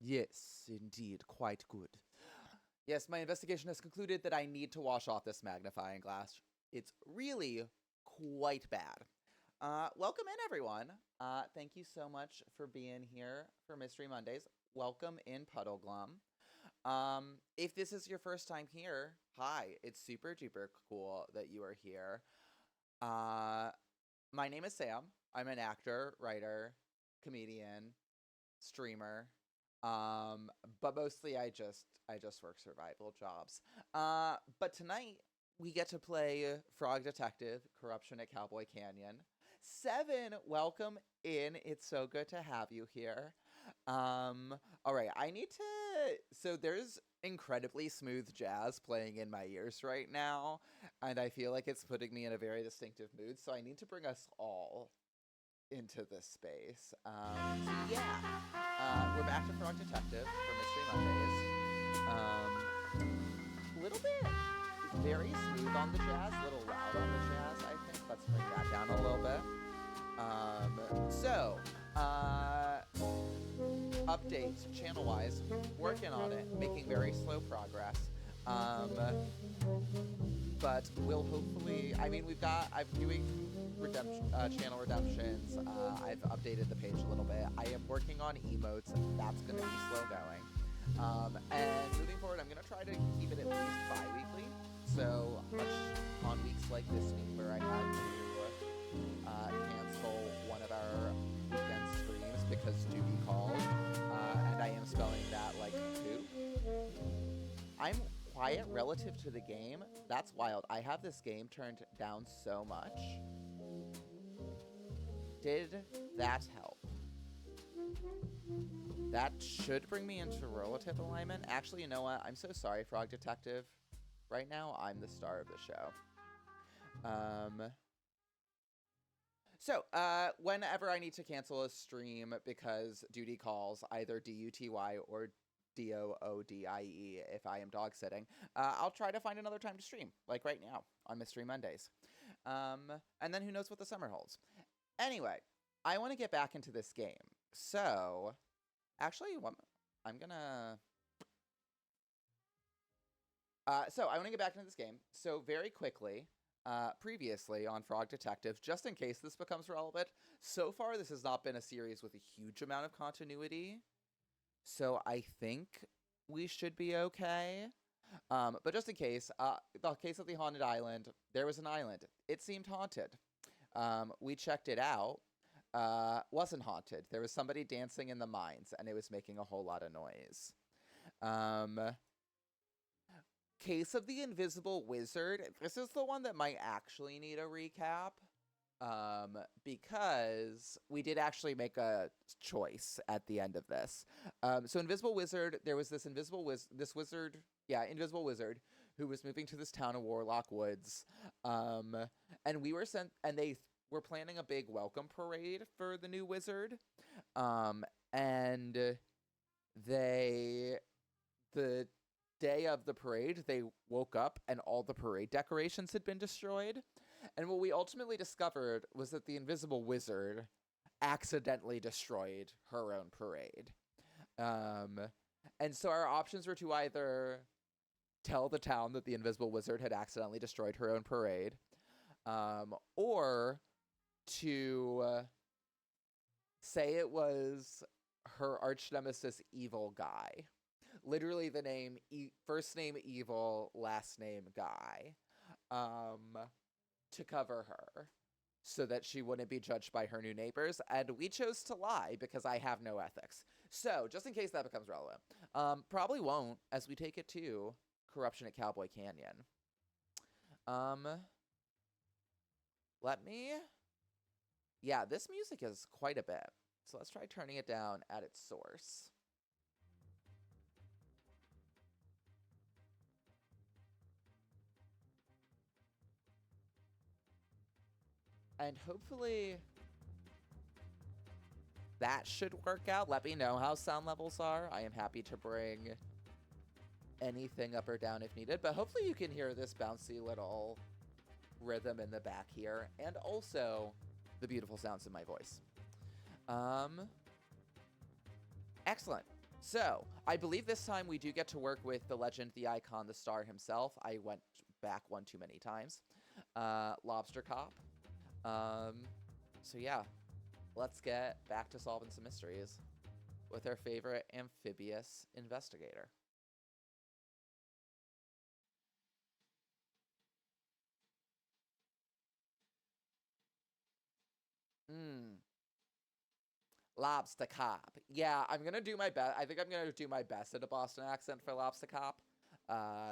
Yes, indeed, quite good. Yes, my investigation has concluded that I need to wash off this magnifying glass. It's really quite bad. Welcome in, everyone. Thank you so much for being here for Mystery Mondays. Welcome in, Puddleglum. If this is your first time here, hi. It's super duper cool that you are here. Uh, my name is Sam. I'm an actor, writer, comedian, streamer. Um, but mostly I just work survival jobs. But tonight we get to play Frog Detective: Corruption at Cowboy Canyon. Seven, welcome in. It's so good to have you here. All right, I need to. So there's incredibly smooth jazz playing in my ears right now, and I feel like it's putting me in a very distinctive mood. So I need to bring us all into this space. Yeah, we're back to Frog Detective for Mystery Mondays. Little bit very smooth on the jazz, little loud on the jazz, I think. Let's bring that down a little bit. So, updates channel-wise, working on it, making very slow progress. But we'll hopefully, I mean, I'm doing channel redemptions. I've updated the page a little bit. I am working on emotes. That's going to be slow going. And moving forward, I'm going to try to keep it at least bi-weekly. So much on weeks like this week where I had to cancel one of our weekend streams because duty called. And I am spelling that like poop. I'm quiet relative to the game. That's wild. I have this game turned down so much. Did that help? That should bring me into relative alignment. Actually, you know what? I'm so sorry, Frog Detective. Right now, I'm the star of the show. So, whenever I need to cancel a stream because duty calls, either DUTY or DOODIE if I am dog sitting, I'll try to find another time to stream, like right now on Mystery Mondays. And then who knows what the summer holds. Anyway, I want to get back into this game. So, actually, I'm gonna... So, I want to get back into this game. So, very quickly, previously on Frog Detective, just in case this becomes relevant, so far this has not been a series with a huge amount of continuity. So, I think we should be okay. But just in case, the case of the haunted island, there was an island. It seemed haunted. We checked it out. Wasn't haunted. There was somebody dancing in the mines, and it was making a whole lot of noise. Case of the Invisible Wizard. This is the one that might actually need a recap. Because we did actually make a choice at the end of this. So Invisible Wizard, there was this invisible wizard, invisible wizard who was moving to this town of Warlock Woods. And we were sent, and they were planning a big welcome parade for the new wizard. And the day of the parade, they woke up and all the parade decorations had been destroyed. And what we ultimately discovered was that the invisible wizard accidentally destroyed her own parade. And so our options were to either tell the town that the invisible wizard had accidentally destroyed her own parade, or to say it was her arch nemesis Evil Guy. Literally the name, first name Evil, last name Guy. To cover her so that she wouldn't be judged by her new neighbors. And we chose to lie because I have no ethics. So, just in case that becomes relevant. Probably won't, as we take it to Corruption at Cowboy Canyon. Yeah, this music is quite a bit. So let's try turning it down at its source. And hopefully that should work out. Let me know how sound levels are. I am happy to bring anything up or down if needed. But hopefully you can hear this bouncy little rhythm in the back here. And also the beautiful sounds in my voice. Excellent. So, I believe this time we do get to work with the legend, the icon, the star himself. I went back one too many times. Lobster Cop. Um, so yeah, let's get back to solving some mysteries with our favorite amphibious investigator. Hmm. Lobster Cop. Yeah, I'm gonna do my best. I think I'm gonna do my best at a Boston accent for Lobster Cop,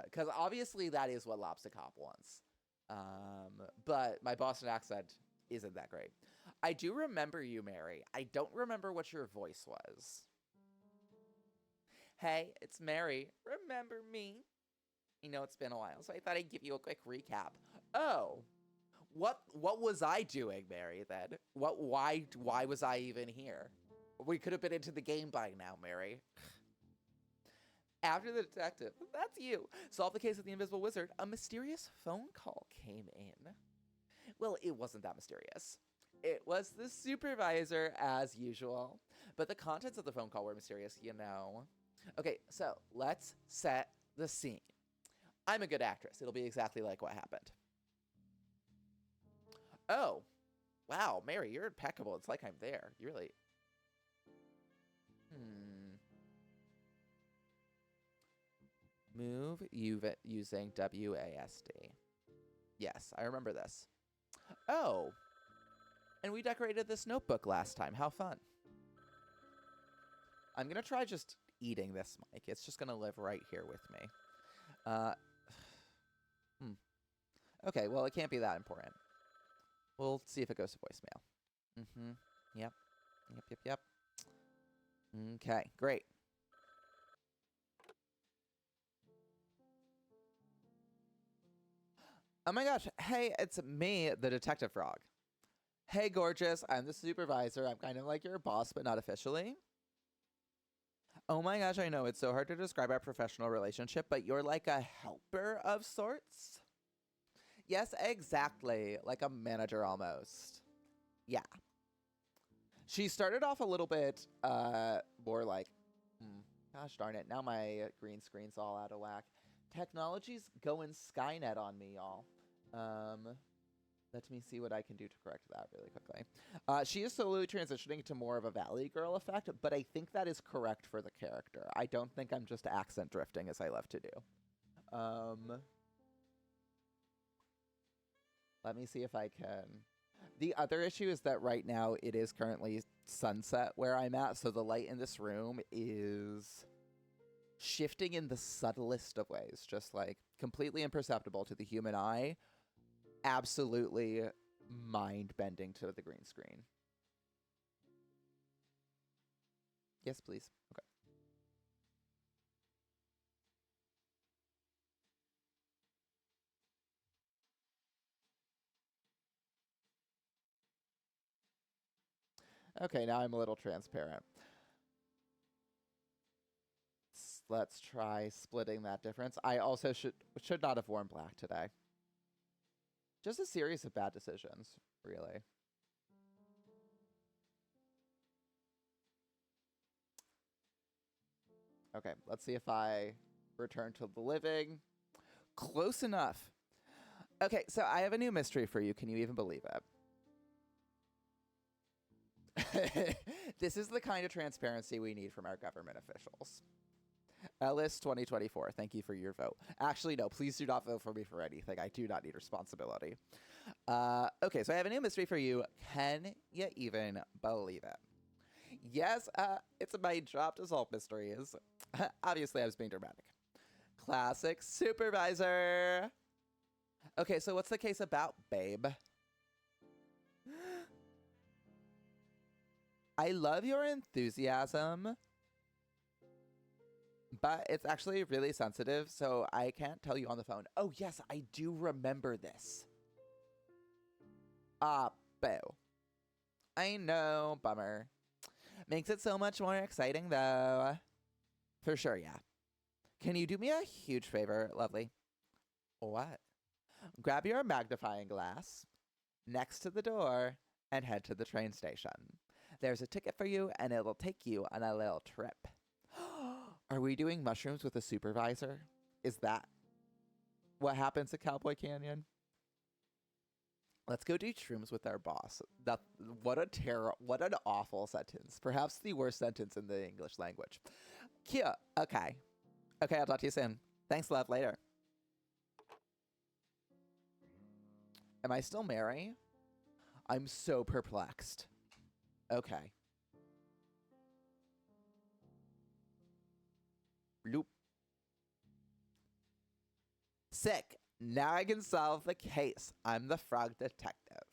because obviously that is what Lobster Cop wants. But my Boston accent isn't that great. I do remember you, Mary. I don't remember what your voice was. Hey, it's Mary. Remember me? You know, it's been a while, so I thought I'd give you a quick recap. Oh, what was I doing, Mary, then? Why was I even here? We could have been into the game by now, Mary. After the detective, that's you, solved the case of the Invisible Wizard, a mysterious phone call came in. Well, it wasn't that mysterious. It was the supervisor, as usual. But the contents of the phone call were mysterious, you know. Okay, so let's set the scene. I'm a good actress. It'll be exactly like what happened. Oh, wow, Mary, you're impeccable. It's like I'm there. You really. Hmm. Move using WASD. Yes, I remember this. Oh, and we decorated this notebook last time. How fun. I'm going to try just eating this mic. It's just going to live right here with me. Uh, hmm. Okay, well, it can't be that important. We'll see if it goes to voicemail. Mm-hmm. Yep. Yep. Okay, great. Oh my gosh. Hey, it's me, the Detective Frog. Hey, gorgeous. I'm the supervisor. I'm kind of like your boss, but not officially. Oh my gosh, I know. It's so hard to describe our professional relationship, but you're like a helper of sorts? Yes, exactly. Like a manager almost. Yeah. She started off a little bit more like, gosh darn it. Now my green screen's all out of whack. Technology's going Skynet on me, y'all. Um, Let me see what I can do to correct that really quickly. She is slowly transitioning to more of a Valley Girl effect, but I think that is correct for the character. I don't think I'm just accent drifting as I love to do. Um, Let me see if I can. The other issue is that right now it is currently sunset where I'm at, so the light in this room is shifting in the subtlest of ways, just like completely imperceptible to the human eye, absolutely mind bending to the green screen. Yes, please. Okay. Okay, now I'm a little transparent. Let's try splitting that difference. I also should not have worn black today. Just a series of bad decisions, really. Okay, let's see if I return to the living. Close enough. Okay, so I have a new mystery for you. Can you even believe it? This is the kind of transparency we need from our government officials. Ellis 2024, thank you for your vote. Actually, no, please do not vote for me for anything. I do not need responsibility. Okay, so I have a new mystery for you. Can you even believe it? Yes, it's my job to solve mysteries. Obviously, I was being dramatic. Classic supervisor. Okay, so what's the case about, babe? I love your enthusiasm, but it's actually really sensitive, so I can't tell you on the phone. Oh, yes, I do remember this. Ah, boo. I know, bummer. Makes it so much more exciting, though. For sure, yeah. Can you do me a huge favor, lovely? What? Grab your magnifying glass next to the door and head to the train station. There's a ticket for you, and it'll take you on a little trip. Are we doing mushrooms with a supervisor? Is that what happens at Cowboy Canyon? Let's go do shrooms with our boss. What an awful sentence. Perhaps the worst sentence in the English language. Cute. Okay. Okay, I'll talk to you soon. Thanks, love. Later. Am I still Mary? I'm so perplexed. Okay. Loop. Sick. Now I can solve the case. I'm the frog detective.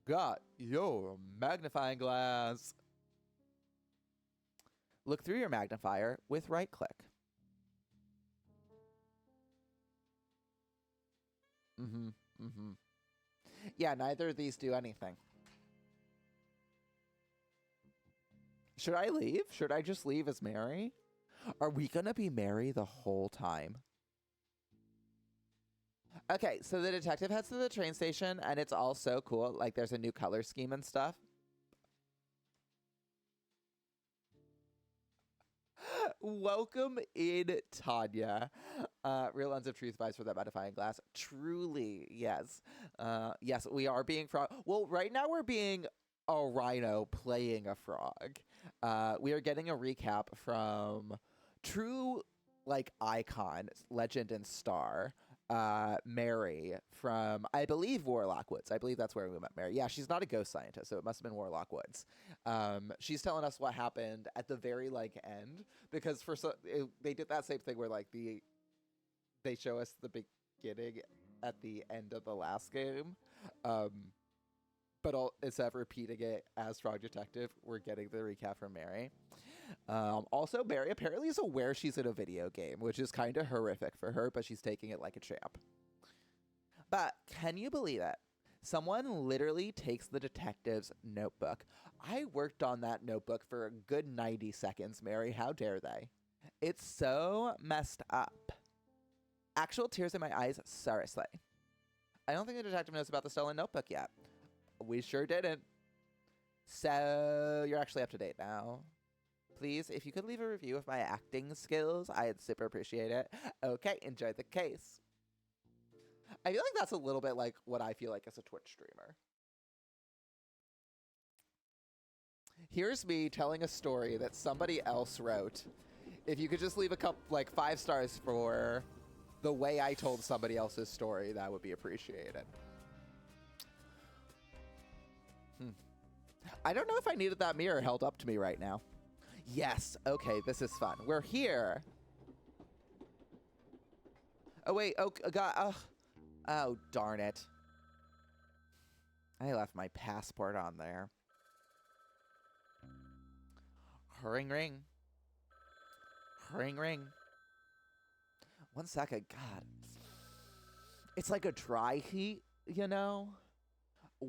Got your magnifying glass. Look through your magnifier with right click. Yeah, neither of these do anything. Should I leave? Should I just leave as Mary? Are we gonna be Mary the whole time? Okay, so the detective heads to the train station, and it's all so cool. Like, there's a new color scheme and stuff. Welcome in, Tanya. Real lens of truth buys for that magnifying glass. Truly, yes. Yes, we are being frog. Well, right now we're being a rhino playing a frog. We are getting a recap from true, like, icon, legend, and star. Mary from, I believe, Warlock Woods. I believe that's where we met Mary. Yeah, she's not a ghost scientist, so it must have been Warlock Woods. She's telling us what happened at the very, like, end, because they did that same thing where, like, they show us the beginning at the end of the last game, but instead of repeating it as Frog Detective, we're getting the recap from Mary. Also, Mary apparently is aware she's in a video game, which is kind of horrific for her, but she's taking it like a champ. But can you believe it? Someone literally takes the detective's notebook. I worked on that notebook for a good 90 seconds, Mary. How dare they? It's so messed up. Actual tears in my eyes, seriously. I don't think the detective knows about the stolen notebook yet. We sure didn't. So you're actually up to date now. Please, if you could leave a review of my acting skills, I'd super appreciate it. Okay, enjoy the case. I feel like that's a little bit like what I feel like as a Twitch streamer. Here's me telling a story that somebody else wrote. If you could just leave a couple, like 5 stars for the way I told somebody else's story, that would be appreciated. I don't know if I needed that mirror held up to me right now. Yes, okay, this is fun. We're here. Oh, wait, oh, God, oh, darn it. I left my passport on there. Ring, ring. Ring, ring. 1 second, God. It's like a dry heat, you know?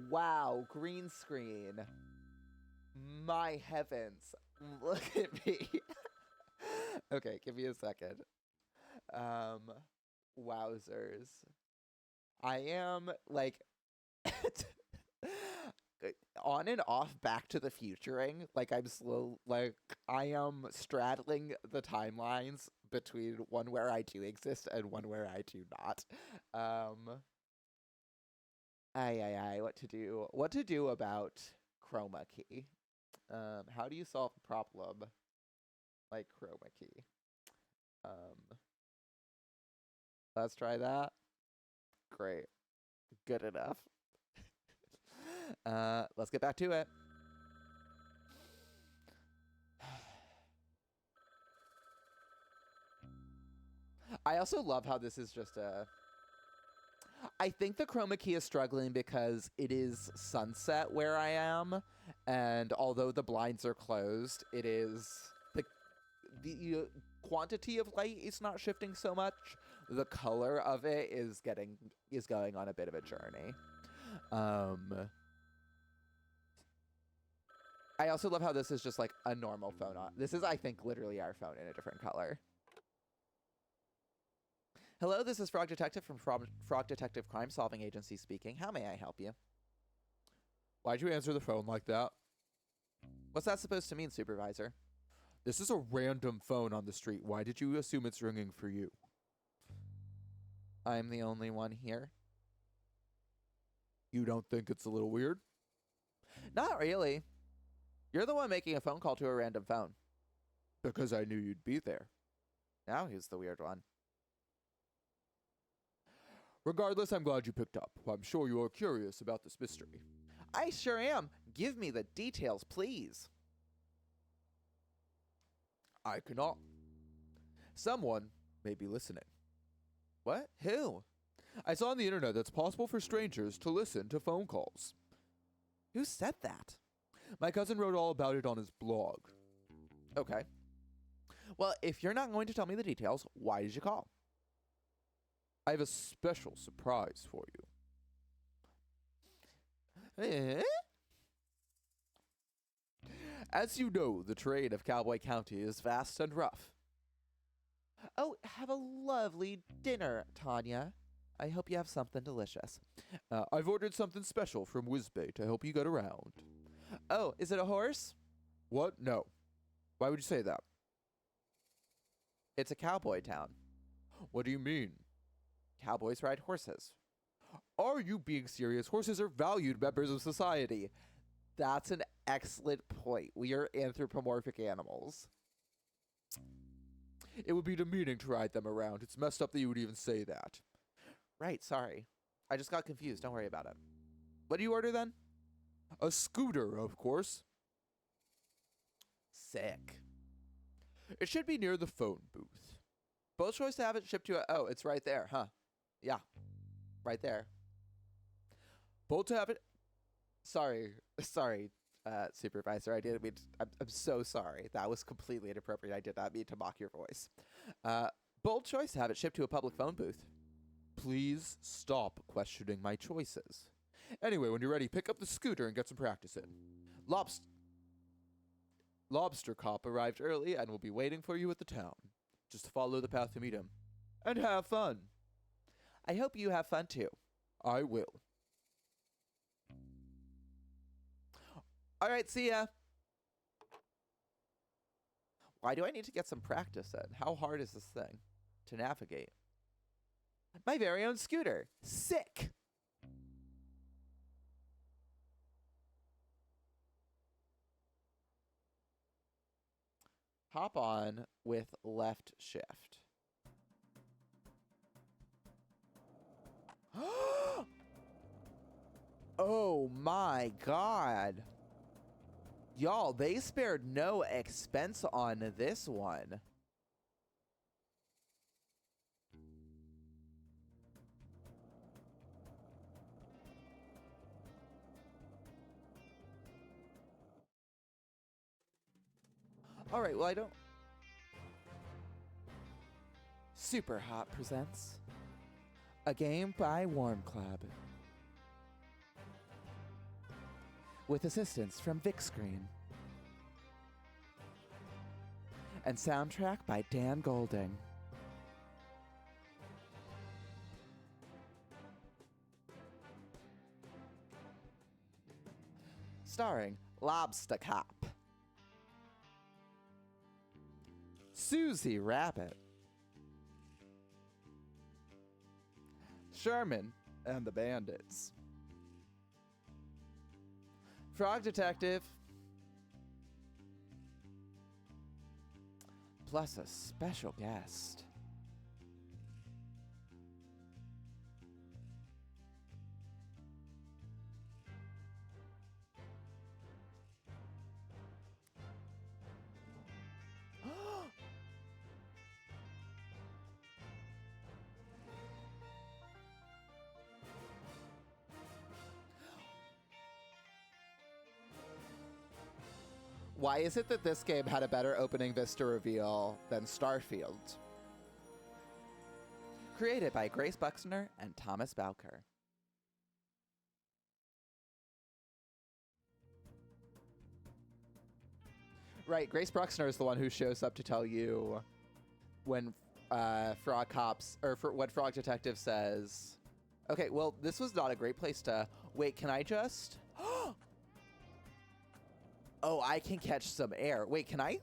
Wow, green screen. My heavens. Look at me. Okay, give me a second. Wowzers. I am, like, on and off Back to the Futuring. Like, I am straddling the timelines between one where I do exist and one where I do not. What to do about chroma key? How do you solve a problem like chroma key? Let's try that. Great. Good enough. Let's get back to it. I also love how this is just a... I think the chroma key is struggling because it is sunset where I am, and although the blinds are closed, it is the quantity of light is not shifting so much. The color of it is going on a bit of a journey. I also love how this is just like a normal phone. This is, I think, literally our phone in a different color. Hello, this is Frog Detective from Frog Detective Crime Solving Agency speaking. How may I help you? Why'd you answer the phone like that? What's that supposed to mean, Supervisor? This is a random phone on the street. Why did you assume it's ringing for you? I'm the only one here. You don't think it's a little weird? Not really. You're the one making a phone call to a random phone. Because I knew you'd be there. Now who's the weird one? Regardless, I'm glad you picked up. I'm sure you are curious about this mystery. I sure am. Give me the details, please. I cannot. Someone may be listening. What? Who? I saw on the internet that it's possible for strangers to listen to phone calls. Who said that? My cousin wrote all about it on his blog. Okay. Well, if you're not going to tell me the details, why did you call? I have a special surprise for you. Eh? As you know, the terrain of Cowboy County is vast and rough. Oh, have a lovely dinner, Tanya. I hope you have something delicious. I've ordered something special from Whizbay to help you get around. Oh, is it a horse? What? No. Why would you say that? It's a cowboy town. What do you mean? Cowboys ride horses. Are you being serious? Horses are valued members of society. That's an excellent point. We are anthropomorphic animals. It would be demeaning to ride them around. It's messed up that you would even say that. Right, sorry. I just got confused. Don't worry about it. What do you order then? A scooter, of course. Sick. It should be near the phone booth. Both choice to have it shipped to a... Oh, it's right there, huh? Yeah. Right there. Both to have it... Sorry, Supervisor. I didn't mean to, I'm so sorry. That was completely inappropriate. I did not mean to mock your voice. Bold choice to have it shipped to a public phone booth. Please stop questioning my choices. Anyway, when you're ready, pick up the scooter and get some practice in. Lobster Cop arrived early and will be waiting for you at the town. Just follow the path to meet him. And have fun. I hope you have fun too. I will. All right, see ya. Why do I need to get some practice in? How hard is this thing to navigate? My very own scooter. Sick. Hop on with left shift. Oh my god. Y'all, they spared no expense on this one. All right, well, I don't... Super Hot presents a game by Warm Club with assistance from Vic Screen and soundtrack by Dan Golding. Starring Lobster Cop, Susie Rabbit, Sherman and the Bandits, Frog Detective, plus a special guest. Why is it that this game had a better opening vista reveal than Starfield? Created by Grace Buxner and Thomas Bowker. Right, Grace Buxner is the one who shows up to tell you when Frog Cops, or what Frog Detective says. Okay, well, this was not a great place to... Wait, can I just... Oh, I can catch some air. Wait, can I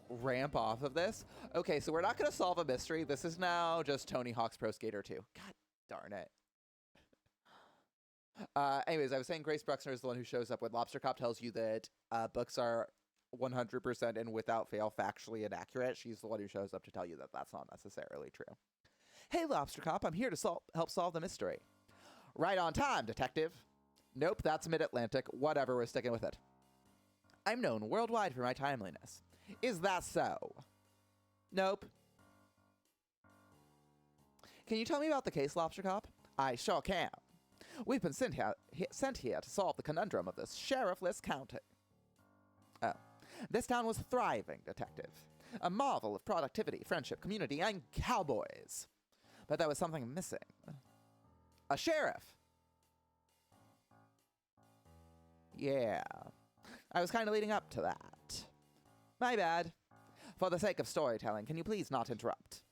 ramp off of this? Okay, so we're not going to solve a mystery. This is now just Tony Hawk's Pro Skater 2. God darn it. Anyways, I was saying Grace Bruxner is the one who shows up when Lobster Cop tells you that books are 100% and without fail factually inaccurate. She's the one who shows up to tell you that that's not necessarily true. Hey, Lobster Cop, I'm here to help solve the mystery. Right on time, detective. Nope, that's Mid-Atlantic. Whatever, we're sticking with it. I'm known worldwide for my timeliness. Is that so? Nope. Can you tell me about the case, Lobster Cop? I sure can. We've been sent here to solve the conundrum of this sheriffless county. Oh. This town was thriving, detective. A marvel of productivity, friendship, community, and cowboys. But there was something missing. A sheriff. Yeah. I was kind of leading up to that. My bad. For the sake of storytelling, can you please not interrupt?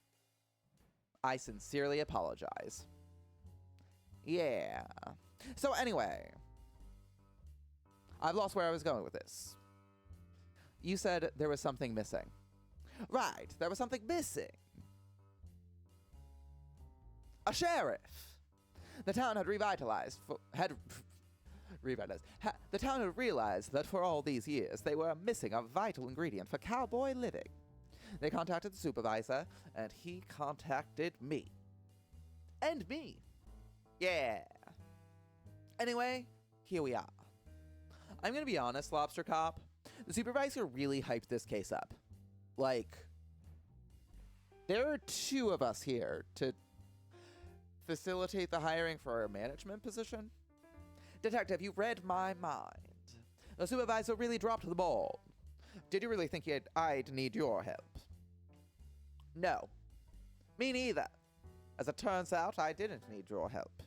I sincerely apologize. Yeah. So anyway, I've lost where I was going with this. You said there was something missing. Right, there was something missing. A sheriff. The town had revitalized. The town had realized that for all these years they were missing a vital ingredient for cowboy living. They contacted the supervisor, and he contacted me. And me. Yeah. Anyway, here we are. I'm gonna be honest, Lobster Cop. The supervisor really hyped this case up. Like, there are two of us here to facilitate the hiring for a management position. Detective, you read my mind. The supervisor really dropped the ball. Did you really think I'd need your help? No. Me neither. As it turns out, I didn't need your help.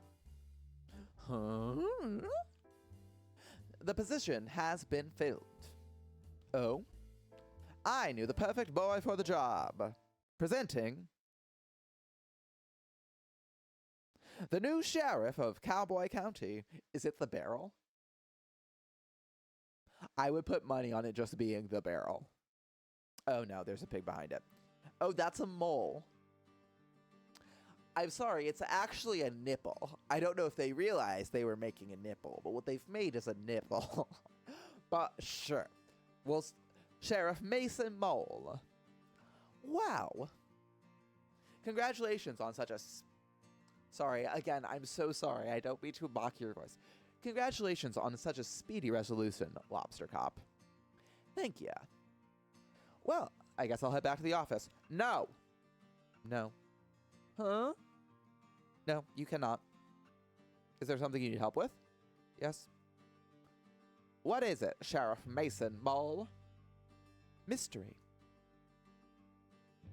Huh? The position has been filled. Oh? I knew the perfect boy for the job. Presenting the new sheriff of Cowboy County. Is it the Barrel? I would put money on it just being the Barrel. Oh no, there's a pig behind it. Oh, that's a mole. I'm sorry, it's actually a nipple. I don't know if they realized they were making a nipple, but what they've made is a nipple. But sure. Well, Sheriff Mason Mole. Wow. Congratulations on such a... Sorry, again, I'm so sorry. I don't mean to mock your voice. Congratulations on such a speedy resolution, Lobster Cop. Thank you. Well, I guess I'll head back to the office. No. No. Huh? No, you cannot. Is there something you need help with? Yes. What is it, Sheriff Mason Mole? Mystery.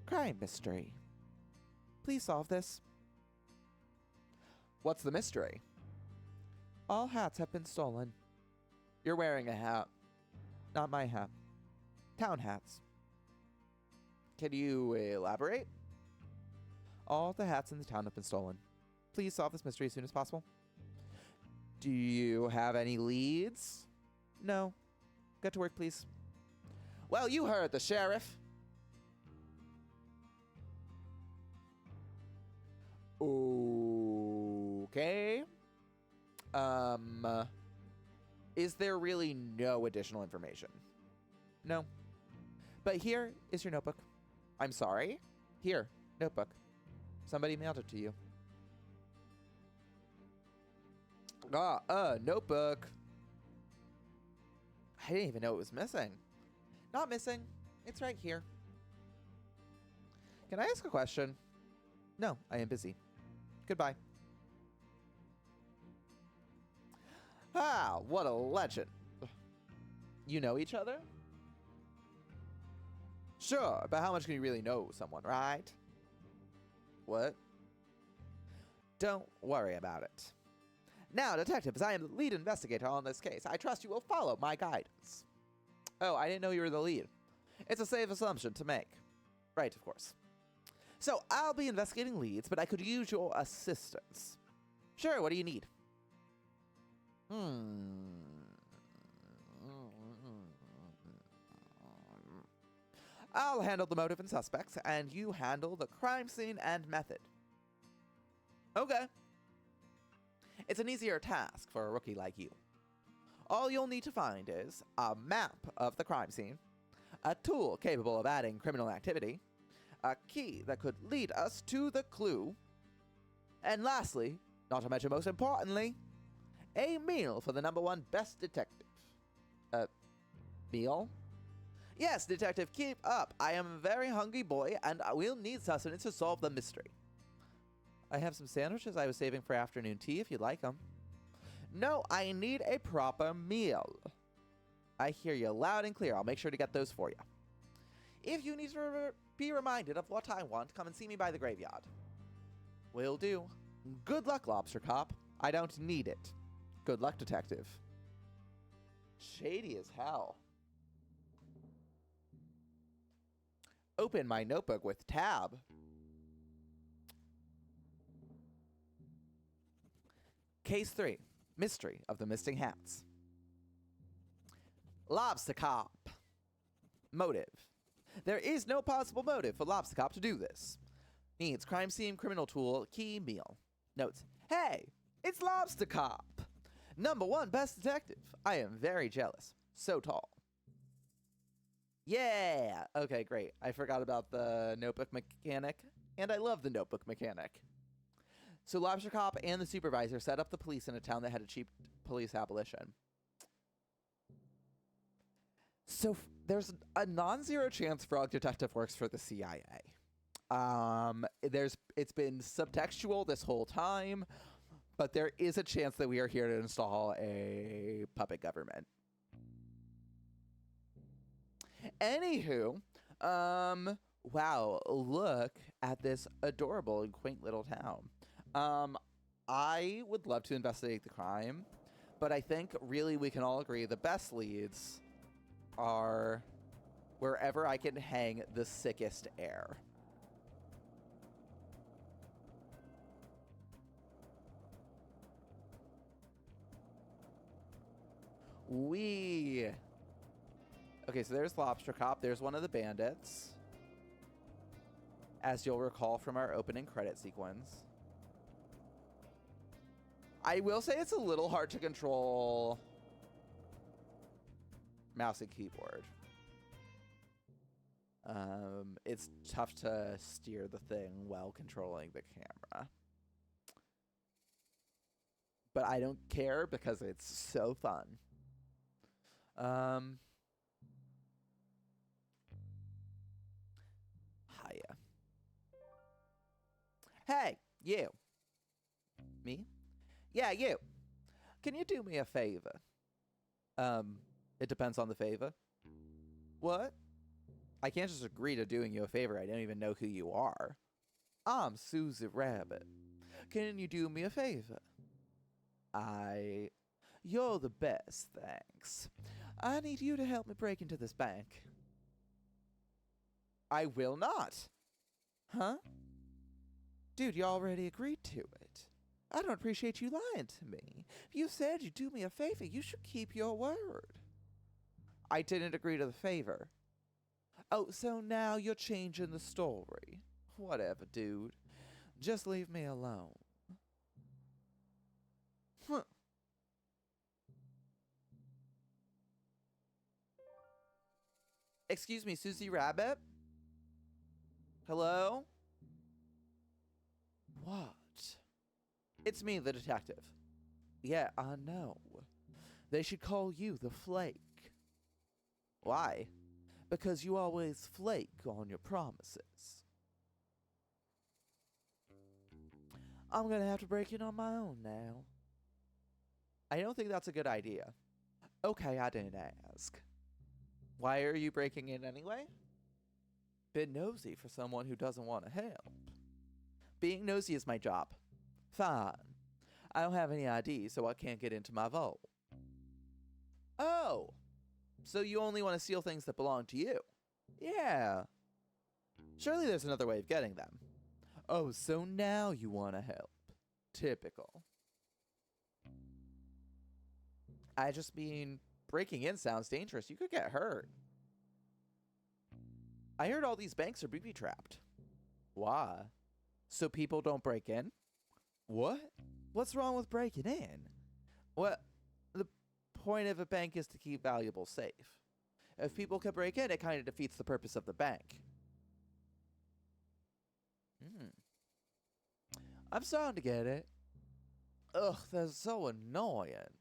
Crime mystery. Please solve this. What's the mystery? All hats have been stolen. You're wearing a hat. Not my hat. Town hats. Can you elaborate? All the hats in the town have been stolen. Please solve this mystery as soon as possible. Do you have any leads? No. Get to work, please. Well, you heard the sheriff. Okay. Is there really no additional information? No. But here is your notebook. I'm sorry? Here, notebook. Somebody mailed it to you. Notebook. I didn't even know it was missing. Not missing. It's right here. Can I ask a question? No, I am busy. Goodbye. Ah, what a legend. You know each other? Sure, but how much can you really know someone, right? What? Don't worry about it. Now, detectives, I am the lead investigator on this case. I trust you will follow my guidance. Oh, I didn't know you were the lead. It's a safe assumption to make. Right, of course. So, I'll be investigating leads, but I could use your assistance. Sure, what do you need? I'll handle the motive and suspects, and you handle the crime scene and method. Okay. It's an easier task for a rookie like you. All you'll need to find is a map of the crime scene, a tool capable of adding criminal activity, a key that could lead us to the clue, and lastly, not to mention most importantly, a meal for the #1 best detective. Meal? Yes, detective, keep up. I am a very hungry boy, and I will need sustenance to solve the mystery. I have some sandwiches I was saving for afternoon tea if you'd like them. No, I need a proper meal. I hear you loud and clear. I'll make sure to get those for you. If you need to be reminded of what I want, come and see me by the graveyard. Will do. Good luck, Lobster Cop. I don't need it. Good luck, Detective. Shady as hell. Open my notebook with tab. Case 3. Mystery of the Missing Hats. Lobster Cop. Motive. There is no possible motive for Lobster Cop to do this. Needs crime scene, criminal tool, key, meal. Notes. Hey, it's Lobster Cop. #1 best detective. I am very jealous. So tall. Yeah. Okay, great. I forgot about the notebook mechanic, and I love the notebook mechanic. So Lobster Cop and the supervisor set up the police in a town that had a cheap police abolition. So there's a non-zero chance Frog Detective works for the CIA. It's been subtextual this whole time, but there is a chance that we are here to install a puppet government. Anywho, wow, look at this adorable and quaint little town. I would love to investigate the crime, but I think really we can all agree the best leads are wherever I can hang the sickest air. Okay, so there's Lobster Cop. There's one of the bandits, as you'll recall from our opening credit sequence. I will say it's a little hard to control mouse and keyboard. It's tough to steer the thing while controlling the camera. But I don't care because it's so fun. Hiya. Hey, you. Me? Yeah, you. Can you do me a favor? It depends on the favor. What? I can't just agree to doing you a favor. I don't even know who you are. I'm Susie Rabbit. Can you do me a favor? You're the best, thanks. I need you to help me break into this bank. I will not. Huh? Dude, you already agreed to it. I don't appreciate you lying to me. If you said you'd do me a favor, you should keep your word. I didn't agree to the favor. Oh, so now you're changing the story. Whatever, dude. Just leave me alone. Huh. Excuse me, Susie Rabbit? Hello? What? It's me, the detective. Yeah, I know. They should call you the Flake. Why? Because you always flake on your promises. I'm gonna have to break in on my own now. I don't think that's a good idea. Okay, I didn't ask. Why are you breaking in anyway? Been nosy for someone who doesn't want to help. Being nosy is my job. Fine. I don't have any ID, so I can't get into my vault. Oh, so you only want to steal things that belong to you? Yeah. Surely there's another way of getting them. Oh, so now you want to help. Typical. I just mean, breaking in sounds dangerous. You could get hurt. I heard all these banks are booby-trapped. Why? So people don't break in? What? What's wrong with breaking in? Well, the point of a bank is to keep valuables safe. If people can break in, it kind of defeats the purpose of the bank. I'm starting to get it. Ugh, that's so annoying.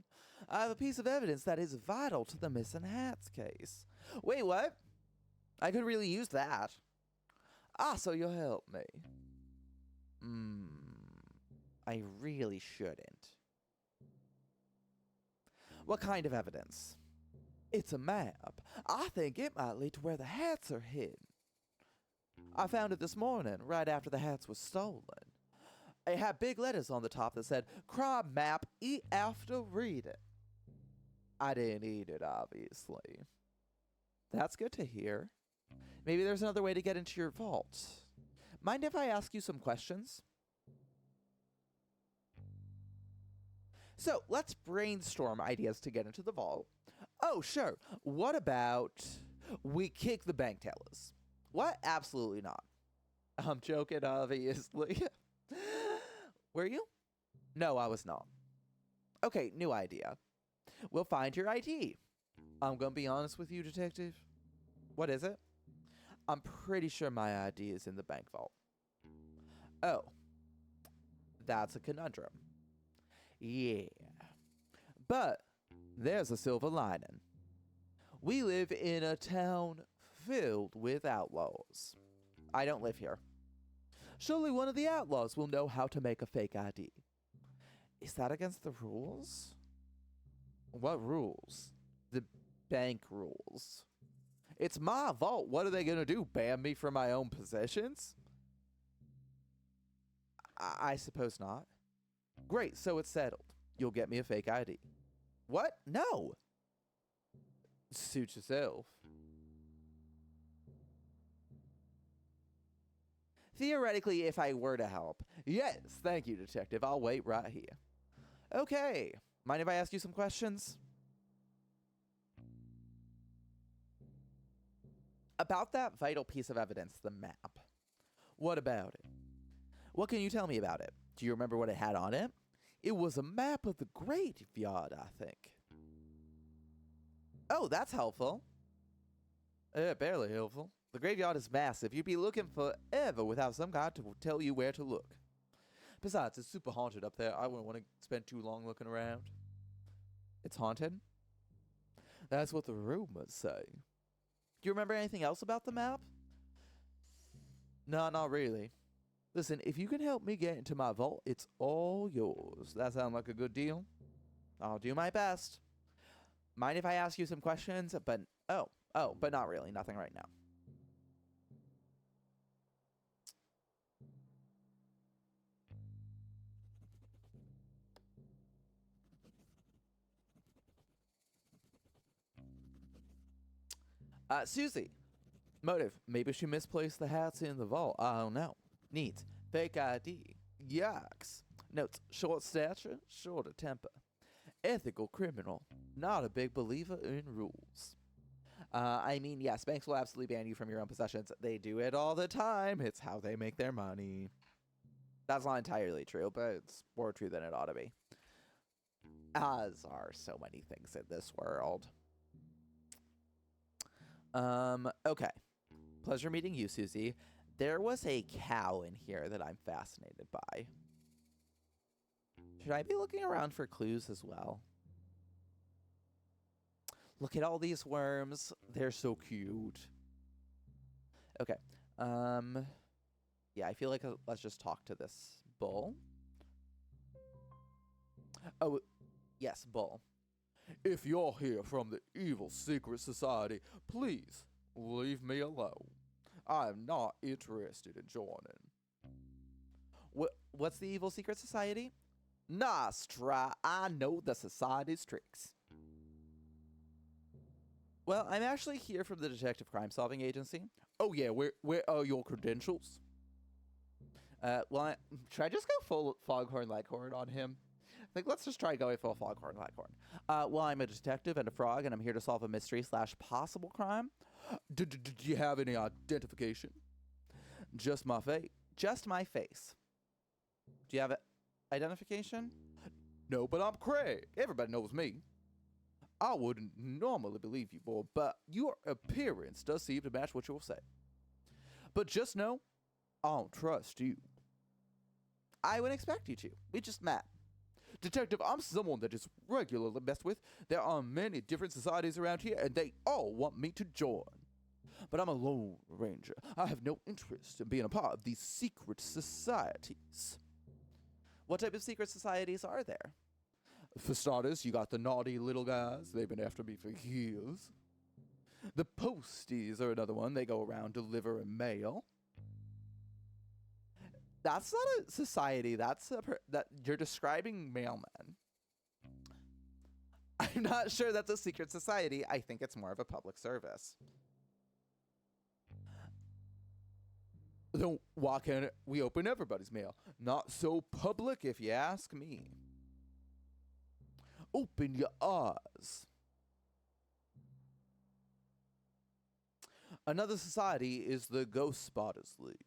I have a piece of evidence that is vital to the missing hats case. Wait, what? I could really use that. Ah, so you'll help me. I really shouldn't. What kind of evidence? It's a map. I think it might lead to where the hats are hidden. I found it this morning, right after the hats were stolen. It had big letters on the top that said, "Crime map, eat after read it." I didn't eat it, obviously. That's good to hear. Maybe there's another way to get into your vault. Mind if I ask you some questions? So, let's brainstorm ideas to get into the vault. Oh, sure. What about we kick the bank tellers? What? Absolutely not. I'm joking, obviously. Were you? No, I was not. Okay, new idea. We'll find your ID. I'm gonna be honest with you, detective. What is it? I'm pretty sure my ID is in the bank vault. Oh. That's a conundrum. Yeah. But there's a silver lining. We live in a town filled with outlaws. I don't live here. Surely one of the outlaws will know how to make a fake ID. Is that against the rules? What rules? The bank rules. It's my vault. What are they going to do? Ban me from my own possessions? I suppose not. Great, so it's settled. You'll get me a fake ID. What? No. Suit yourself. Theoretically, if I were to help. Yes, thank you, detective. I'll wait right here. Okay. Mind if I ask you some questions? About that vital piece of evidence, the map. What about it? What can you tell me about it? Do you remember what it had on it? It was a map of the graveyard, I think. Oh, that's helpful. Barely helpful. The graveyard is massive. You'd be looking forever without some guide to tell you where to look. Besides, it's super haunted up there. I wouldn't want to spend too long looking around. It's haunted? That's what the rumors say. Do you remember anything else about the map? No, not really. Listen, if you can help me get into my vault, it's all yours. That sound like a good deal? I'll do my best. Mind if I ask you some questions? But not really. Nothing right now. Susie. Motive. Maybe she misplaced the hats in the vault. I don't know. Needs. Fake ID. Yikes. Notes. Short stature. Shorter temper. Ethical criminal. Not a big believer in rules. I mean, yes, banks will absolutely ban you from your own possessions. They do it all the time. It's how they make their money. That's not entirely true, but it's more true than it ought to be. As are so many things in this world. Okay. Pleasure meeting you, Susie. There was a cow in here that I'm fascinated by. Should I be looking around for clues as well? Look at all these worms. They're so cute. Okay. Yeah, I feel like let's just talk to this bull. Oh, yes, bull. If you're here from the evil secret society, please leave me alone. I am not interested in joining. What's the evil secret society? Nice try. I know the society's tricks. Well, I'm actually here from the Detective Crime Solving Agency. Oh yeah, where are your credentials? Should I just go full Foghorn Leghorn on him? Like, let's just try going full Foghorn Leghorn. Well, I'm a detective and a frog, and I'm here to solve a mystery / possible crime. Did you have any identification? Just my face. Just my face. Do you have identification? No, but I'm Craig. Everybody knows me. I wouldn't normally believe you, boy, but your appearance does seem to match what you'll say. But just know, I don't trust you. I would expect you to. We just met. Detective, I'm someone that is regularly messed with. There are many different societies around here, and they all want me to join. But I'm a lone ranger. I have no interest in being a part of these secret societies. What type of secret societies are there? For starters, you got the naughty little guys. They've been after me for years. The posties are another one. They go around delivering mail. That's not a society. That you're describing mailmen. I'm not sure that's a secret society. I think it's more of a public service. Then why can't we open everybody's mail? Not so public, if you ask me. Open your eyes. Another society is the Ghost Spotters League.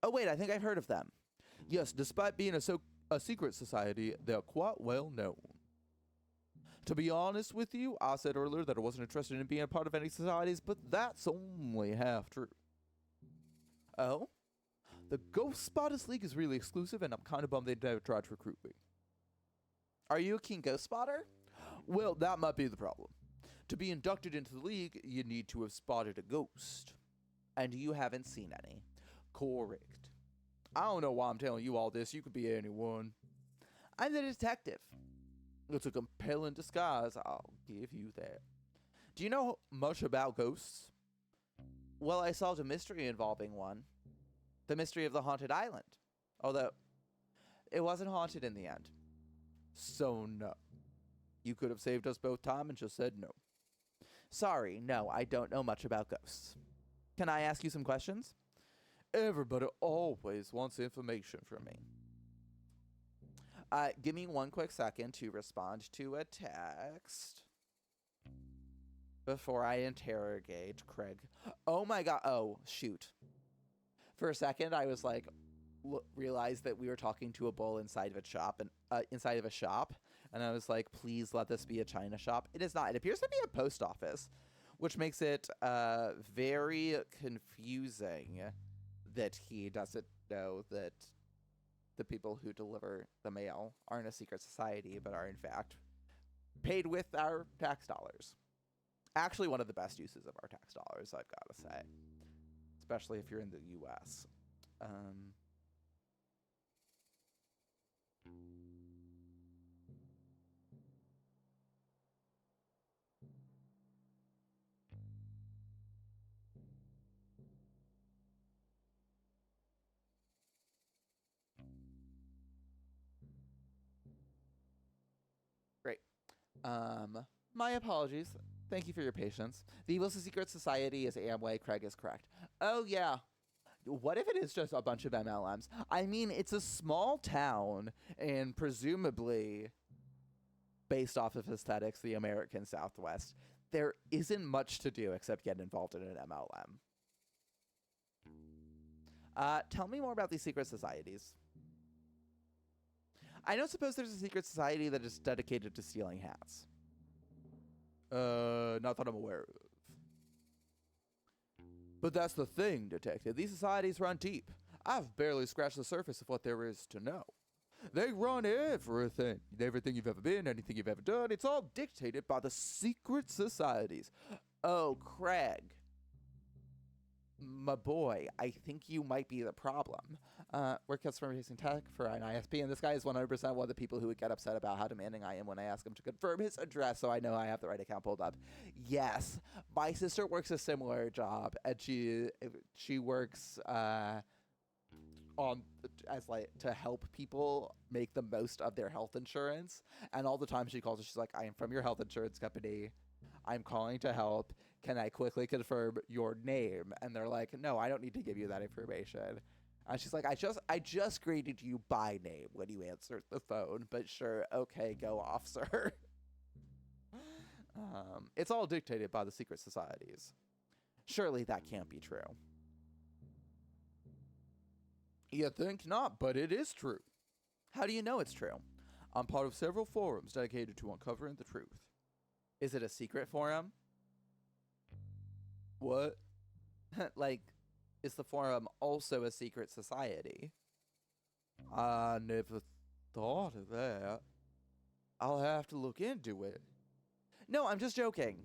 Oh, wait, I think I've heard of them. Yes, despite being a secret society, they're quite well known. To be honest with you, I said earlier that I wasn't interested in being a part of any societies, but that's only half true. Oh? The Ghost Spotters League is really exclusive, and I'm kind of bummed they never tried to recruit me. Are you a keen ghost spotter? Well, that might be the problem. To be inducted into the league, you need to have spotted a ghost. And you haven't seen any. Correct. I don't know why I'm telling you all this. You could be anyone. I'm the detective. It's a compelling disguise, I'll give you that. Do you know much about ghosts? Well, I solved a mystery involving one. The mystery of the haunted island. Although, it wasn't haunted in the end. So no. You could have saved us both time and just said no. Sorry, no, I don't know much about ghosts. Can I ask you some questions? Everybody always wants information from me. Give me one quick second to respond to a text before I interrogate Craig. Oh my god. Oh, shoot. For a second, I was like, realized that we were talking to a bull inside of a shop, and I was like, please let this be a china shop. It is not. It appears to be a post office, which makes it very confusing that he doesn't know that the people who deliver the mail aren't a secret society, but are in fact paid with our tax dollars. Actually, one of the best uses of our tax dollars, I've got to say, especially if you're in the U.S. Great. My apologies. Thank you for your patience. The Evil's Secret Society is Amway. Craig is correct. Oh, yeah. What if it is just a bunch of MLMs? I mean, it's a small town, and presumably, based off of aesthetics, the American Southwest, there isn't much to do except get involved in an MLM. Tell me more about these secret societies. I don't suppose there's a secret society that is dedicated to stealing hats. Not that I'm aware of. But that's the thing, Detective. These societies run deep. I've barely scratched the surface of what there is to know. They run everything. Everything you've ever been, anything you've ever done. It's all dictated by the secret societies. Oh, Craig. My boy, I think you might be the problem. We're customer-facing tech for an ISP, and this guy is 100% one of the people who would get upset about how demanding I am when I ask him to confirm his address so I know I have the right account pulled up. Yes, my sister works a similar job, and she works on as like to help people make the most of their health insurance. And all the time she calls us, she's like, "I am from your health insurance company. I'm calling to help. Can I quickly confirm your name?" And they're like, "No, I don't need to give you that information." And she's like, I just greeted you by name when you answered the phone, but sure, okay, go off, sir." It's all dictated by the secret societies. Surely that can't be true. You think not, but it is true. How do you know it's true? I'm part of several forums dedicated to uncovering the truth. Is it a secret forum? What? Like, is the forum also a secret society? I never thought of that. I'll have to look into it. No, I'm just joking.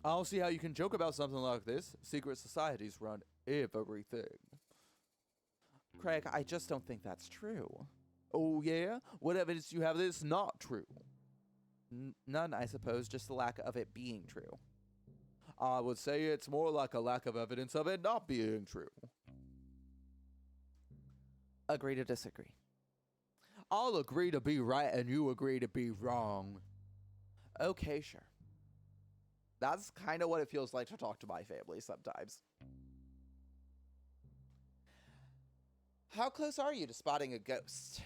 I don't see how you can joke about something like this. Secret societies run everything. Craig, I just don't think that's true. Oh, yeah? What evidence do you have that it's not true? None, I suppose, just the lack of it being true. I would say it's more like a lack of evidence of it not being true. Agree to disagree. I'll agree to be right and you agree to be wrong. Okay, sure. That's kind of what it feels like to talk to my family sometimes. How close are you to spotting a ghost?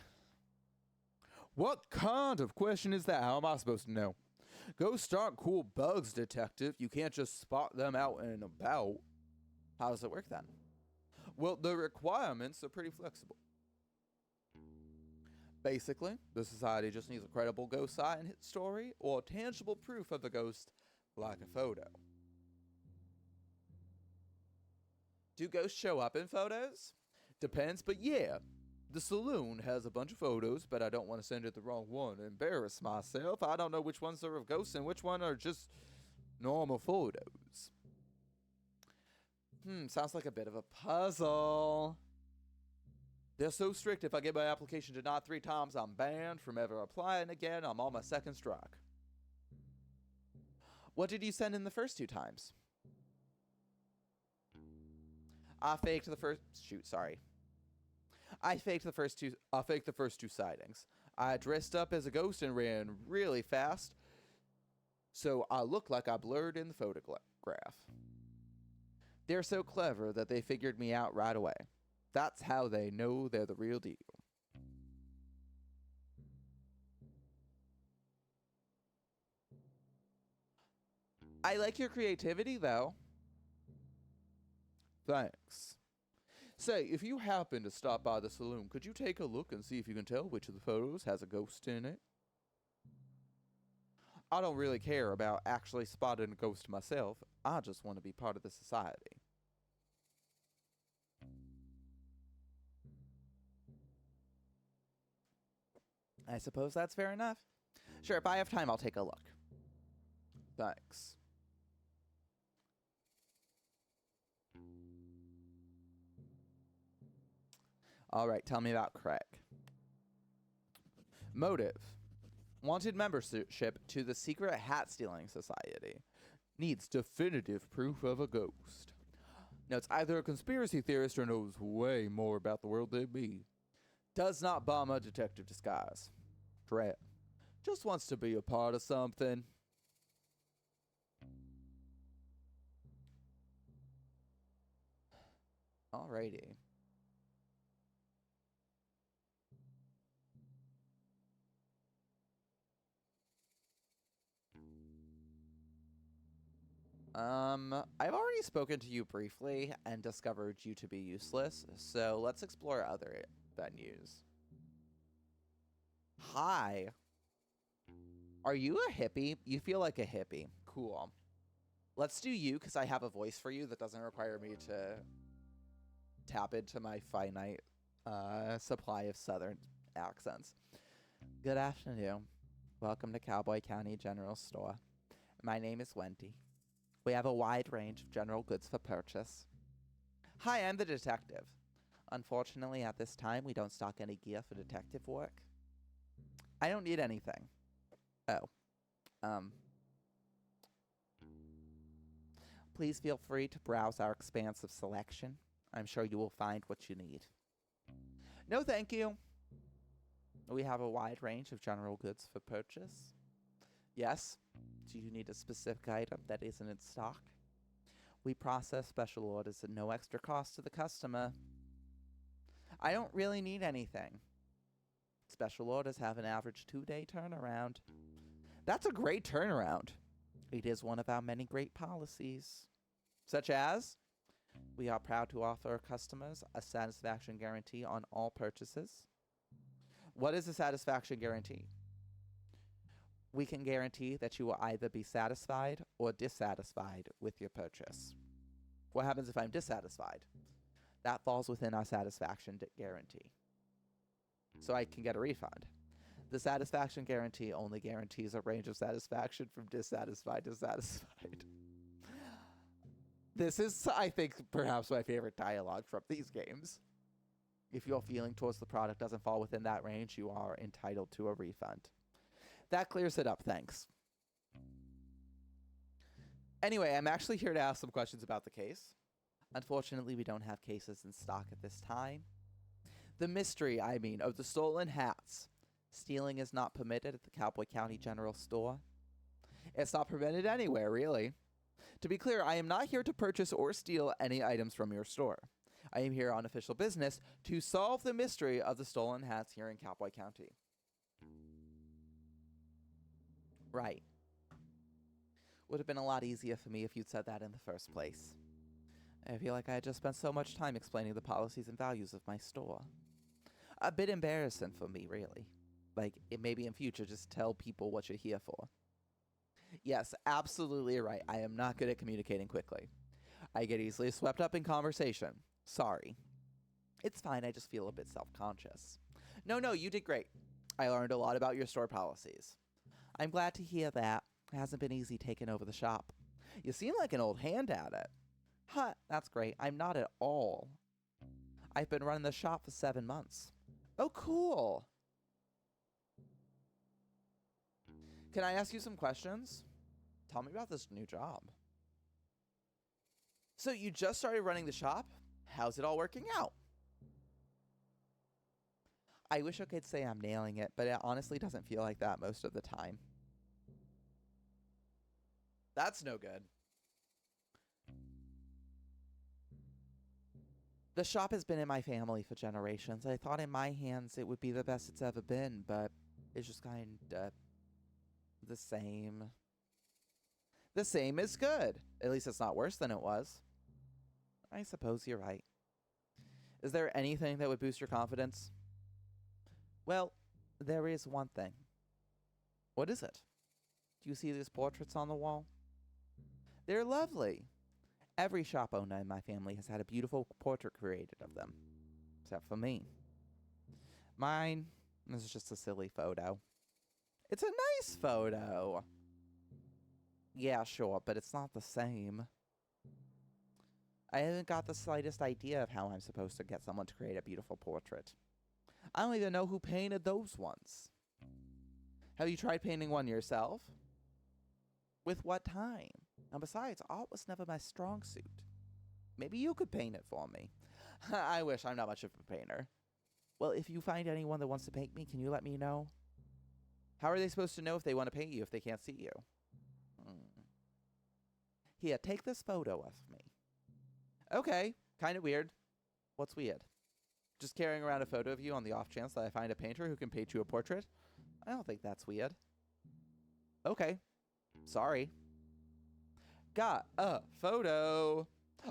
What kind of question is that? How am I supposed to know? Ghosts aren't cool bugs, detective. You can't just spot them out and about. How does it work then? Well, the requirements are pretty flexible. Basically, the society just needs a credible ghost sign story or tangible proof of the ghost, like a photo. Do ghosts show up in photos? Depends, but yeah. The saloon has a bunch of photos, but I don't want to send it the wrong one and embarrass myself. I don't know which ones are of ghosts and which one are just normal photos. Sounds like a bit of a puzzle. They're so strict, if I get my application denied 3 times, I'm banned from ever applying again. I'm on my 2nd strike. What did you send in the first 2 times? I faked the first two sightings. I dressed up as a ghost and ran really fast, so I looked like I blurred in the photograph. They're so clever that they figured me out right away. That's how they know they're the real deal. I like your creativity, though. Thanks. Say, if you happen to stop by the saloon, could you take a look and see if you can tell which of the photos has a ghost in it? I don't really care about actually spotting a ghost myself. I just want to be part of the society. I suppose that's fair enough. Sure, if I have time, I'll take a look. Thanks. All right, tell me about Craig. Motive. Wanted membership to the secret hat stealing society. Needs definitive proof of a ghost. Now, it's either a conspiracy theorist or knows way more about the world than me. Does not bomb a detective disguise. Threat. Just wants to be a part of something. Alrighty. I've already spoken to you briefly and discovered you to be useless, so let's explore other venues. Hi. Are you a hippie? You feel like a hippie. Cool. Let's do you, because I have a voice for you that doesn't require me to tap into my finite supply of southern accents. Good afternoon. Welcome to Cowboy County General Store. My name is Wendy. We have a wide range of general goods for purchase. Hi, I'm the detective. Unfortunately, at this time, we don't stock any gear for detective work. I don't need anything. Oh. Please feel free to browse our expansive selection. I'm sure you will find what you need. No, thank you. We have a wide range of general goods for purchase. Yes. Do you need a specific item that isn't in stock? We process special orders at no extra cost to the customer. I don't really need anything. Special orders have an average 2-day turnaround. That's a great turnaround. It is one of our many great policies, such as we are proud to offer our customers a satisfaction guarantee on all purchases. What is a satisfaction guarantee? We can guarantee that you will either be satisfied or dissatisfied with your purchase. What happens if I'm dissatisfied? That falls within our satisfaction guarantee. So I can get a refund. The satisfaction guarantee only guarantees a range of satisfaction from dissatisfied to satisfied. This is, I think, perhaps my favorite dialogue from these games. If your feeling towards the product doesn't fall within that range, you are entitled to a refund. That clears it up, thanks. Anyway, I'm actually here to ask some questions about the case. Unfortunately, we don't have cases in stock at this time. The mystery, of the stolen hats. Stealing is not permitted at the Cowboy County General Store. It's not permitted anywhere, really. To be clear, I am not here to purchase or steal any items from your store. I am here on official business to solve the mystery of the stolen hats here in Cowboy County. Right. Would have been a lot easier for me if you'd said that in the first place. I feel like I had just spent so much time explaining the policies and values of my store. A bit embarrassing for me, really. Like, it maybe in future, just tell people what you're here for. Yes, absolutely right. I am not good at communicating quickly. I get easily swept up in conversation. Sorry. It's fine, I just feel a bit self-conscious. No, you did great. I learned a lot about your store policies. I'm glad to hear that. It hasn't been easy taking over the shop. You seem like an old hand at it. Huh, that's great. I'm not at all. I've been running the shop for 7 months. Oh, cool. Can I ask you some questions? Tell me about this new job. So you just started running the shop? How's it all working out? I wish I could say I'm nailing it, but it honestly doesn't feel like that most of the time. That's no good. The shop has been in my family for generations. I thought in my hands it would be the best it's ever been, but it's just kind of the same. The same is good. At least it's not worse than it was. I suppose you're right. Is there anything that would boost your confidence? Well, there is one thing. What is it? Do you see these portraits on the wall? They're lovely. Every shop owner in my family has had a beautiful portrait created of them. Except for me. Mine is just a silly photo. It's a nice photo. Yeah, sure, but it's not the same. I haven't got the slightest idea of how I'm supposed to get someone to create a beautiful portrait. I don't even know who painted those ones. Have you tried painting one yourself? With what time? And besides, art was never my strong suit. Maybe you could paint it for me. I wish. I'm not much of a painter. Well, if you find anyone that wants to paint me, can you let me know? How are they supposed to know if they want to paint you if they can't see you? Here, take this photo of me. Okay, kind of weird. What's weird? Just carrying around a photo of you on the off chance that I find a painter who can paint you a portrait? I don't think that's weird. Okay, sorry. Got a photo.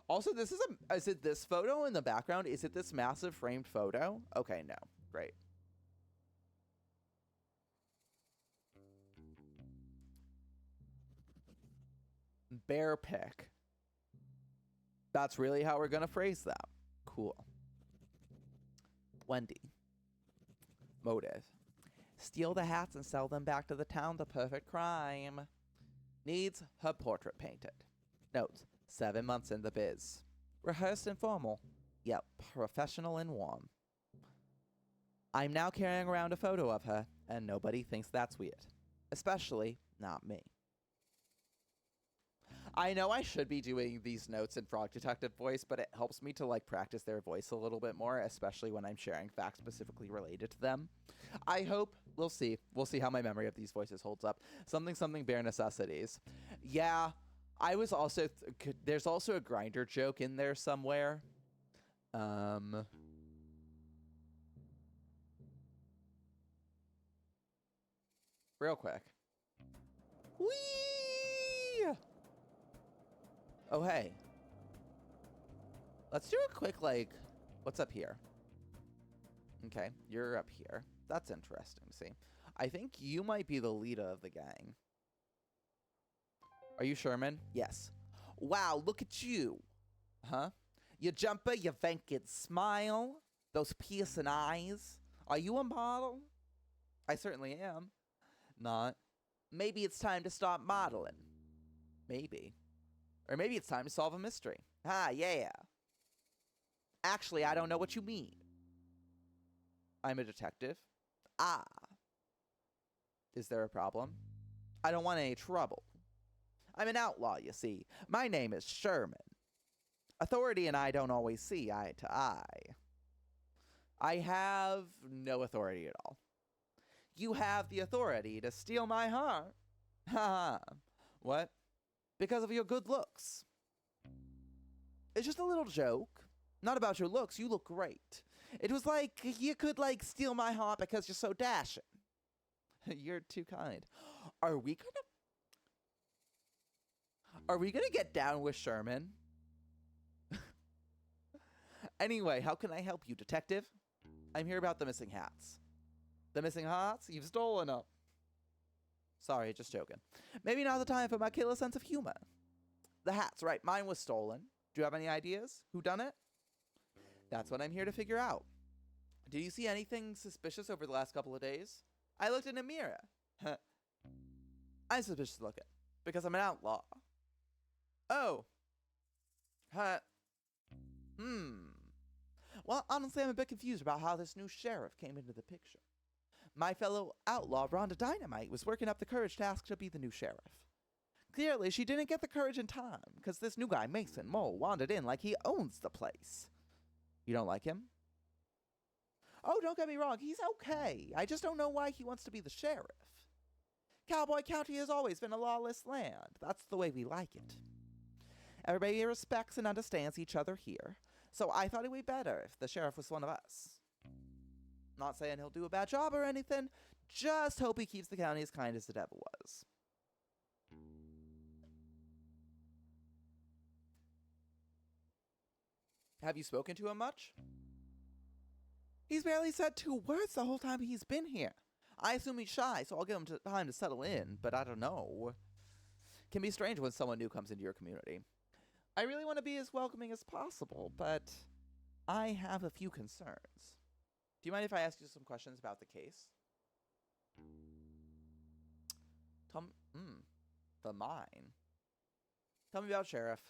Also, is it this photo in the background? Is it this massive framed photo? Okay, no. Great. Bear pick. That's really how we're going to phrase that. Cool. Wendy. Motive. Steal the hats and sell them back to the town. The perfect crime. Needs her portrait painted. Notes. 7 months in the biz. Rehearsed and formal. Yep, professional and warm. I'm now carrying around a photo of her, and nobody thinks that's weird. Especially not me. I know I should be doing these notes in Frog Detective voice, but it helps me to practice their voice a little bit more, especially when I'm sharing facts specifically related to them. I hope, we'll see. We'll see how my memory of these voices holds up. Something bare necessities. Yeah, I was also, there's also a grinder joke in there somewhere. Real quick. Whee! Oh, hey. Let's do a quick, like, what's up here? Okay, you're up here. That's interesting to see. I think you might be the leader of the gang. Are you Sherman? Yes. Wow, look at you. Huh? Your jumper, your vacant smile, those piercing eyes. Are you a model? I certainly am. Not. Maybe it's time to start modeling. Maybe. Or maybe it's time to solve a mystery. Ah, yeah. Actually, I don't know what you mean. I'm a detective. Ah. Is there a problem? I don't want any trouble. I'm an outlaw, you see. My name is Sherman. Authority and I don't always see eye to eye. I have no authority at all. You have the authority to steal my heart. Ha ha. What? Because of your good looks. It's just a little joke. Not about your looks. You look great. It was like you could, like, steal my heart because you're so dashing. You're too kind. Are we gonna get down with Sherman? Anyway, how can I help you, detective? I'm here about the missing hats. The missing hats? You've stolen them. Sorry, just joking. Maybe not the time for my killer sense of humor. The hats, right. Mine was stolen. Do you have any ideas? Who done it? That's what I'm here to figure out. Did you see anything suspicious over the last couple of days? I looked in a mirror. I'm suspicious looking because I'm an outlaw. Oh. Huh. Well, honestly, I'm a bit confused about how this new sheriff came into the picture. My fellow outlaw, Rhonda Dynamite, was working up the courage to ask to be the new sheriff. Clearly, she didn't get the courage in time, because this new guy, Mason Mole, wandered in like he owns the place. You don't like him? Oh, don't get me wrong, he's okay. I just don't know why he wants to be the sheriff. Cowboy County has always been a lawless land. That's the way we like it. Everybody respects and understands each other here, so I thought it would be better if the sheriff was one of us. Not saying he'll do a bad job or anything, just hope he keeps the county as kind as it ever was. Have you spoken to him much? He's barely said 2 words the whole time he's been here. I assume he's shy, so I'll give him time to settle in, but I don't know. Can be strange when someone new comes into your community. I really want to be as welcoming as possible, but I have a few concerns. Do you mind if I ask you some questions about the case? The mine. Tell me about Sheriff.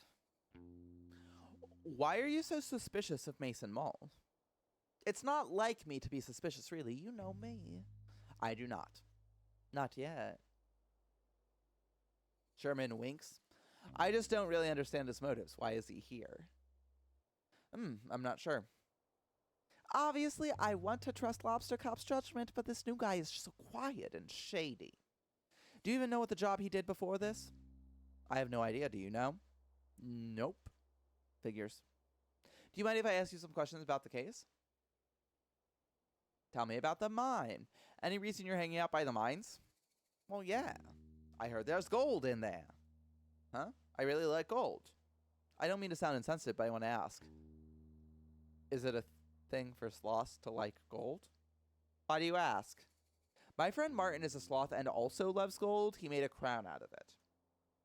Why are you so suspicious of Mason Mall? It's not like me to be suspicious, really. You know me. I do not. Not yet. Sherman winks. I just don't really understand his motives. Why is he here? I'm not sure. Obviously, I want to trust Lobster Cop's judgment, but this new guy is just so quiet and shady. Do you even know what the job he did before this? I have no idea. Do you know? Nope. Figures. Do you mind if I ask you some questions about the case? Tell me about the mine. Any reason you're hanging out by the mines? Well, yeah. I heard there's gold in there. Huh? I really like gold. I don't mean to sound insensitive, but I want to ask. Is it a thing for sloths to like gold? Why do you ask? My friend Martin is a sloth and also loves gold. He made a crown out of it.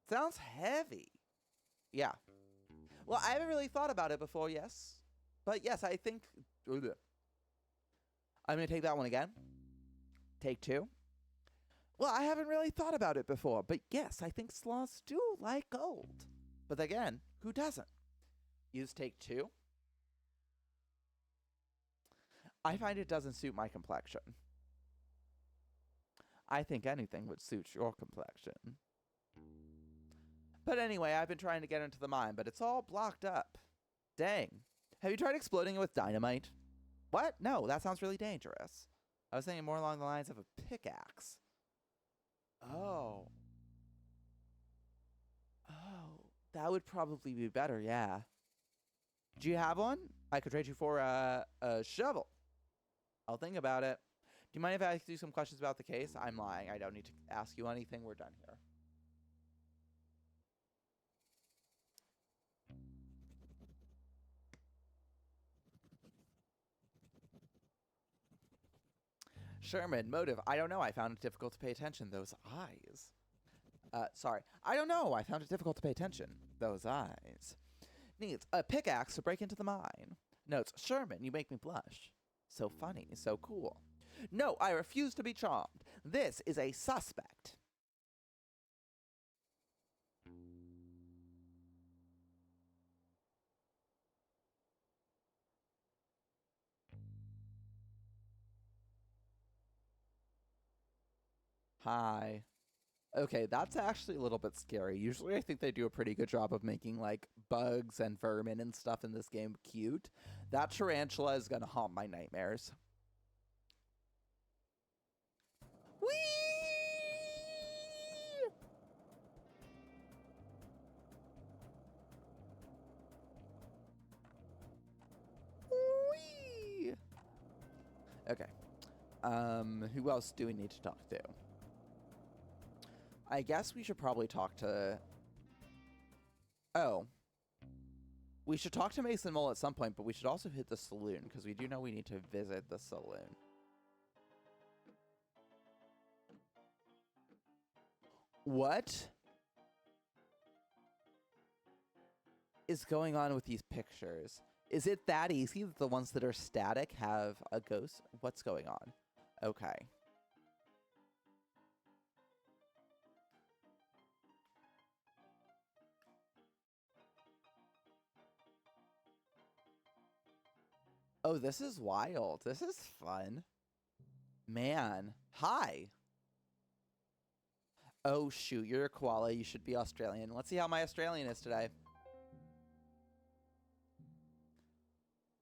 Sounds heavy. Yeah. Well, I haven't really thought about it before, yes. But yes, I think... I'm going to take that one again. Take 2. Well, I haven't really thought about it before, but yes, I think sloths do like gold. But again, who doesn't? Use take 2. I find it doesn't suit my complexion. I think anything would suit your complexion. But anyway, I've been trying to get into the mine, but it's all blocked up. Dang. Have you tried exploding it with dynamite? What? No, that sounds really dangerous. I was thinking more along the lines of a pickaxe. Oh. Oh, that would probably be better, yeah. Do you have one? I could trade you for a shovel. I'll think about it. Do you mind if I ask you some questions about the case? I'm lying. I don't need to ask you anything. We're done here. Sherman, motive. I don't know. I found it difficult to pay attention. Those eyes. Sorry. I don't know. I found it difficult to pay attention. Those eyes. Needs a pickaxe to break into the mine. Notes. Sherman, you make me blush. So funny. So cool. No, I refuse to be charmed. This is a suspect. Hi. Okay, that's actually a little bit scary. Usually I think they do a pretty good job of making, like, bugs and vermin and stuff in this game cute. That tarantula is gonna haunt my nightmares. Whee! Whee! Okay. Who else do we need to talk to? I guess we should probably talk to... Oh. We should talk to Mason Mole at some point, but we should also hit the saloon, because we do know we need to visit the saloon. What is going on with these pictures? Is it that easy that the ones that are static have a ghost? What's going on? Okay. Oh, this is wild. This is fun. Man. Hi. Oh, shoot. You're a koala. You should be Australian. Let's see how my Australian is today.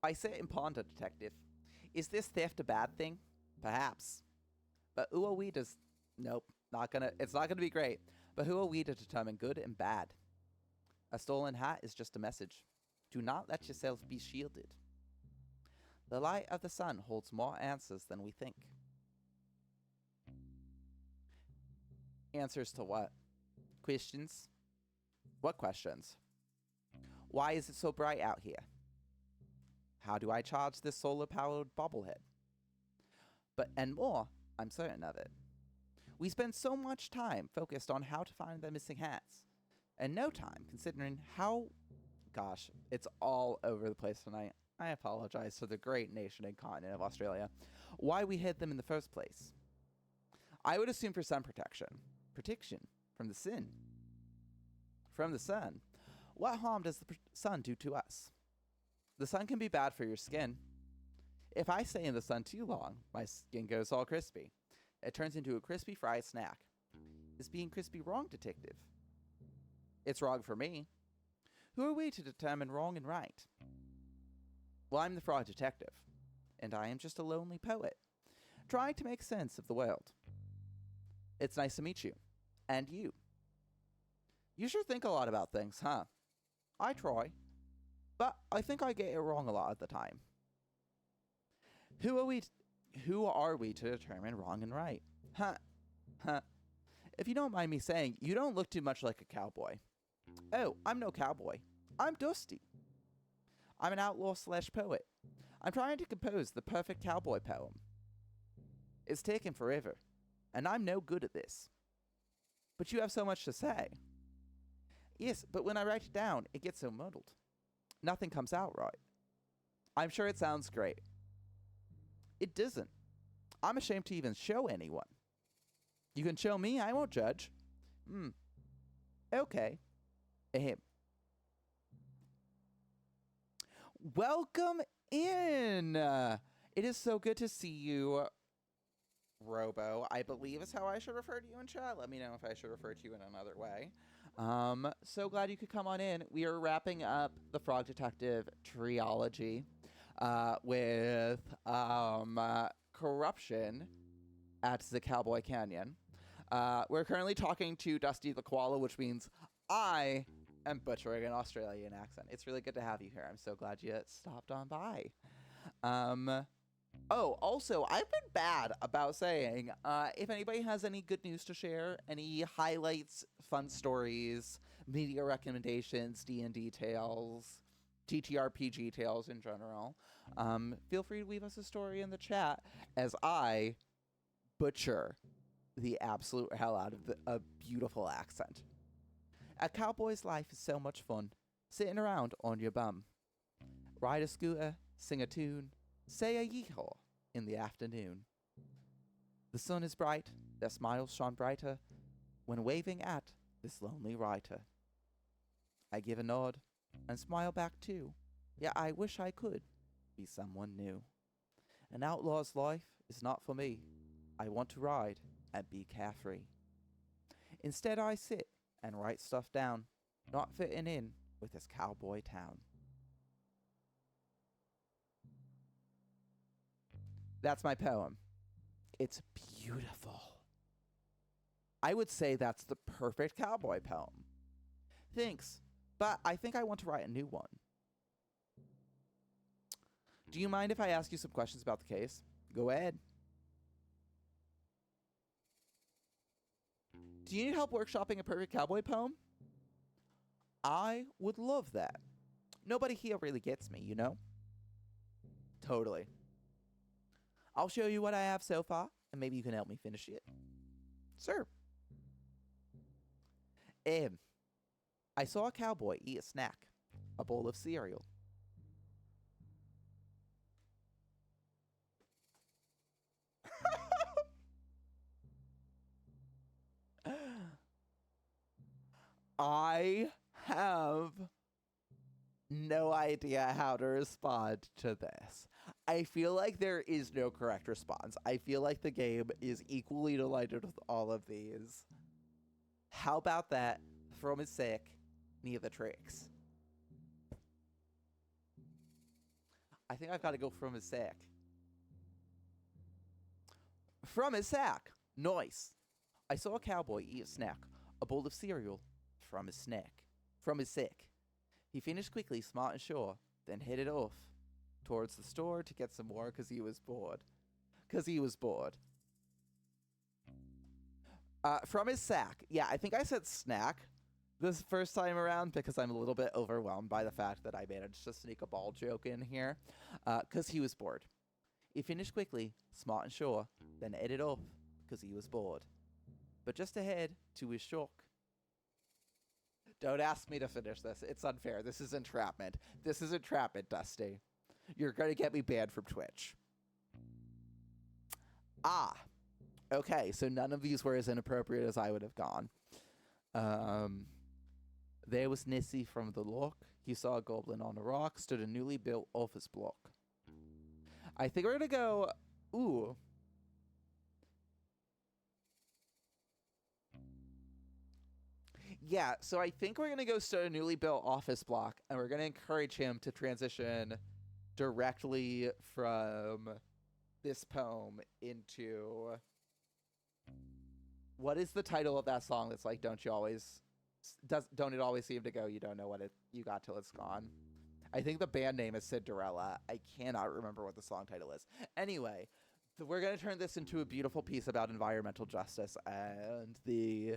I sit and ponder, detective. Is this theft a bad thing? Perhaps. But who are we to... Nope. It's not gonna be great. But who are we to determine good and bad? A stolen hat is just a message. Do not let yourself be shielded. The light of the sun holds more answers than we think. Answers to what? Questions? What questions? Why is it so bright out here? How do I charge this solar-powered bobblehead? And more, I'm certain of it. We spend so much time focused on how to find the missing hats, and no time considering how... Gosh, it's all over the place tonight. I apologize to the great nation and continent of Australia. Why we hid them in the first place? I would assume for sun protection. Protection from the sun. From the sun. What harm does the sun do to us? The sun can be bad for your skin. If I stay in the sun too long, my skin goes all crispy. It turns into a crispy fried snack. Is being crispy wrong, detective? It's wrong for me. Who are we to determine wrong and right? Well, I'm the fraud detective, and I am just a lonely poet, trying to make sense of the world. It's nice to meet you. And you. You sure think a lot about things, huh? I try. But I think I get it wrong a lot of the time. Who are we to determine wrong and right? Huh. If you don't mind me saying, you don't look too much like a cowboy. Oh, I'm no cowboy. I'm Dusty. I'm an outlaw/poet. I'm trying to compose the perfect cowboy poem. It's taken forever, and I'm no good at this. But you have so much to say. Yes, but when I write it down, it gets so muddled. Nothing comes out right. I'm sure it sounds great. It doesn't. I'm ashamed to even show anyone. You can show me, I won't judge. Okay. Ahem. Welcome in. It is so good to see you, Robo. I believe is how I should refer to you in chat. Let me know if I should refer to you in another way. So glad you could come on in. We are wrapping up the Frog Detective trilogy with corruption at the Cowboy Canyon. We're currently talking to Dusty the Koala, which means I am butchering an Australian accent. It's really good to have you here. I'm so glad you stopped on by. Oh, also, I've been bad about saying, if anybody has any good news to share, any highlights, fun stories, media recommendations, D&D tales, TTRPG tales in general, feel free to leave us a story in the chat as I butcher the absolute hell out of a beautiful accent. A cowboy's life is so much fun, sitting around on your bum. Ride a scooter, sing a tune, say a yeehaw in the afternoon. The sun is bright, their smiles shone brighter when waving at this lonely writer. I give a nod and smile back too. Yeah, I wish I could be someone new. An outlaw's life is not for me. I want to ride and be carefree. Instead, I sit and write stuff down, not fitting in with this cowboy town. That's my poem. It's beautiful. I would say that's the perfect cowboy poem. Thanks, but I think I want to write a new one. Do you mind if I ask you some questions about the case? Go ahead. Do you need help workshopping a perfect cowboy poem? I would love that. Nobody here really gets me, you know? Totally. I'll show you what I have so far, and maybe you can help me finish it. Sir. I saw a cowboy eat a snack, a bowl of cereal. I have no idea how to respond to this. I feel like there is no correct response. I feel like the game is equally delighted with all of these. How about that? From is sick, near the tricks. I think I've got to go from his sack. From his sack. Nice. I saw a cowboy eat a snack, a bowl of cereal, from his snack. From his sack. He finished quickly, smart and sure, then headed off towards the store to get some more because he was bored. From his sack. Yeah, I think I said snack this first time around because I'm a little bit overwhelmed by the fact that I managed to sneak a ball joke in here. Because he was bored. He finished quickly, smart and sure, then headed off because he was bored. But just ahead, to his shock. Don't ask me to finish this. It's unfair. This is entrapment. This is entrapment, Dusty. You're going to get me banned from Twitch. Okay, so none of these were as inappropriate as I would have gone. There was Nessie from the lock. He saw a goblin on a rock, stood a newly built office block. I think we're going to go... Ooh. Yeah, so I think we're going to go start a newly built office block, and we're going to encourage him to transition directly from this poem into... What is the title of that song that's like, don't it always seem to go, you don't know what you got till it's gone? I think the band name is Cinderella. I cannot remember what the song title is. Anyway, we're going to turn this into a beautiful piece about environmental justice and the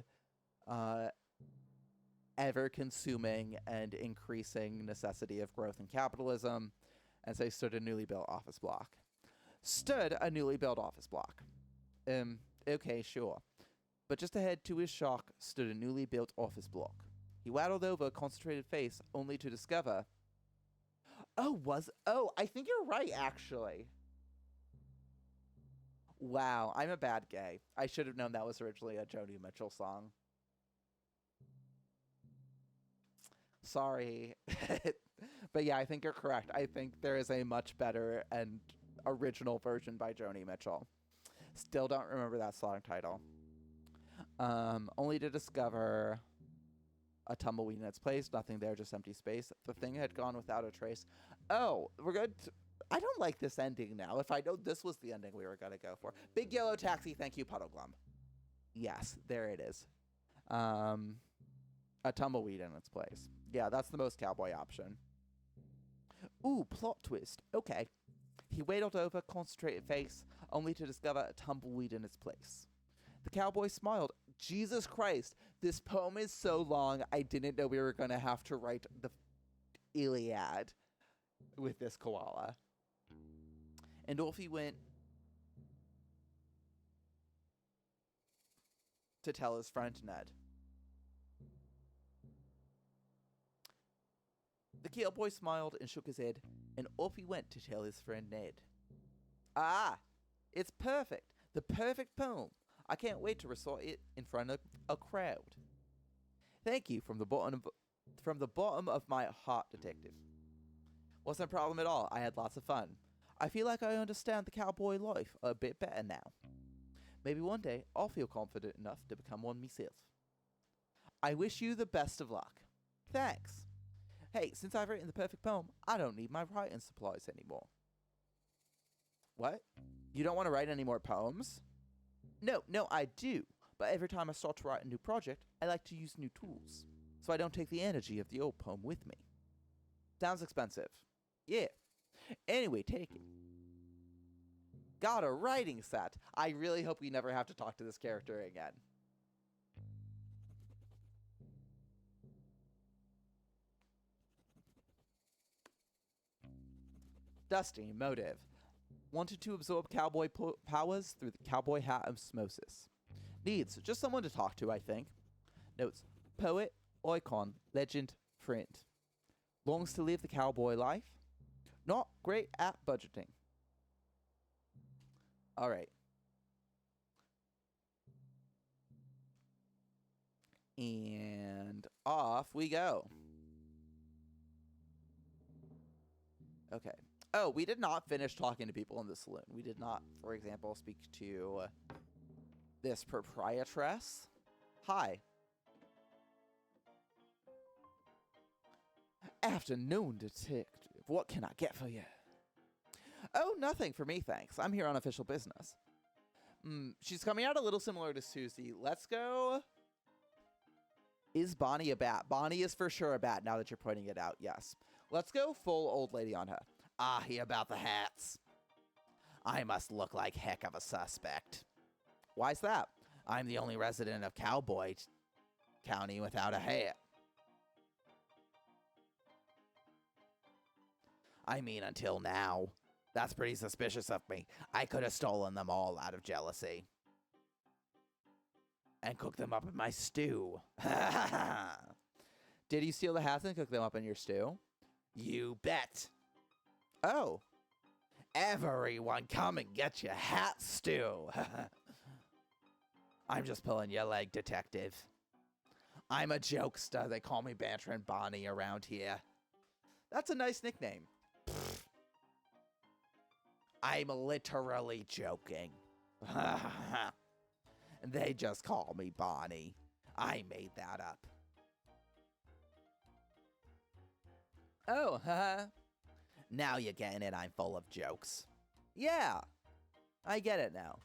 ever-consuming and increasing necessity of growth in capitalism, and so stood a newly built office block. Okay, sure. But just ahead to his shock stood a newly built office block. He waddled over a concentrated face, only to discover... I think you're right, actually. Wow, I'm a bad gay. I should have known that was originally a Joni Mitchell song. Sorry. But yeah, I think you're correct. I think there is a much better and original version by Joni Mitchell. Still don't remember that song title. Only to discover a tumbleweed in its place. Nothing there, just empty space. The thing had gone without a trace. Oh, we're good. I don't like this ending now. If I know this was the ending we were going to go for. Big yellow taxi, thank you, Puddleglum. Yes, there it is. A tumbleweed in its place. Yeah, that's the most cowboy option. Ooh, plot twist. Okay. He waddled over, concentrated face, only to discover a tumbleweed in its place. The cowboy smiled. Jesus Christ, this poem is so long, I didn't know we were going to have to write the Iliad with this koala. And off he went. to tell his friend Ned. The cowboy smiled and shook his head, and off he went to tell his friend Ned. Ah, it's perfect. The perfect poem. I can't wait to recite it in front of a crowd. Thank you from the bottom of my heart, detective. Wasn't a problem at all. I had lots of fun. I feel like I understand the cowboy life a bit better now. Maybe one day I'll feel confident enough to become one myself. I wish you the best of luck. Thanks. Hey, since I've written the perfect poem, I don't need my writing supplies anymore. What? You don't want to write any more poems? No, I do. But every time I start to write a new project, I like to use new tools, so I don't take the energy of the old poem with me. Sounds expensive. Yeah. Anyway, take it. Got a writing set. I really hope we never have to talk to this character again. Dusty, motive. Wanted to absorb cowboy powers through the cowboy hat osmosis. Needs just someone to talk to, I think. Notes. Poet, icon, legend, friend. Longs to live the cowboy life. Not great at budgeting. Alright. And off we go. Okay. Oh, we did not finish talking to people in the saloon. We did not, for example, speak to this proprietress. Hi. Afternoon, detective. What can I get for you? Oh, nothing for me, thanks. I'm here on official business. She's coming out a little similar to Susie. Let's go. Is Bonnie a bat? Bonnie is for sure a bat now that you're pointing it out, yes. Let's go full old lady on her. Ah, he about the hats. I must look like heck of a suspect. Why's that? I'm the only resident of Cowboy County without a hat. I mean, until now. That's pretty suspicious of me. I could have stolen them all out of jealousy. And cooked them up in my stew. Did you steal the hats and cook them up in your stew? You bet. Oh. Everyone come and get your hat stew. I'm just pulling your leg, detective. I'm a jokester. They call me Banterin' Bonnie around here. That's a nice nickname. I'm literally joking. They just call me Bonnie. I made that up. Oh, haha. Now you're getting it. I'm full of jokes. Yeah, I get it now.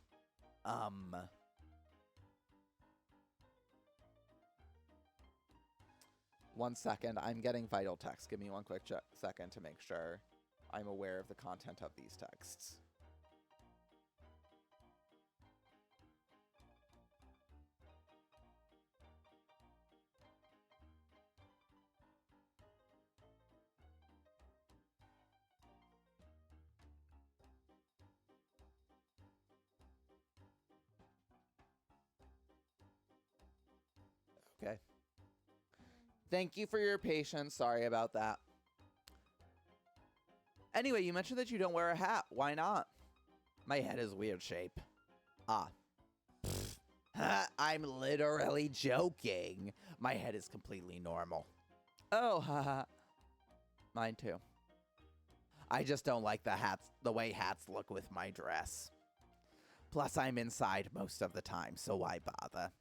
One second. I'm getting vital text. Give me one quick second to make sure I'm aware of the content of these texts. Okay. Thank you for your patience. Sorry about that. Anyway, you mentioned that you don't wear a hat. Why not? My head is weird shape. Ah. I'm literally joking. My head is completely normal. Oh, haha. Mine too. I just don't like the way hats look with my dress. Plus, I'm inside most of the time, so why bother?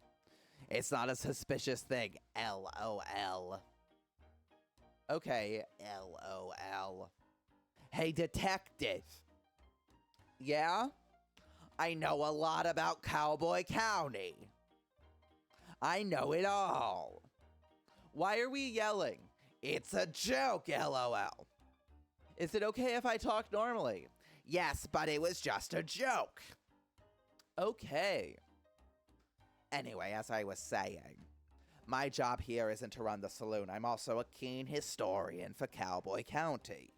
It's not a suspicious thing. LOL. Okay, LOL. Hey, detective. Yeah? I know a lot about Cowboy County. I know it all. Why are we yelling? It's a joke, LOL. Is it okay if I talk normally? Yes, but it was just a joke. Okay. Anyway, as I was saying, my job here isn't to run the saloon. I'm also a keen historian for Cowboy County.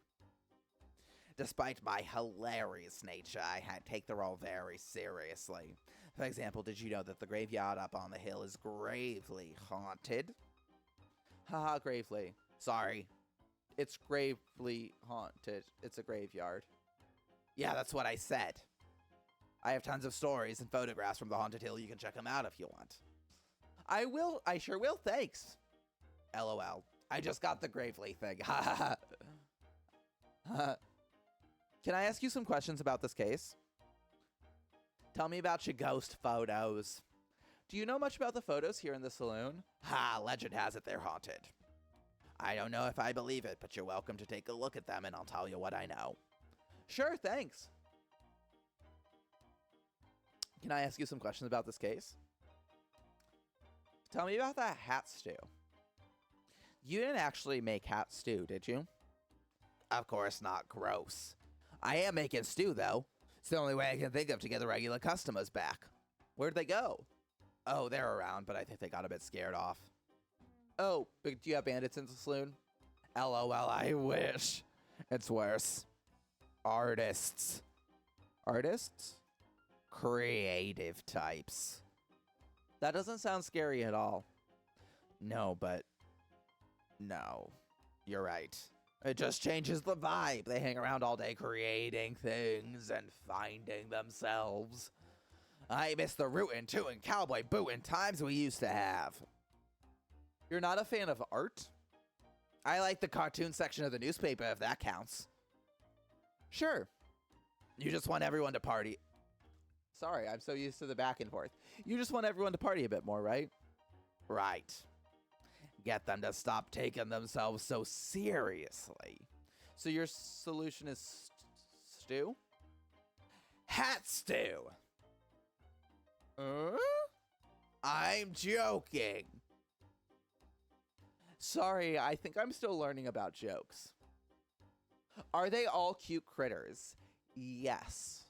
Despite my hilarious nature, I take the role very seriously. For example, did you know that the graveyard up on the hill is gravely haunted? Haha, gravely. Sorry. It's gravely haunted. It's a graveyard. Yeah, that's what I said. I have tons of stories and photographs from the haunted hill. You can check them out if you want. I will. I sure will. Thanks. LOL. I just got the gravely thing. Ha ha. Can I ask you some questions about this case? Tell me about your ghost photos. Do you know much about the photos here in the saloon? Ha, legend has it they're haunted. I don't know if I believe it, but you're welcome to take a look at them and I'll tell you what I know. Sure, thanks. Can I ask you some questions about this case? Tell me about that hat stew. You didn't actually make hat stew, did you? Of course not. Gross. I am making stew, though. It's the only way I can think of to get the regular customers back. Where'd they go? Oh, they're around, but I think they got a bit scared off. Oh, but do you have bandits in the saloon? LOL, I wish. It's worse. Artists. Artists? Creative types. That doesn't sound scary at all. No, but... No. You're right. It just changes the vibe. They hang around all day creating things and finding themselves. I miss the rootin' tootin' cowboy bootin' times we used to have. You're not a fan of art? I like the cartoon section of the newspaper, if that counts. Sure. You just want everyone to party. Sorry, I'm so used to the back and forth. You just want everyone to party a bit more, right? Right. Get them to stop taking themselves so seriously. So your solution is stew? Hat stew! I'm joking. Sorry, I think I'm still learning about jokes. Are they all cute critters? Yes.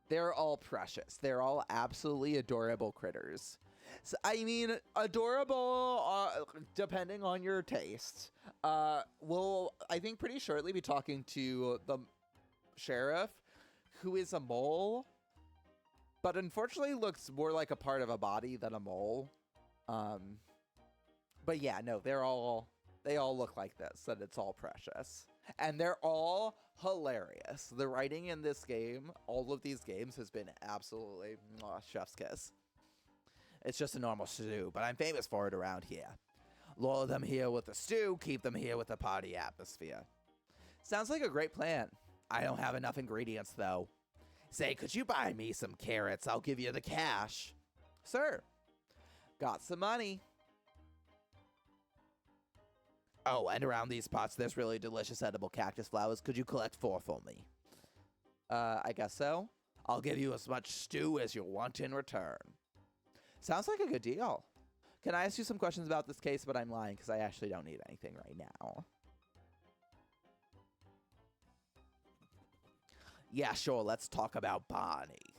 They're all precious. They're all absolutely adorable critters. So, I mean, adorable, depending on your taste. We'll, I think, pretty shortly be talking to the sheriff, who is a mole, but unfortunately looks more like a part of a body than a mole. But yeah, no, they all look like this, and it's all precious. And they're all hilarious. The writing in this game, all of these games, has been absolutely chef's kiss. It's just a normal stew, but I'm famous for it around here. Lure them here with the stew, keep them here with the party atmosphere. Sounds like a great plan. I don't have enough ingredients, though. Say, could you buy me some carrots? I'll give you the cash. Sir, got some money. Oh, and around these pots, there's really delicious edible cactus flowers. Could you collect 4 for me? I guess so. I'll give you as much stew as you want in return. Sounds like a good deal. Can I ask you some questions about this case? But I'm lying because I actually don't need anything right now. Yeah, sure. Let's talk about Bonnie.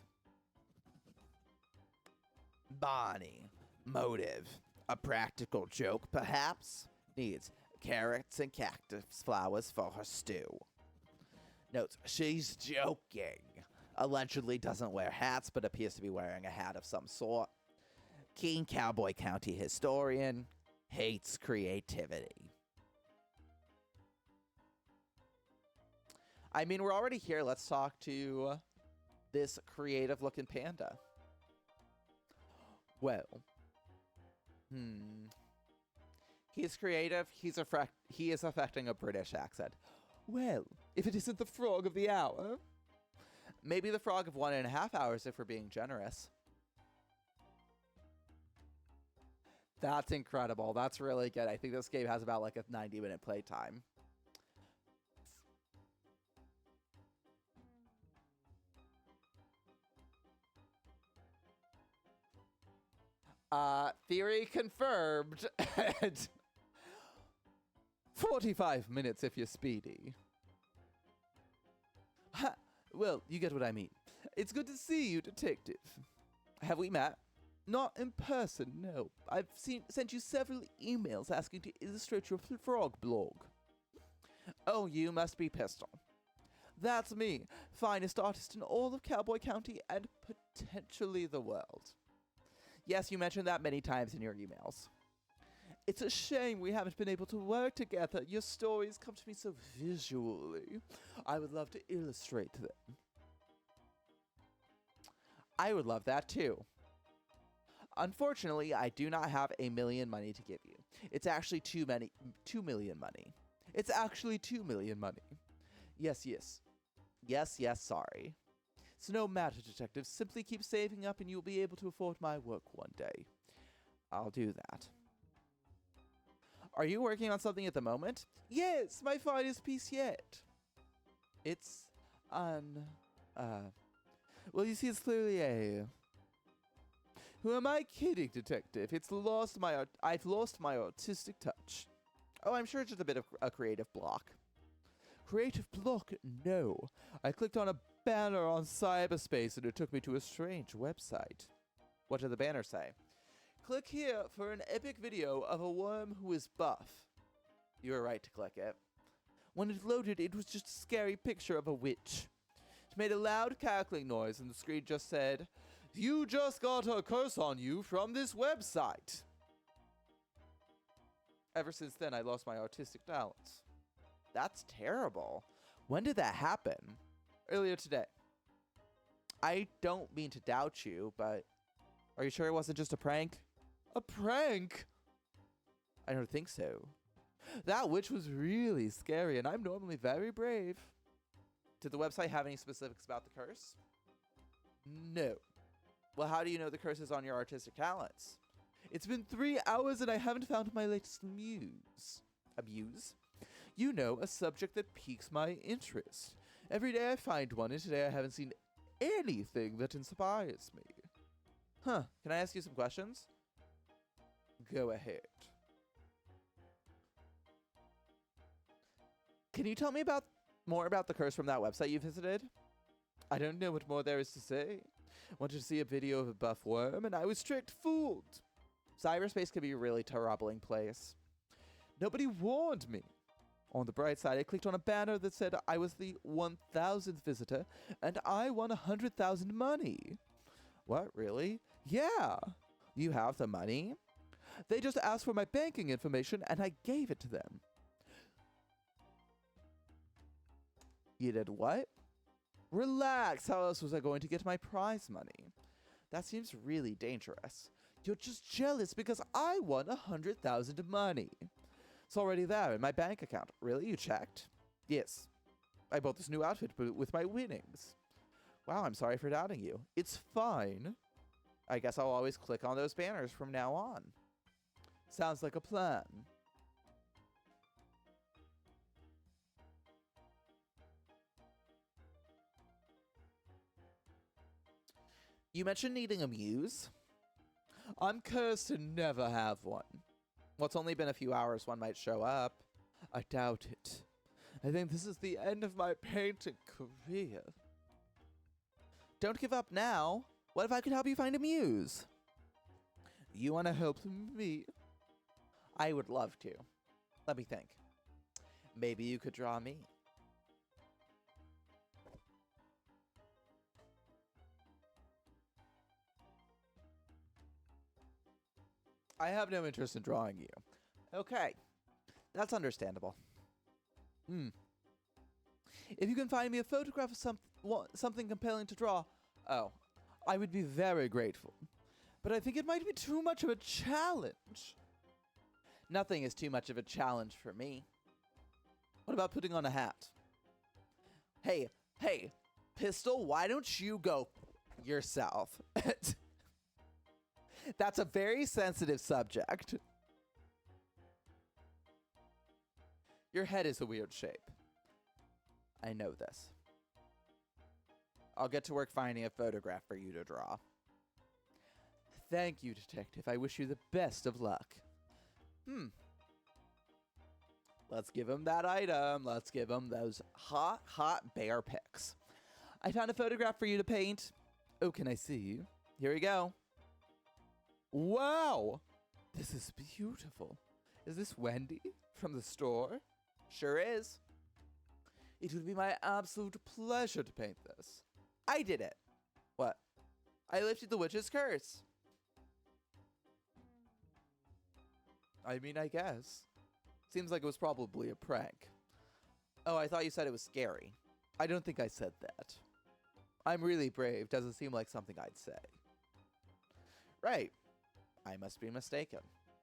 Bonnie. Motive. A practical joke, perhaps? Needs carrots and cactus flowers for her stew. Notes. She's joking. Allegedly doesn't wear hats, but appears to be wearing a hat of some sort. Keen Cowboy County historian, hates creativity. I mean, we're already here. Let's talk to this creative-looking panda. Well, he's creative. He is affecting a British accent. Well, if it isn't the frog of the hour. Maybe the frog of 1.5 hours if we're being generous. That's incredible. That's really good. I think this game has about like a 90-minute playtime. Theory confirmed. 45 minutes if you're speedy. Ha! Well, you get what I mean. It's good to see you, detective. Have we met? Not in person, no. I've sent you several emails asking to illustrate your frog blog. Oh, you must be Pistol. That's me, finest artist in all of Cowboy County and potentially the world. Yes, you mentioned that many times in your emails. It's a shame we haven't been able to work together. Your stories come to me so visually. I would love to illustrate them. I would love that too. Unfortunately, I do not have $1 million money to give you. It's actually 2 million money. It's actually 2 million money. Yes, sorry. It's no matter, detective. Simply keep saving up and you'll be able to afford my work one day. I'll do that. Are you working on something at the moment? Yes, my finest piece yet. It's on, well, you see, it's clearly a... Who am I kidding, detective? I've lost my artistic touch. Oh, I'm sure it's just a bit of a creative block. Creative block? No. I clicked on a banner on cyberspace and it took me to a strange website. What did the banner say? Click here for an epic video of a worm who is buff. You were right to click it. When it loaded, it was just a scary picture of a witch. It made a loud cackling noise and the screen just said, "You just got a curse on you from this website." Ever since then, I lost my artistic talents. That's terrible. When did that happen? Earlier today. I don't mean to doubt you, but are you sure it wasn't just a prank? A prank? I don't think so. That witch was really scary, and I'm normally very brave. Did the website have any specifics about the curse? No. Well, how do you know the curse is on your artistic talents? It's been 3 hours and I haven't found my latest muse. A muse? You know, a subject that piques my interest. Every day I find one, and today I haven't seen anything that inspires me. Huh, can I ask you some questions? Go ahead. Can you tell me more about the curse from that website you visited? I don't know what more there is to say. Wanted to see a video of a buff worm, and I was strict fooled. Cyberspace can be a really troubling place. Nobody warned me. On the bright side, I clicked on a banner that said I was the 1,000th visitor, and I won 100,000 money. What, really? Yeah. You have the money? They just asked for my banking information, and I gave it to them. You did what? Relax. How else was I going to get my prize money? That seems really dangerous. You're just jealous because I won 100,000 money. It's already there in my bank account. Really? You checked? Yes. I bought this new outfit with my winnings. Wow, I'm sorry for doubting you. It's fine. I guess I'll always click on those banners from now on. Sounds like a plan. You mentioned needing a muse. I'm cursed to never have one. Well, it's only been a few hours, one might show up. I doubt it. I think this is the end of my painting career. Don't give up now. What if I could help you find a muse? You want to help me? I would love to. Let me think. Maybe you could draw me. I have no interest in drawing you. Okay. That's understandable. If you can find me a photograph of something compelling to draw, I would be very grateful. But I think it might be too much of a challenge. Nothing is too much of a challenge for me. What about putting on a hat? Hey, Pistol, why don't you go yourself? That's a very sensitive subject. Your head is a weird shape. I know this. I'll get to work finding a photograph for you to draw. Thank you, detective. I wish you the best of luck. Let's give him that item. Let's give him those hot bear pics. I found a photograph for you to paint. Oh, can I see you? Here we go. Wow! This is beautiful. Is this Wendy from the store? Sure is. It would be my absolute pleasure to paint this. I did it. What? I lifted the witch's curse. I mean, I guess. Seems like it was probably a prank. Oh, I thought you said it was scary. I don't think I said that. I'm really brave. Doesn't seem like something I'd say. Right. I must be mistaken.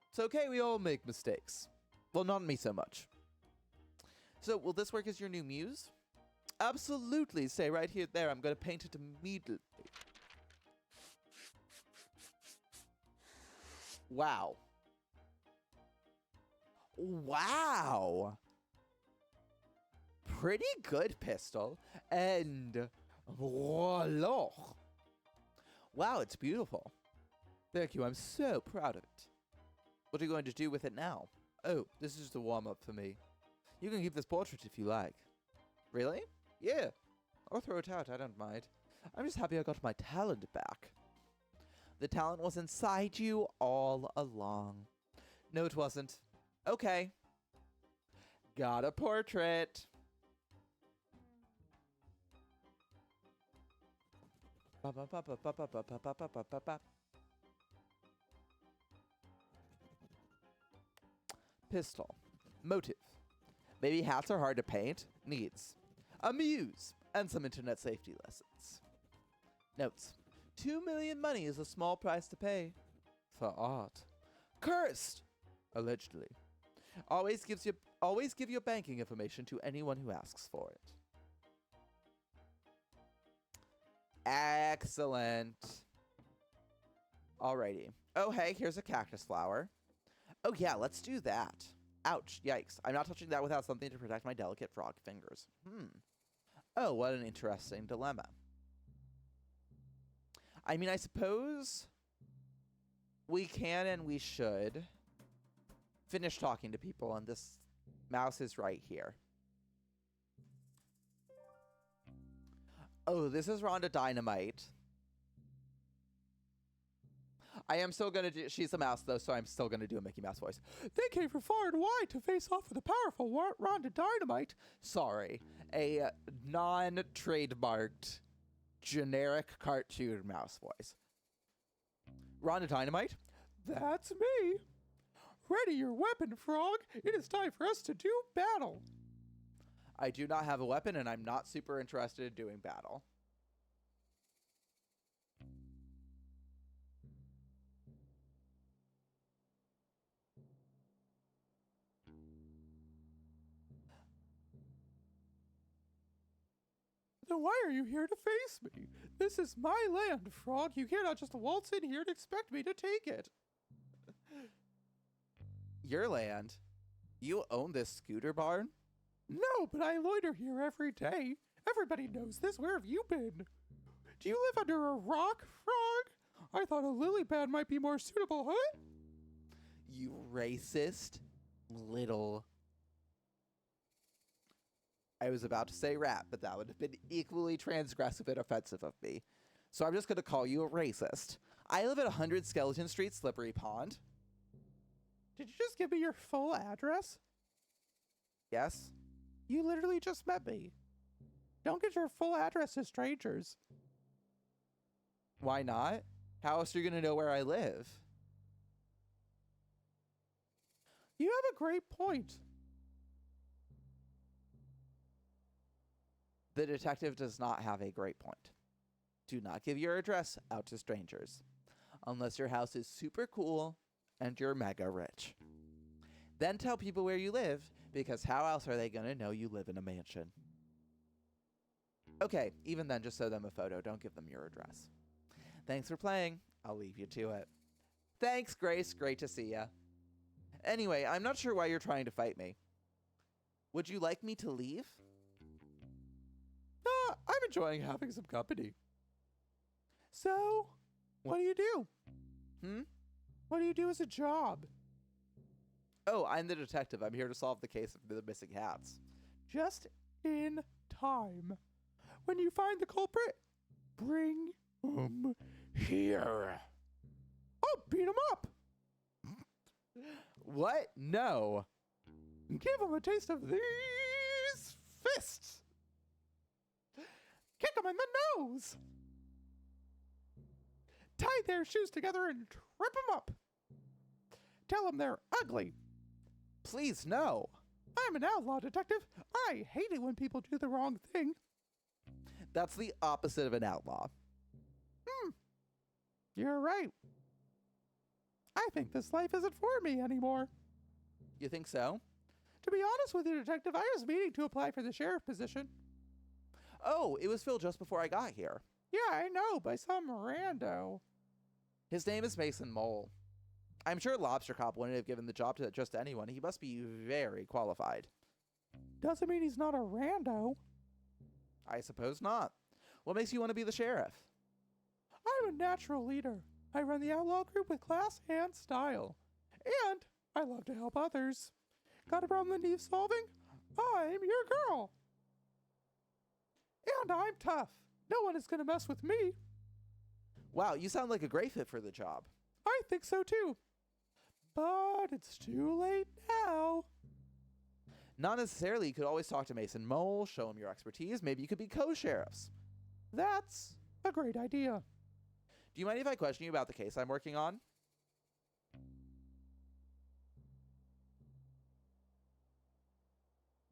It's okay, we all make mistakes. Well, not me so much. So, will this work as your new muse? Absolutely. Stay right here there. I'm going to paint it immediately. Wow. Wow. Pretty good, Pistol. And voila. Wow, it's beautiful. Thank you. I'm so proud of it. What are you going to do with it now? Oh, this is just a warm-up for me. You can keep this portrait if you like. Really? Yeah. Or throw it out. I don't mind. I'm just happy I got my talent back. The talent was inside you all along. No, it wasn't. Okay. Got a portrait. Pistol. Motive. Maybe hats are hard to paint. Needs. A muse. And some internet safety lessons. Notes. 2 million money is a small price to pay. For art. Cursed. Allegedly. Always give your banking information to anyone who asks for it. Excellent. Alrighty. Oh, hey, here's a cactus flower. Oh, yeah, let's do that. Ouch, yikes. I'm not touching that without something to protect my delicate frog fingers. Oh, what an interesting dilemma. I mean, I suppose we can and we should finish talking to people, and this mouse is right here. Oh, this is Rhonda Dynamite. I am still going to do... She's a mouse, though, so I'm still going to do a Mickey Mouse voice. They came from far and wide to face off with the powerful Rhonda Dynamite. Sorry. A non-trademarked, generic cartoon mouse voice. Rhonda Dynamite? That's me. Ready your weapon, Frog. It is time for us to do battle. I do not have a weapon, and I'm not super interested in doing battle. Then why are you here to face me? This is my land, Frog. You cannot just waltz in here and expect me to take it. Your land? You own this scooter barn? No, but I loiter here every day. Everybody knows this. Where have you been? Do you live under a rock, Frog? I thought a lily pad might be more suitable, huh? You racist little... I was about to say rat, but that would have been equally transgressive and offensive of me. So I'm just going to call you a racist. I live at 100 Skeleton Street, Slippery Pond. Did you just give me your full address? Yes. You literally just met me. Don't get your full address to strangers. Why not? How else are you going to know where I live? You have a great point. The detective does not have a great point. Do not give your address out to strangers. Unless your house is super cool and you're mega rich. Then tell people where you live, because how else are they going to know you live in a mansion? Okay, even then, just show them a photo. Don't give them your address. Thanks for playing. I'll leave you to it. Thanks, Grace. Great to see ya. Anyway, I'm not sure why you're trying to fight me. Would you like me to leave? I'm enjoying having some company. So, what do you do? What do you do as a job? Oh, I'm the detective. I'm here to solve the case of the missing hats. Just in time. When you find the culprit, bring him here. I'll beat him up. What? No. Give him a taste of these fists. them in the nose. Tie their shoes together and trip them up. Tell them they're ugly. Please, no. I'm an outlaw detective. I hate it when people do the wrong thing. That's the opposite of an outlaw. You're right. I think this life isn't for me anymore. You think so? To be honest with you, Detective, I was meaning to apply for the sheriff position. Oh, it was filled just before I got here. Yeah, I know, by some rando. His name is Mason Mole. I'm sure Lobster Cop wouldn't have given the job to just anyone. He must be very qualified. Doesn't mean he's not a rando. I suppose not. What makes you want to be the sheriff? I'm a natural leader. I run the outlaw group with class and style. And I love to help others. Got a problem that needs solving? I'm your girl. And I'm tough. No one is going to mess with me. Wow, you sound like a great fit for the job. I think so too. But it's too late now. Not necessarily. You could always talk to Mason Mole, show him your expertise. Maybe you could be co-sheriffs. That's a great idea. Do you mind if I question you about the case I'm working on?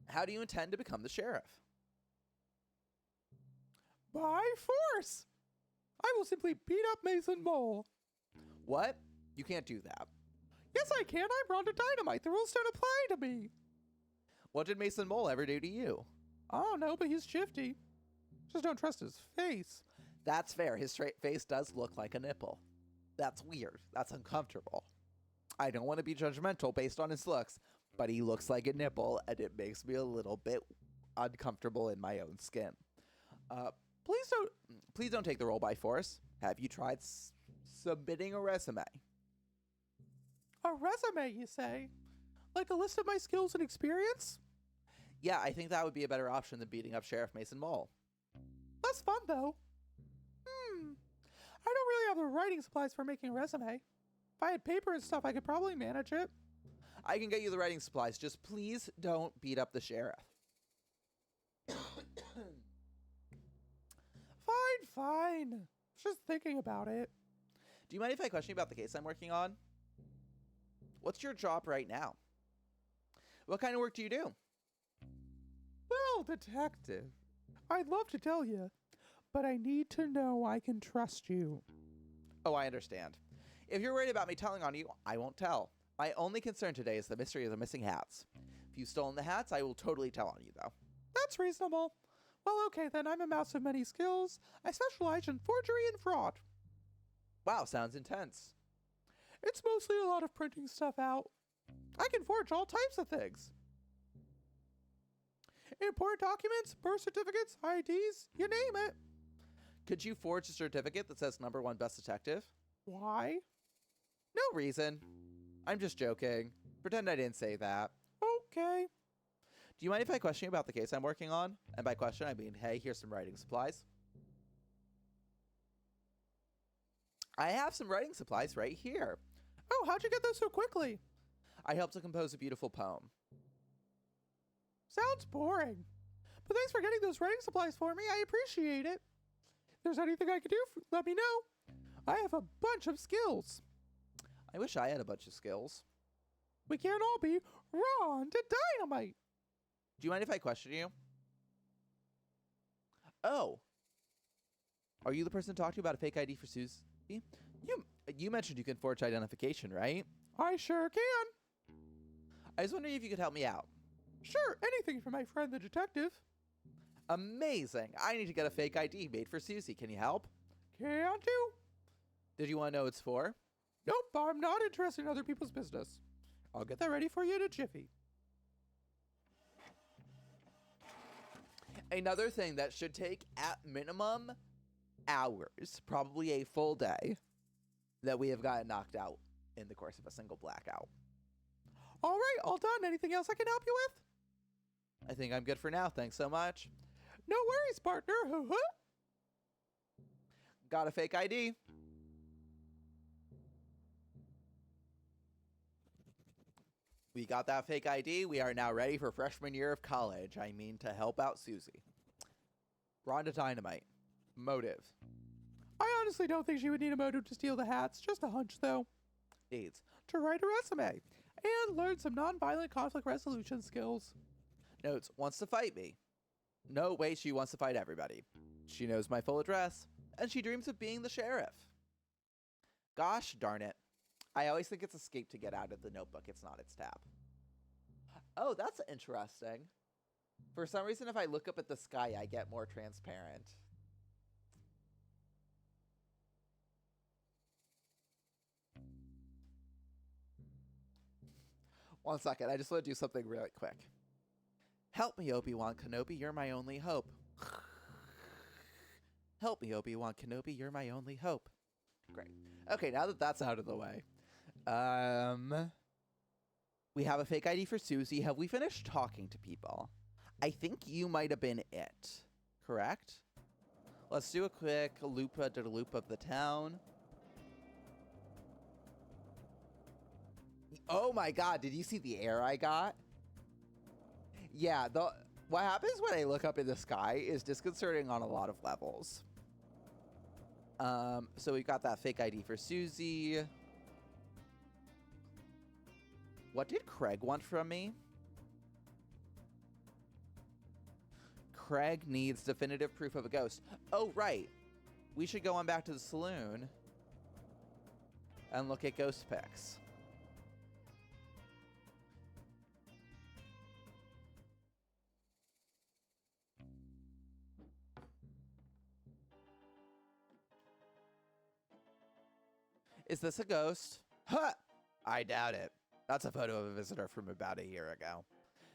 How do you intend to become the sheriff? By force! I will simply beat up Mason Mole. What? You can't do that. Yes, I can. I'm Rhonda Dynamite. The rules don't apply to me. What did Mason Mole ever do to you? I don't know, but he's shifty. Just don't trust his face. That's fair. His straight face does look like a nipple. That's weird. That's uncomfortable. I don't want to be judgmental based on his looks, but he looks like a nipple, and it makes me a little bit uncomfortable in my own skin. Please don't take the role by force. Have you tried submitting a resume? A resume, you say? Like a list of my skills and experience? Yeah, I think that would be a better option than beating up Sheriff Mason Mole. Less fun, though. I don't really have the writing supplies for making a resume. If I had paper and stuff, I could probably manage it. I can get you the writing supplies. Just please don't beat up the sheriff. Fine. Just thinking about it. Do you mind if I question you about the case I'm working on? What's your job right now? What kind of work do you do? Well, detective, I'd love to tell you, but I need to know I can trust you. Oh, I understand. If you're worried about me telling on you, I won't tell. My only concern today is the mystery of the missing hats. If you've stolen the hats, I will totally tell on you, though. That's reasonable. Well, okay, then I'm a mouse of many skills. I specialize in forgery and fraud. Wow, sounds intense. It's mostly a lot of printing stuff out. I can forge all types of things. Important documents, birth certificates, IDs, you name it. Could you forge a certificate that says #1 best detective? Why? No reason. I'm just joking. Pretend I didn't say that. Okay. Do you mind if I question you about the case I'm working on? And by question, I mean, hey, here's some writing supplies. I have some writing supplies right here. Oh, how'd you get those so quickly? I helped to compose a beautiful poem. Sounds boring. But thanks for getting those writing supplies for me. I appreciate it. If there's anything I can do, let me know. I have a bunch of skills. I wish I had a bunch of skills. We can't all be Ron to Dynamite. Do you mind if I question you? Oh. Are you the person to talk to about a fake ID for Susie? You mentioned you can forge identification, right? I sure can. I was wondering if you could help me out. Sure, anything for my friend the detective. Amazing. I need to get a fake ID made for Susie. Can you help? Can do. Did you want to know what it's for? Nope, I'm not interested in other people's business. I'll get that ready for you in a jiffy. Another thing that should take at minimum hours, probably a full day, that we have gotten knocked out in the course of a single blackout. All right, all done. Anything else I can help you with? I think I'm good for now. Thanks so much. No worries, partner. Got a fake ID. We got that fake ID. We are now ready for freshman year of college. I mean, to help out Susie. Rhonda Dynamite. Motive. I honestly don't think she would need a motive to steal the hats. Just a hunch, though. Needs. To write a resume and learn some nonviolent conflict resolution skills. Notes. Wants to fight me. No, wait, she wants to fight everybody. She knows my full address, and she dreams of being the sheriff. Gosh darn it. I always think it's escape to get out of the notebook. It's not, it's tab. Oh, that's interesting. For some reason, if I look up at the sky, I get more transparent. One second, I just want to do something really quick. Help me, Obi-Wan Kenobi, you're my only hope. Help me, Obi-Wan Kenobi, you're my only hope. Great. Okay, now that that's out of the way. We have a fake ID for Susie. Have we finished talking to people? I think you might have been it. Correct? Let's do a quick loop of the town. Oh my god, did you see the air I got? Yeah, what happens when I look up in the sky is disconcerting on a lot of levels. So we got that fake ID for Susie. What did Craig want from me? Craig needs definitive proof of a ghost. Oh, right. We should go on back to the saloon and look at ghost pics. Is this a ghost? Huh! I doubt it. That's a photo of a visitor from about a year ago.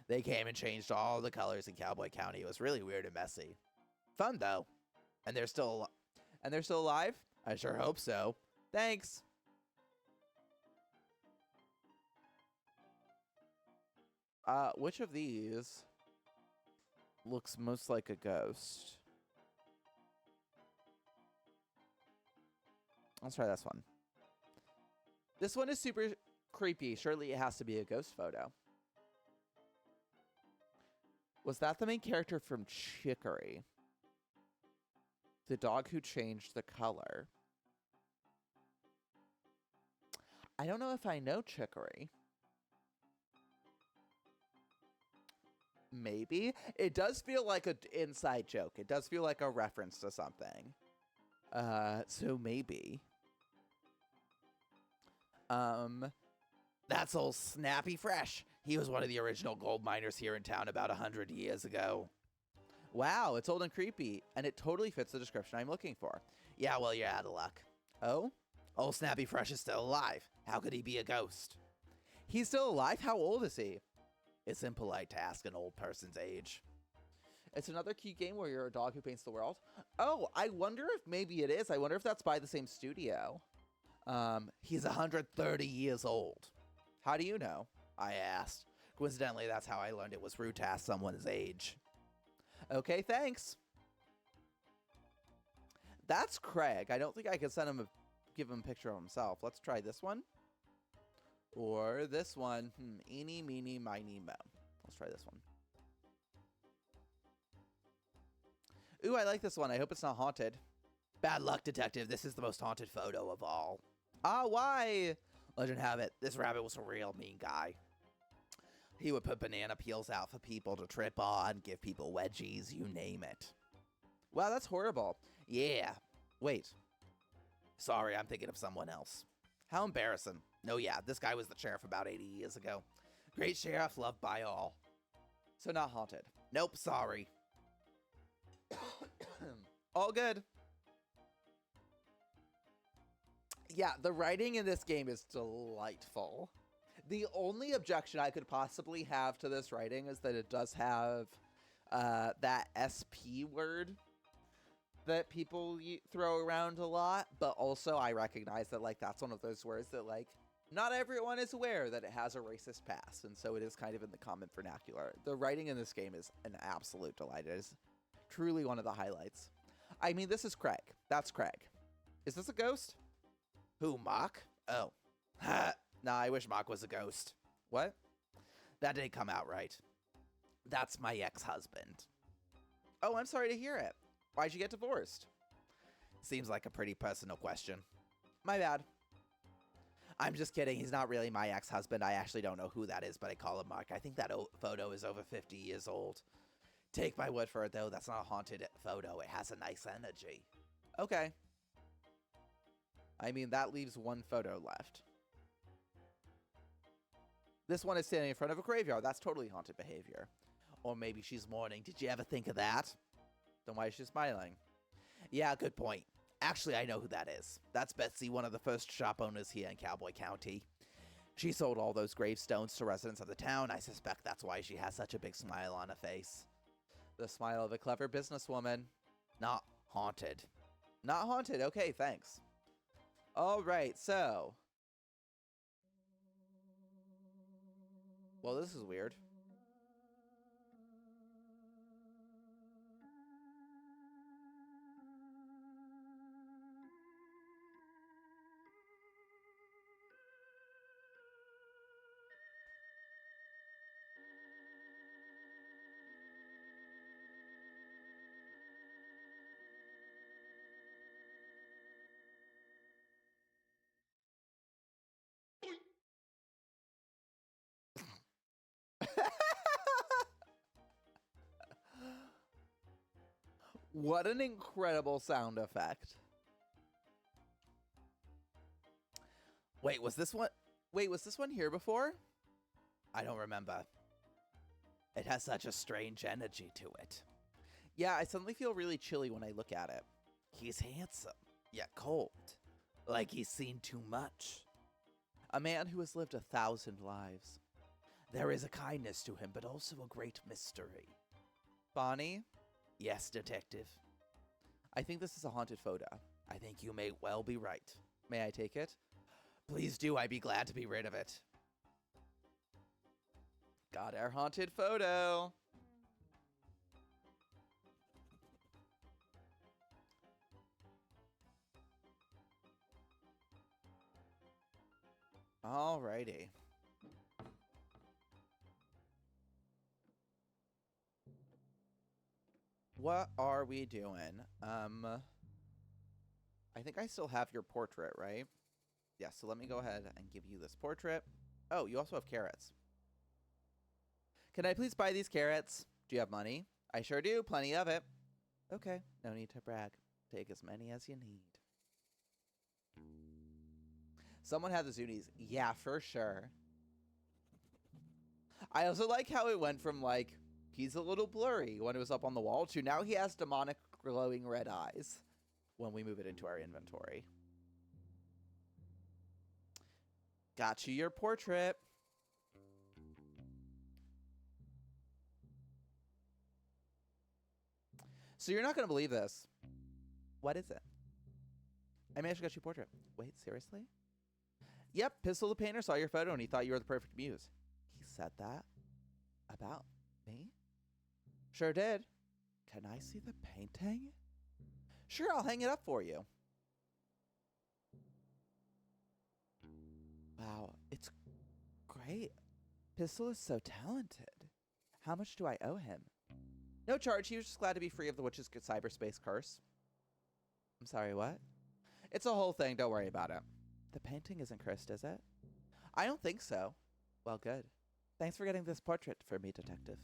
They came and changed all the colors in Cowboy County. It was really weird and messy. Fun though. And they're still alive? I sure hope so. Thanks. Which of these looks most like a ghost? Let's try this one. This one is super creepy. Surely it has to be a ghost photo. Was that the main character from Chicory? The dog who changed the color. I don't know if I know Chicory. Maybe. It does feel like an inside joke. It does feel like a reference to something. So maybe. That's old Snappy Fresh. He was one of the original gold miners here in town about 100 years ago. Wow, it's old and creepy, and it totally fits the description I'm looking for. Yeah, well, you're out of luck. Oh? Old Snappy Fresh is still alive. How could he be a ghost? He's still alive? How old is he? It's impolite to ask an old person's age. It's another cute game where you're a dog who paints the world. Oh, I wonder if maybe it is. I wonder if that's by the same studio. He's 130 years old. How do you know? I asked. Coincidentally, that's how I learned it was rude to ask someone's age. Okay, thanks. That's Craig. I don't think I could give him a picture of himself. Let's try this one. Or this one. Eeny, meeny, miny, mo. Let's try this one. Ooh, I like this one. I hope it's not haunted. Bad luck, detective. This is the most haunted photo of all. Ah, why? Legend have it, this rabbit was a real mean guy. He would put banana peels out for people to trip on, give people wedgies, you name it. Wow, that's horrible. Yeah. Wait. Sorry, I'm thinking of someone else. How embarrassing. No, yeah, this guy was the sheriff about 80 years ago. Great sheriff, loved by all. So not haunted. Nope, sorry. All good. Yeah, the writing in this game is delightful. The only objection I could possibly have to this writing is that it does have that SP word that people throw around a lot, but also I recognize that, like, that's one of those words that, like, not everyone is aware that it has a racist past, and so it is kind of in the common vernacular. The writing in this game is an absolute delight. It is truly one of the highlights. I mean, this is Craig. That's Craig. Is this a ghost? Who, Mock? Oh. Ha! Nah, I wish Mock was a ghost. What? That didn't come out right. That's my ex-husband. Oh, I'm sorry to hear it. Why'd you get divorced? Seems like a pretty personal question. My bad. I'm just kidding. He's not really my ex-husband. I actually don't know who that is, but I call him Mark. I think that photo is over 50 years old. Take my word for it, though. That's not a haunted photo. It has a nice energy. Okay. I mean, that leaves one photo left. This one is standing in front of a graveyard. That's totally haunted behavior. Or maybe she's mourning. Did you ever think of that? Then why is she smiling? Yeah, good point. Actually, I know who that is. That's Betsy, one of the first shop owners here in Cowboy County. She sold all those gravestones to residents of the town. I suspect that's why she has such a big smile on her face. The smile of a clever businesswoman. Not haunted. Not haunted. Okay, thanks. All right, so. Well, this is weird. What an incredible sound effect. Wait, was this one? Wait, was this one here before? I don't remember. It has such a strange energy to it. Yeah, I suddenly feel really chilly when I look at it. He's handsome, yet cold. Like he's seen too much. A man who has lived 1,000 lives. There is a kindness to him, but also a great mystery. Bonnie? Yes, detective. I think this is a haunted photo. I think you may well be right. May I take it? Please do. I'd be glad to be rid of it. Got our haunted photo. Alrighty. What are we doing? I think I still have your portrait, right? Yeah, so let me go ahead and give you this portrait. Oh, you also have carrots. Can I please buy these carrots? Do you have money? I sure do, plenty of it. Okay, no need to brag. Take as many as you need. Someone had the Zunies. Yeah, for sure. I also like how it went from, like, he's a little blurry when it was up on the wall to now he has demonic glowing red eyes when we move it into our inventory. Got you your portrait. So you're not going to believe this. What is it? I managed to get you a portrait. Wait, seriously? Yep, Pistol the Painter saw your photo and he thought you were the perfect muse. He said that about me? Sure did. Can I see the painting? Sure, I'll hang it up for you. Wow, it's great. Pistol is so talented. How much do I owe him? No charge. He was just glad to be free of the witch's cyberspace curse. I'm sorry, what? It's a whole thing. Don't worry about it. The painting isn't cursed, is it? I don't think so. Well, good. Thanks for getting this portrait for me, detective.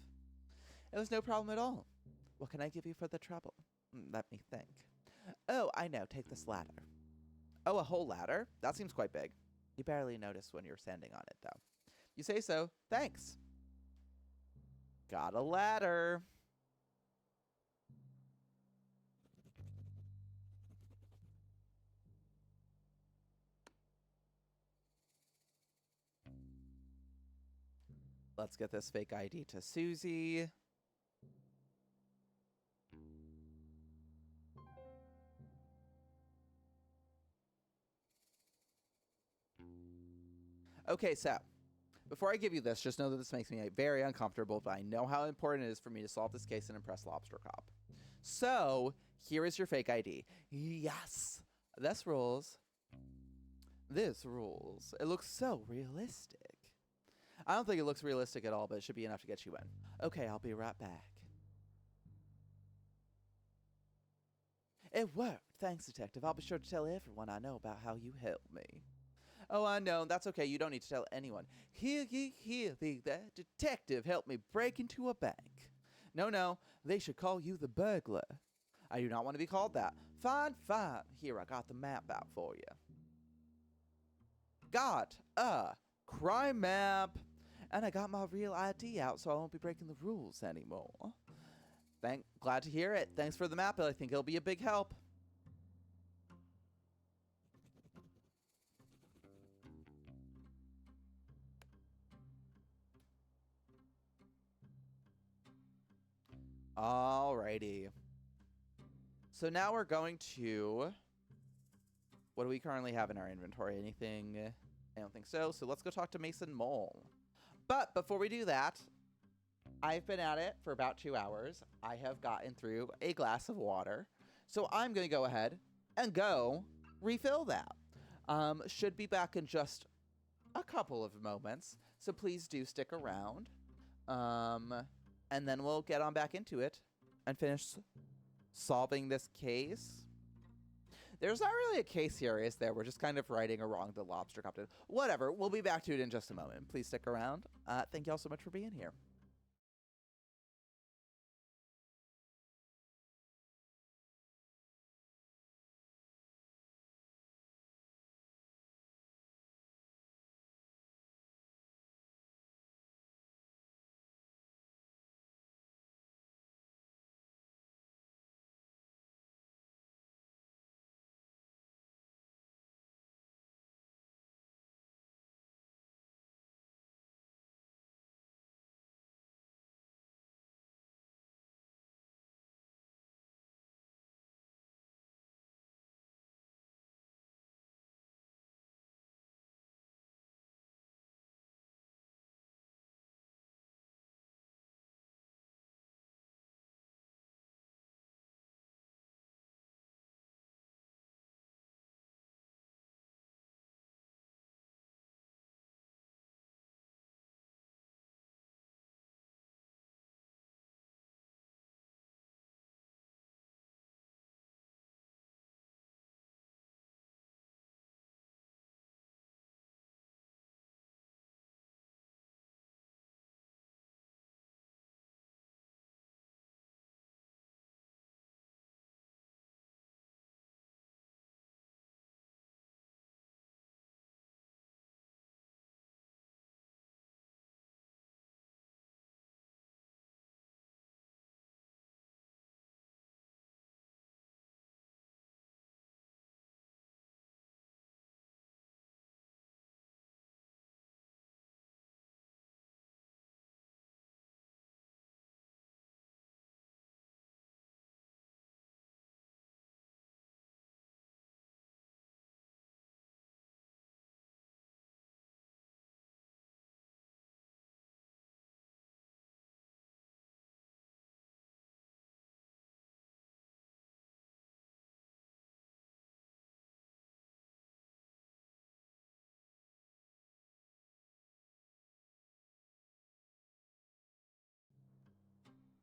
It was no problem at all. What can I give you for the trouble? Let me think. Oh, I know. Take this ladder. Oh, a whole ladder? That seems quite big. You barely noticed when you were standing on it, though. You say so. Thanks. Got a ladder. Let's get this fake ID to Susie. Okay, so before I give you this, just know that this makes me very uncomfortable, but I know how important it is for me to solve this case and impress Lobster Cop. So here is your fake ID. Yes, this rules. This rules. It looks so realistic. I don't think it looks realistic at all, but it should be enough to get you in. Okay, I'll be right back. It worked. Thanks, Detective. I'll be sure to tell everyone I know about how you helped me. Oh, I know. That's okay. You don't need to tell anyone. Hear ye, hear thee. That detective helped me break into a bank. No, no. They should call you the burglar. I do not want to be called that. Fine, fine. Here, I got the map out for you. Got a crime map. And I got my real ID out, so I won't be breaking the rules anymore. Glad to hear it. Thanks for the map. I think it'll be a big help. Alrighty. So now we're going to... What do we currently have in our inventory? Anything? I don't think so. So let's go talk to Mason Mole. But before we do that, I've been at it for about 2 hours. I have gotten through a glass of water. So I'm going to go ahead and go refill that. Should be back in just a couple of moments. So please do stick around. And then we'll get on back into it and finish solving this case. There's not really a case here, is there? We're just kind of righting a wrong the lobster captain. Whatever. We'll be back to it in just a moment. Please stick around. Thank you all so much for being here.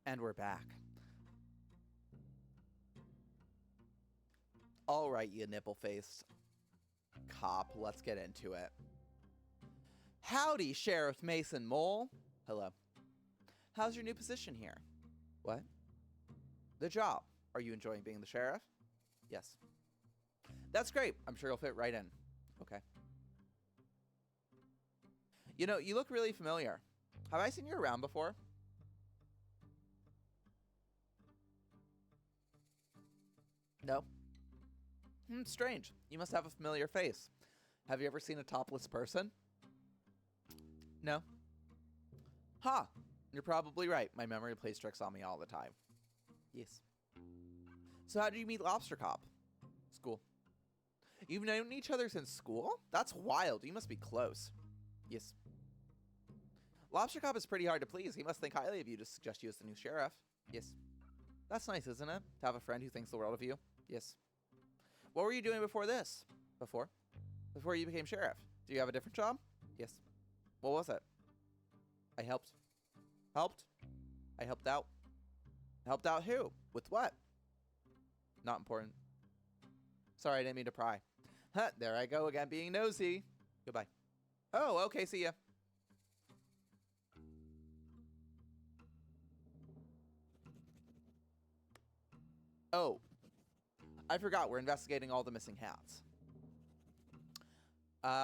And we're back. All right, you nipple-faced cop, let's get into it. Howdy, Sheriff Mason Mole. Hello. How's your new position here? What? The job. Are you enjoying being the sheriff? Yes. That's great. I'm sure you'll fit right in. Okay. You know, you look really familiar. Have I seen you around before? No. Strange. You must have a familiar face. Have you ever seen a topless person? No. Huh. You're probably right. My memory plays tricks on me all the time. Yes. So how did you meet Lobster Cop? School. You've known each other since school? That's wild. You must be close. Yes. Lobster Cop is pretty hard to please. He must think highly of you to suggest you as the new sheriff. Yes. That's nice, isn't it? To have a friend who thinks the world of you. Yes. What were you doing before this? Before? Before you became sheriff. Do you have a different job? Yes. What was it? I helped. Helped? I helped out. Helped out who? With what? Not important. Sorry, I didn't mean to pry. Huh, there I go again, being nosy. Goodbye. Oh, okay, see ya. Oh, I forgot we're investigating all the missing hats.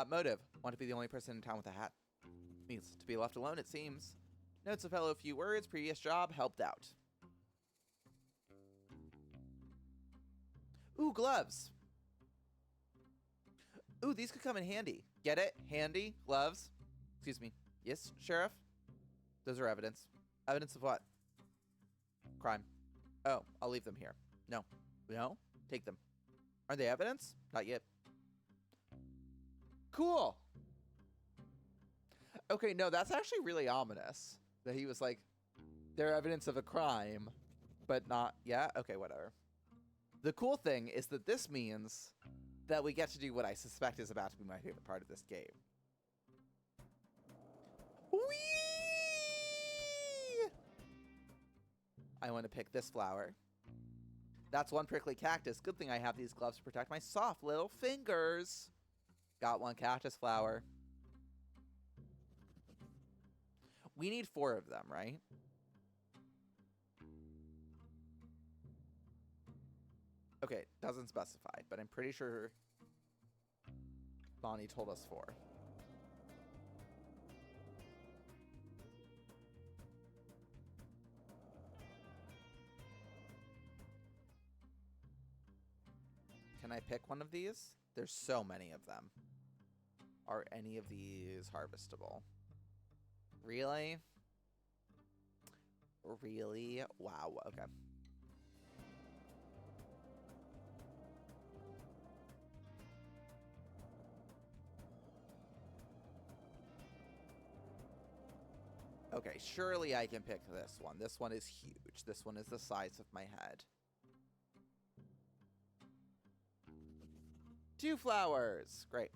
Motive. Want to be the only person in town with a hat. Needs to be left alone, it seems. Notes a fellow few words. Previous job. Helped out. Ooh, gloves. Ooh, these could come in handy. Get it? Handy? Gloves? Excuse me. Yes, Sheriff? Those are evidence. Evidence of what? Crime. Oh, I'll leave them here. No. No? Take them. Are they evidence? Not yet. Cool. Okay, no, that's actually really ominous. That he was like, they're evidence of a crime, but not, yeah? Okay, whatever. The cool thing is that this means that we get to do what I suspect is about to be my favorite part of this game. Whee! I want to pick this flower. That's one prickly cactus. Good thing I have these gloves to protect my soft little fingers. Got one cactus flower. We need 4 of them, right? Okay, doesn't specify, but I'm pretty sure Bonnie told us 4. Can I pick one of these? There's so many of them. Are any of these harvestable? Really? Really? Wow, okay. Okay, surely I can pick this one. This one is huge. This one is the size of my head. 2 flowers. Great.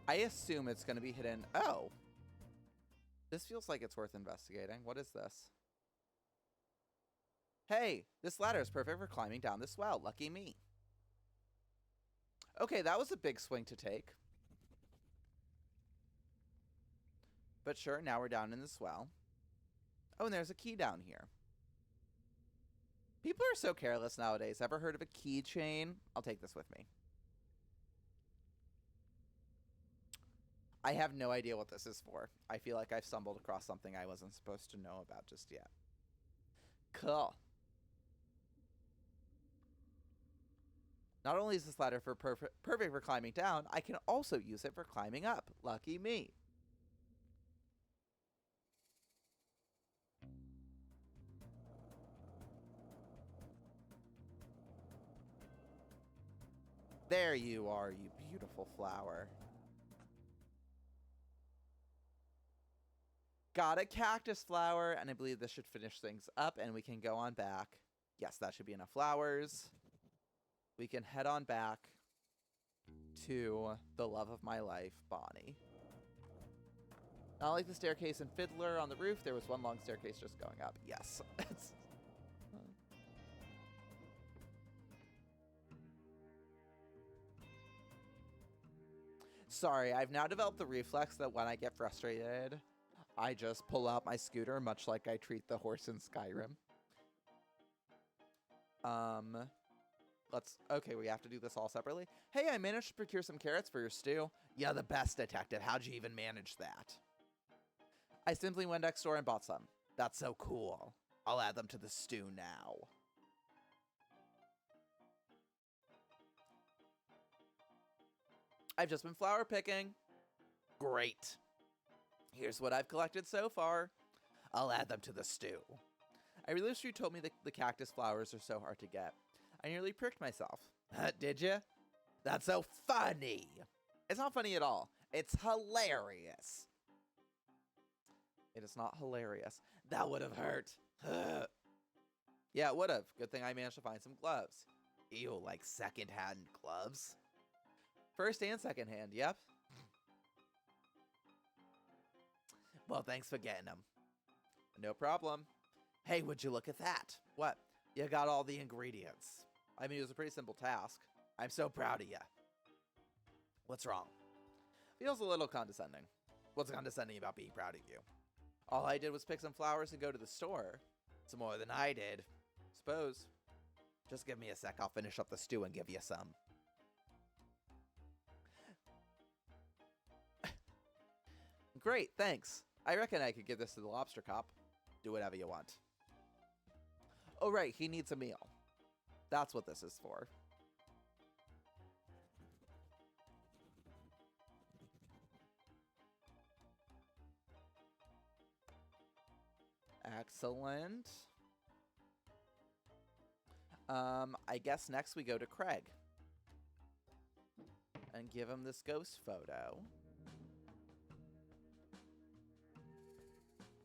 I assume it's going to be hidden. Oh. This feels like it's worth investigating. What is this? Hey, this ladder is perfect for climbing down this well. Lucky me. Okay, that was a big swing to take. But sure, now we're down in this well. Oh, and there's a key down here. People are so careless nowadays. Ever heard of a keychain? I'll take this with me. I have no idea what this is for. I feel like I've stumbled across something I wasn't supposed to know about just yet. Cool. Not only is this ladder for perfect for climbing down, I can also use it for climbing up. Lucky me. There you are, you beautiful flower. Got a cactus flower, and I believe this should finish things up, and we can go on back. Yes, that should be enough flowers. We can head on back to the love of my life, Bonnie. Not like the staircase in Fiddler on the roof. There was one long staircase just going up. Yes. Sorry, I've now developed the reflex that when I get frustrated, I just pull out my scooter, much like I treat the horse in Skyrim. Okay, we have to do this all separately. Hey, I managed to procure some carrots for your stew. Yeah, the best, detective. How'd you even manage that? I simply went next door and bought some. That's so cool. I'll add them to the stew now. I've just been flower picking. Great. Here's what I've collected so far. I'll add them to the stew. I really wish you told me that the cactus flowers are so hard to get. I nearly pricked myself. Did you? That's so funny. It's not funny at all. It's hilarious. It is not hilarious. That would have hurt. Yeah, it would have. Good thing I managed to find some gloves. Ew, like second-hand gloves? First and second-hand, yep. Well, thanks for getting them. No problem. Hey, would you look at that? What? You got all the ingredients. I mean, it was a pretty simple task. I'm so proud of you. What's wrong? Feels a little condescending. What's condescending about being proud of you? All I did was pick some flowers and go to the store. It's more than I did. Suppose. Just give me a sec. I'll finish up the stew and give you some. Great, thanks. I reckon I could give this to the lobster cop. Do whatever you want. Oh, right, he needs a meal. That's what this is for. Excellent. I guess next we go to Craig. And give him this ghost photo.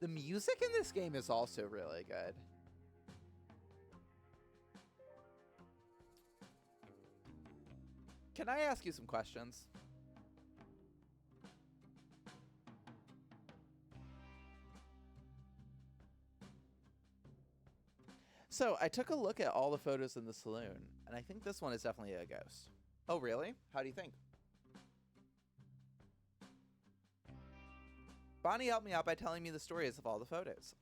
The music in this game is also really good. Can I ask you some questions? So, I took a look at all the photos in the saloon, and I think this one is definitely a ghost. Oh, really? How do you think? Bonnie helped me out by telling me the stories of all the photos.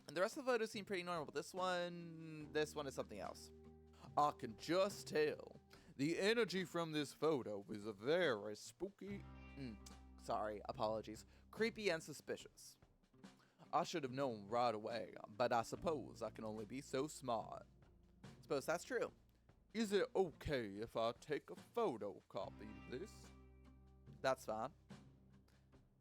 And the rest of the photos seem pretty normal, but this one is something else. I can just tell. The energy from this photo is very spooky. Sorry, apologies. Creepy and suspicious. I should have known right away, but I suppose I can only be so smart. Suppose that's true. Is it okay if I take a photocopy of this? That's fine.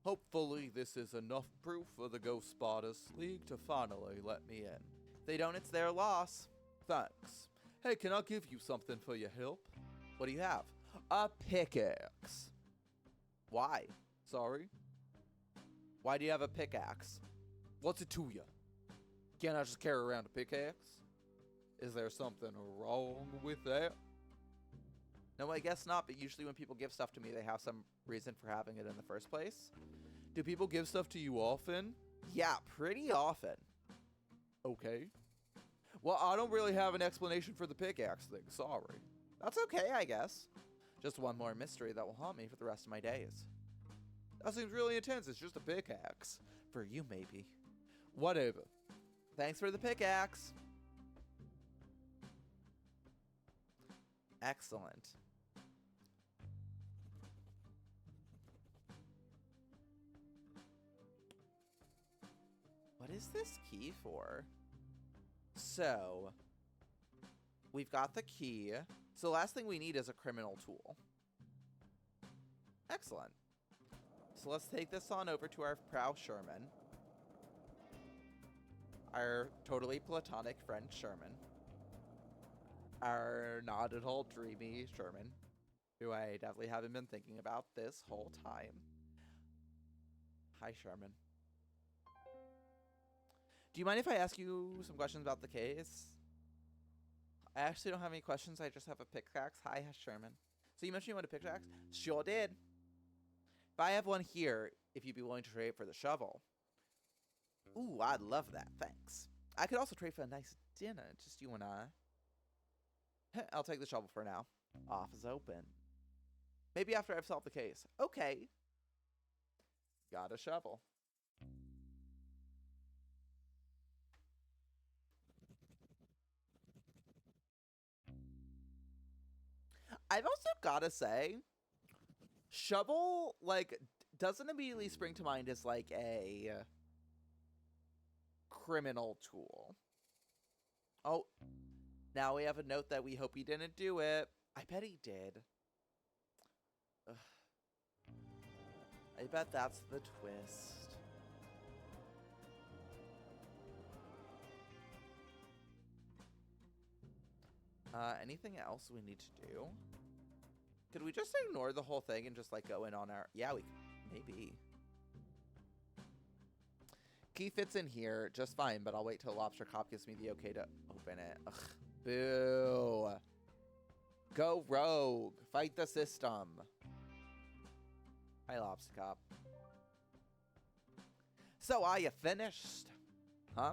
Hopefully this is enough proof for the Ghost Spotters League to finally let me in. If they don't, it's their loss. Thanks. Hey, can I give you something for your help? What do you have? A pickaxe. Why? Sorry? Why do you have a pickaxe? What's it to you? Can't I just carry around a pickaxe? Is there something wrong with that? No, I guess not, but usually when people give stuff to me, they have some reason for having it in the first place. Do people give stuff to you often? Yeah, pretty often. Okay. Well, I don't really have an explanation for the pickaxe thing, sorry. That's okay, I guess. Just one more mystery that will haunt me for the rest of my days. That seems really intense, it's just a pickaxe. For you, maybe. Whatever. Thanks for the pickaxe. Excellent. What is this key for? So, we've got the key. So the last thing we need is a criminal tool. Excellent. So let's take this on over to our Prow Sherman. Our totally platonic friend Sherman. Our not at all dreamy Sherman, who I definitely haven't been thinking about this whole time. Hi, Sherman. Do you mind if I ask you some questions about the case? I actually don't have any questions. I just have a pickaxe. Hi, Sherman. So you mentioned you want a pickaxe? Sure did. If I have one here, if you'd be willing to trade for the shovel. Ooh, I'd love that. Thanks. I could also trade for a nice dinner, just you and I. I'll take the shovel for now. Office open. Maybe after I've solved the case. Okay. Got a shovel. I've also gotta say, shovel, like, doesn't immediately spring to mind as, like, a criminal tool. Oh, now we have a note that we hope he didn't do it. I bet he did. Ugh. I bet that's the twist. Anything else we need to do? Could we just ignore the whole thing and just like go in on our... Yeah, maybe. Key fits in here just fine, but I'll wait till Lobster Cop gives me the okay to open it. Ugh. Boo. Go rogue. Fight the system. Hi, Lobster Cop. So, are you finished? Huh?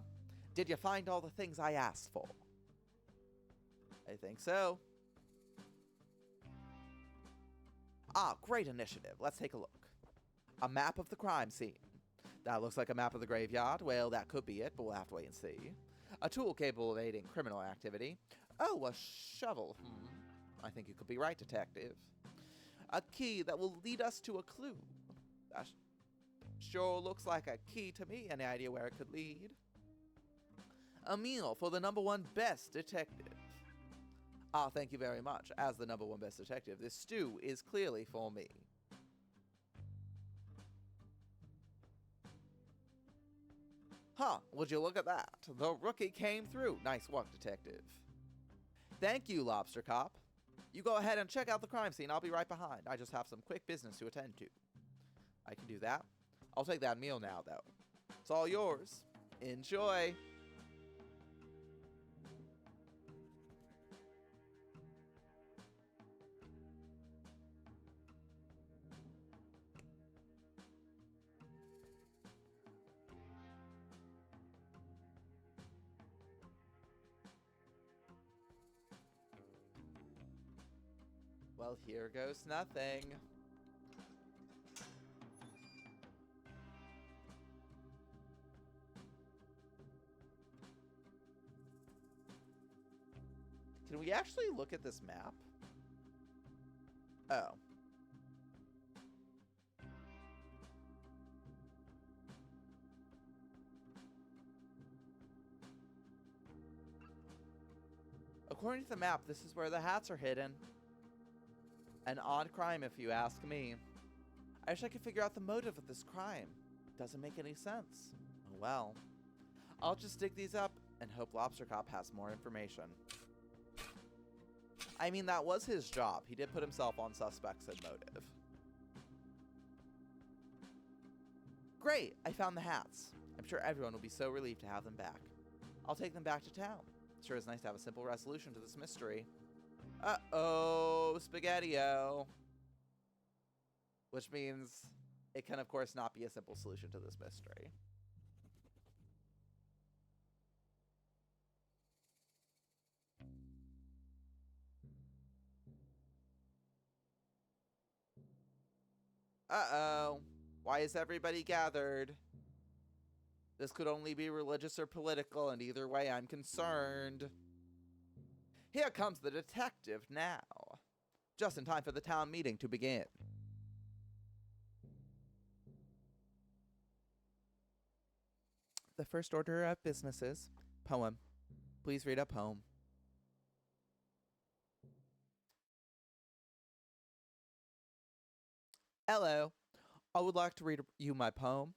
Did you find all the things I asked for? I think so. Ah, great initiative. Let's take a look. A map of the crime scene. That looks like a map of the graveyard. Well, that could be it, but we'll have to wait and see. A tool capable of aiding criminal activity. Oh, a shovel. I think you could be right, detective. A key that will lead us to a clue. That sure looks like a key to me. Any idea where it could lead? A meal for the #1 best detective. Ah, thank you very much. As the #1 best detective, this stew is clearly for me. Huh, would you look at that? The rookie came through. Nice work, detective. Thank you, Lobster Cop. You go ahead and check out the crime scene. I'll be right behind. I just have some quick business to attend to. I can do that. I'll take that meal now, though. It's all yours. Enjoy. Well, here goes nothing. Can we actually look at this map? Oh. According to the map, this is where the hats are hidden. An odd crime, if you ask me. I wish I could figure out the motive of this crime. Doesn't make any sense. Oh well. I'll just dig these up and hope Lobster Cop has more information. I mean, that was his job. He did put himself on suspects and motive. Great! I found the hats. I'm sure everyone will be so relieved to have them back. I'll take them back to town. Sure is nice to have a simple resolution to this mystery. Uh-oh, Spaghetti-O. Which means it can, of course, not be a simple solution to this mystery. Uh-oh. Why is everybody gathered? This could only be religious or political, and either way, I'm concerned. Here comes the detective now. Just in time for the town meeting to begin. The first order of business is poem. Please read a poem. Hello. I would like to read you my poem.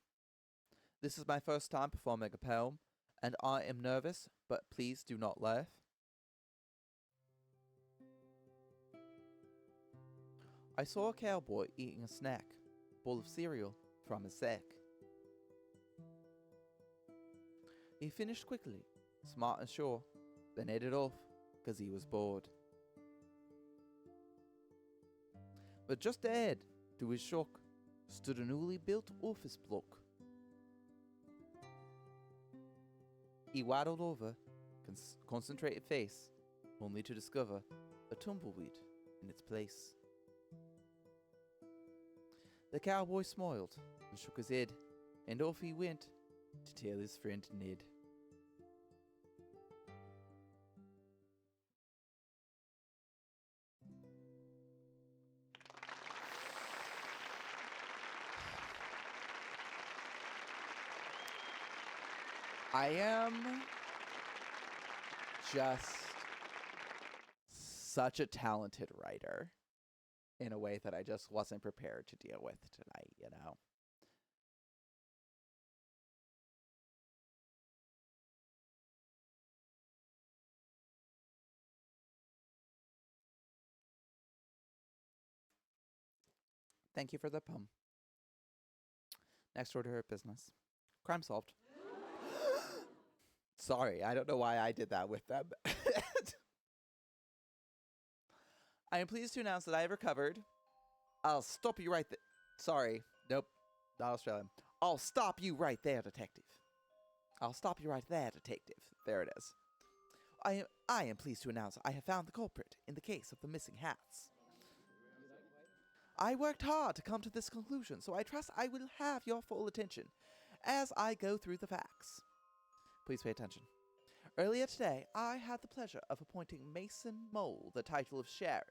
This is my first time performing a poem, and I am nervous, but please do not laugh. I saw a cowboy eating a snack, bowl of cereal, from his sack. He finished quickly, smart and sure, then ate it off, 'cause he was bored. But just ahead, to his shock, stood a newly built office block. He waddled over, concentrated face, only to discover a tumbleweed in its place. The cowboy smiled and shook his head, and off he went to tell his friend Ned. I am just such a talented writer. in a way that I just wasn't prepared to deal with tonight, you know? Thank you for the poem. Next order of business. Crime solved. Sorry, I don't know why I did that with them. I am pleased to announce that I have recovered. I'll stop you right there. Sorry. Nope. Not Australian. I'll stop you right there, detective. I'll stop you right there, detective. There it is. I am pleased to announce I have found the culprit in the case of the missing hats. I worked hard to come to this conclusion, so I trust I will have your full attention as I go through the facts. Please pay attention. Earlier today, I had the pleasure of appointing Mason Mole the title of sheriff.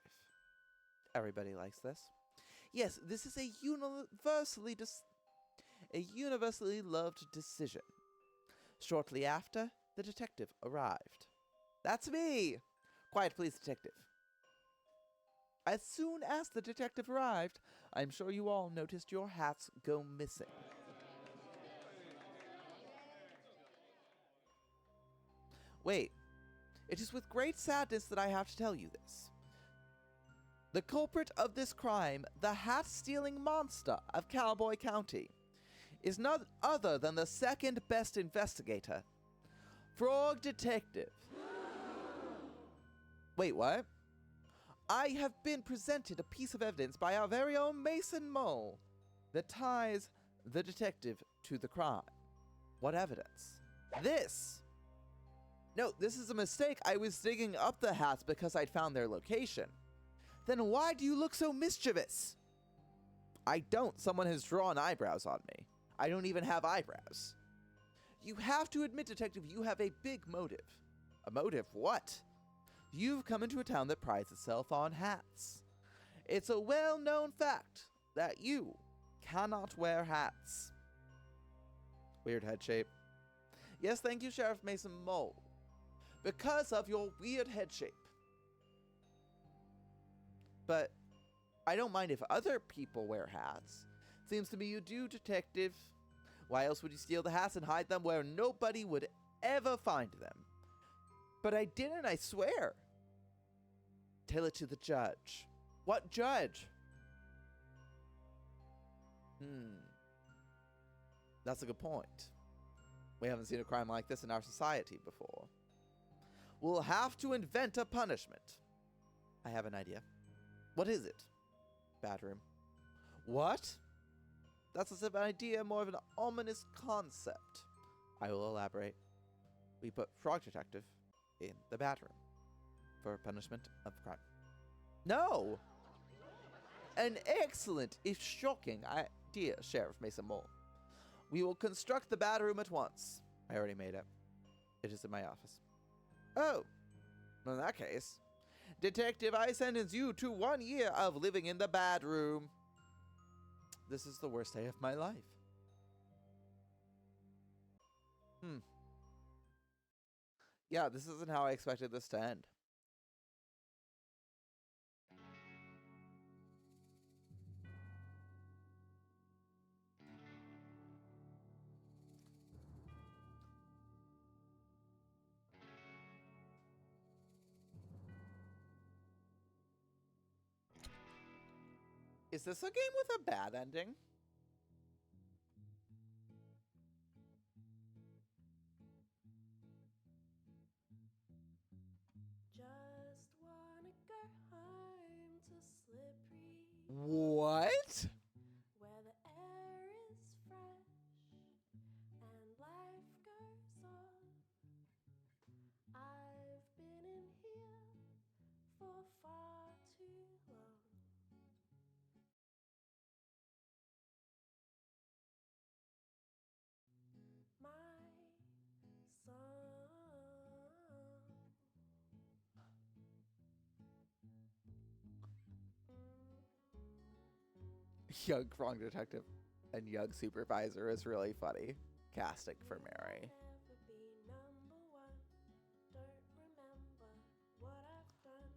Everybody likes this. Yes, this is a universally loved decision. Shortly after, the detective arrived. That's me! Quiet, please, detective. As soon as the detective arrived, I'm sure you all noticed your hats go missing. Wait, it is with great sadness that I have to tell you this. The culprit of this crime, the hat-stealing monster of Cowboy County, is none other than the second best investigator, Frog Detective. Wait, what? I have been presented a piece of evidence by our very own Mason Mole that ties the detective to the crime. What evidence? This! No, this is a mistake. I was digging up the hats because I'd found their location. Then why do you look so mischievous? I don't. Someone has drawn eyebrows on me. I don't even have eyebrows. You have to admit, detective, you have a big motive. A motive? What? You've come into a town that prides itself on hats. It's a well-known fact that you cannot wear hats. Weird head shape. Yes, thank you, Sheriff Mason Mole. Because of your weird head shape. But I don't mind if other people wear hats. Seems to me you do, detective. Why else would you steal the hats and hide them where nobody would ever find them? But I didn't, I swear. Tell it to the judge. What judge? That's a good point. We haven't seen a crime like this in our society before. We'll have to invent a punishment. I have an idea. What is it? Bathroom. What? That's less of an idea, more of an ominous concept. I will elaborate. We put Frog Detective in the bathroom for punishment of crime. No! An excellent, if shocking, idea, Sheriff Mason Mole. We will construct the bathroom at once. I already made it. It is in my office. Oh, in that case, detective, I sentence you to 1 year of living in the bathroom. This is the worst day of my life. Yeah, this isn't how I expected this to end. Is this a game with a bad ending? Just wanna go home to Slippery, What? where the air is fresh and life goes on. I've been in here for far too long. My song. Young Frog Detective and Young Supervisor is really funny. Casting for Mary. Never be number one. Don't remember what I've done.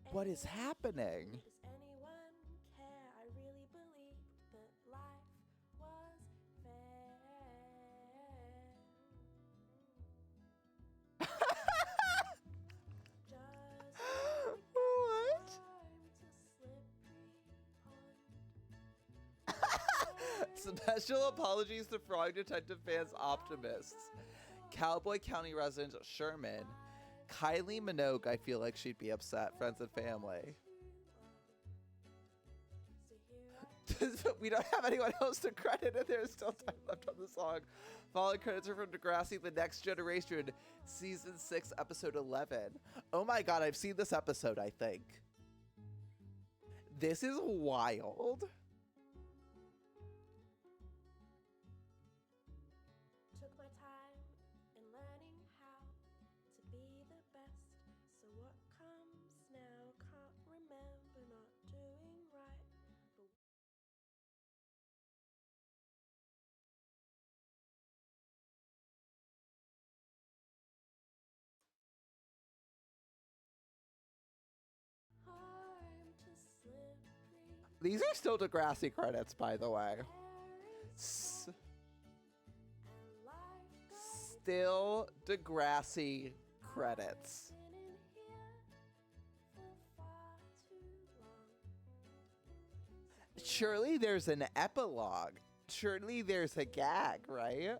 Can What is anyone happening? Does anyone Special apologies to Frog Detective fans optimists. Cowboy County resident Sherman. Kylie Minogue, I feel like she'd be upset. Friends and family. We don't have anyone else to credit, and there's still time left on the song. Following credits are from Degrassi: The Next Generation, Season 6, Episode 11. Oh my god, I've seen this episode, I think. This is wild. Took my time in learning how to be the best. So what comes now? Can't remember not doing right. But I'm too slippery. These are still Degrassi credits, by the way. And life goes Still Degrassi credits. been in here for far too long. Surely there's an epilogue. Surely there's a gag, right?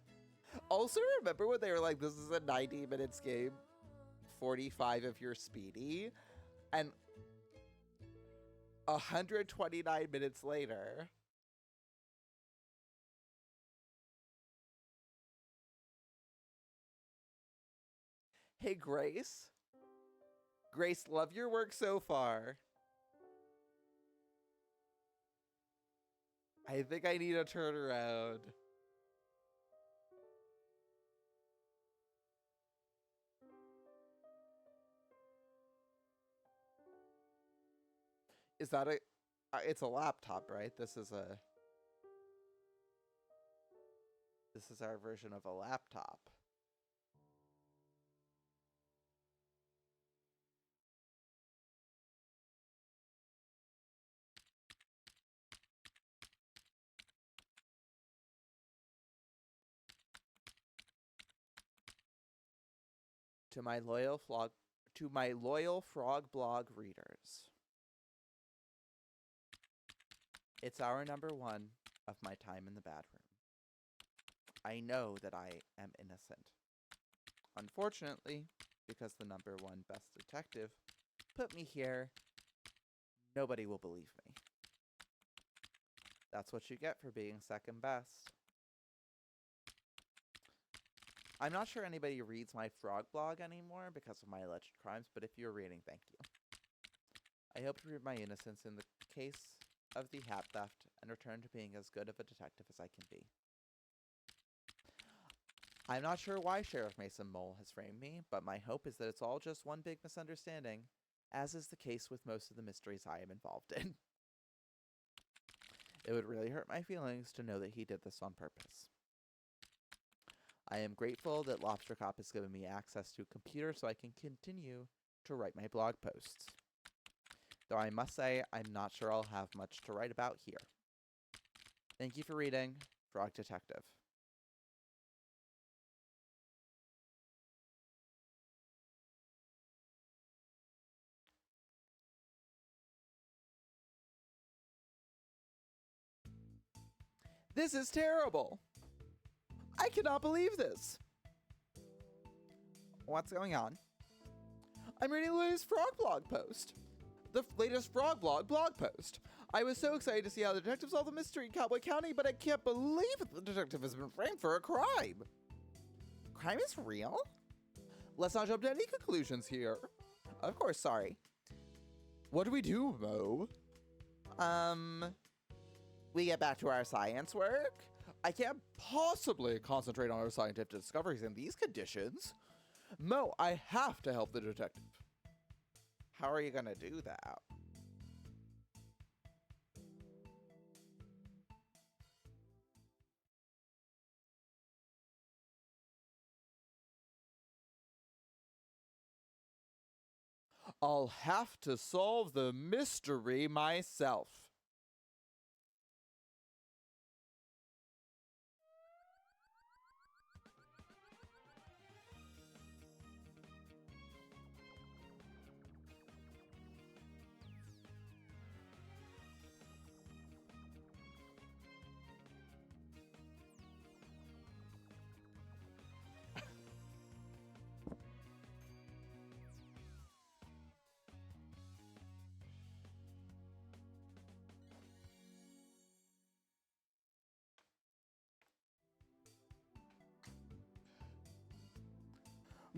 Also, remember when they were like, this is a 90 minutes game, 45 if you're speedy, and 129 minutes later. Hey, Grace. Grace, love your work so far. I think I need a turnaround. Is that a... it's a laptop, right? This is our version of a laptop. To my loyal frog blog readers. It's hour number 1 of my time in the bad room. I know that I am innocent. Unfortunately, because the number 1 best detective put me here, nobody will believe me. That's what you get for being second best. I'm not sure anybody reads my frog blog anymore because of my alleged crimes, but if you're reading, thank you. I hope to prove my innocence in the case of the hat theft and return to being as good of a detective as I can be. I'm not sure why Sheriff Mason Mole has framed me, but my hope is that it's all just one big misunderstanding, as is the case with most of the mysteries I am involved in. It would really hurt my feelings to know that he did this on purpose. I am grateful that Lobster Cop has given me access to a computer so I can continue to write my blog posts. Though I must say, I'm not sure I'll have much to write about here. Thank you for reading, Frog Detective. This is terrible! I cannot believe this! What's going on? I'm reading the latest Frog blog post. The latest Frog blog post. I was so excited to see how the detective solved the mystery in Cowboy County, but I can't believe the detective has been framed for a crime. Crime is real? Let's not jump to any conclusions here. Of course, sorry. What do we do, Mo? We get back to our science work? I can't possibly concentrate on our scientific discoveries in these conditions. Mo, I have to help the detective. How are you gonna do that? I'll have to solve the mystery myself.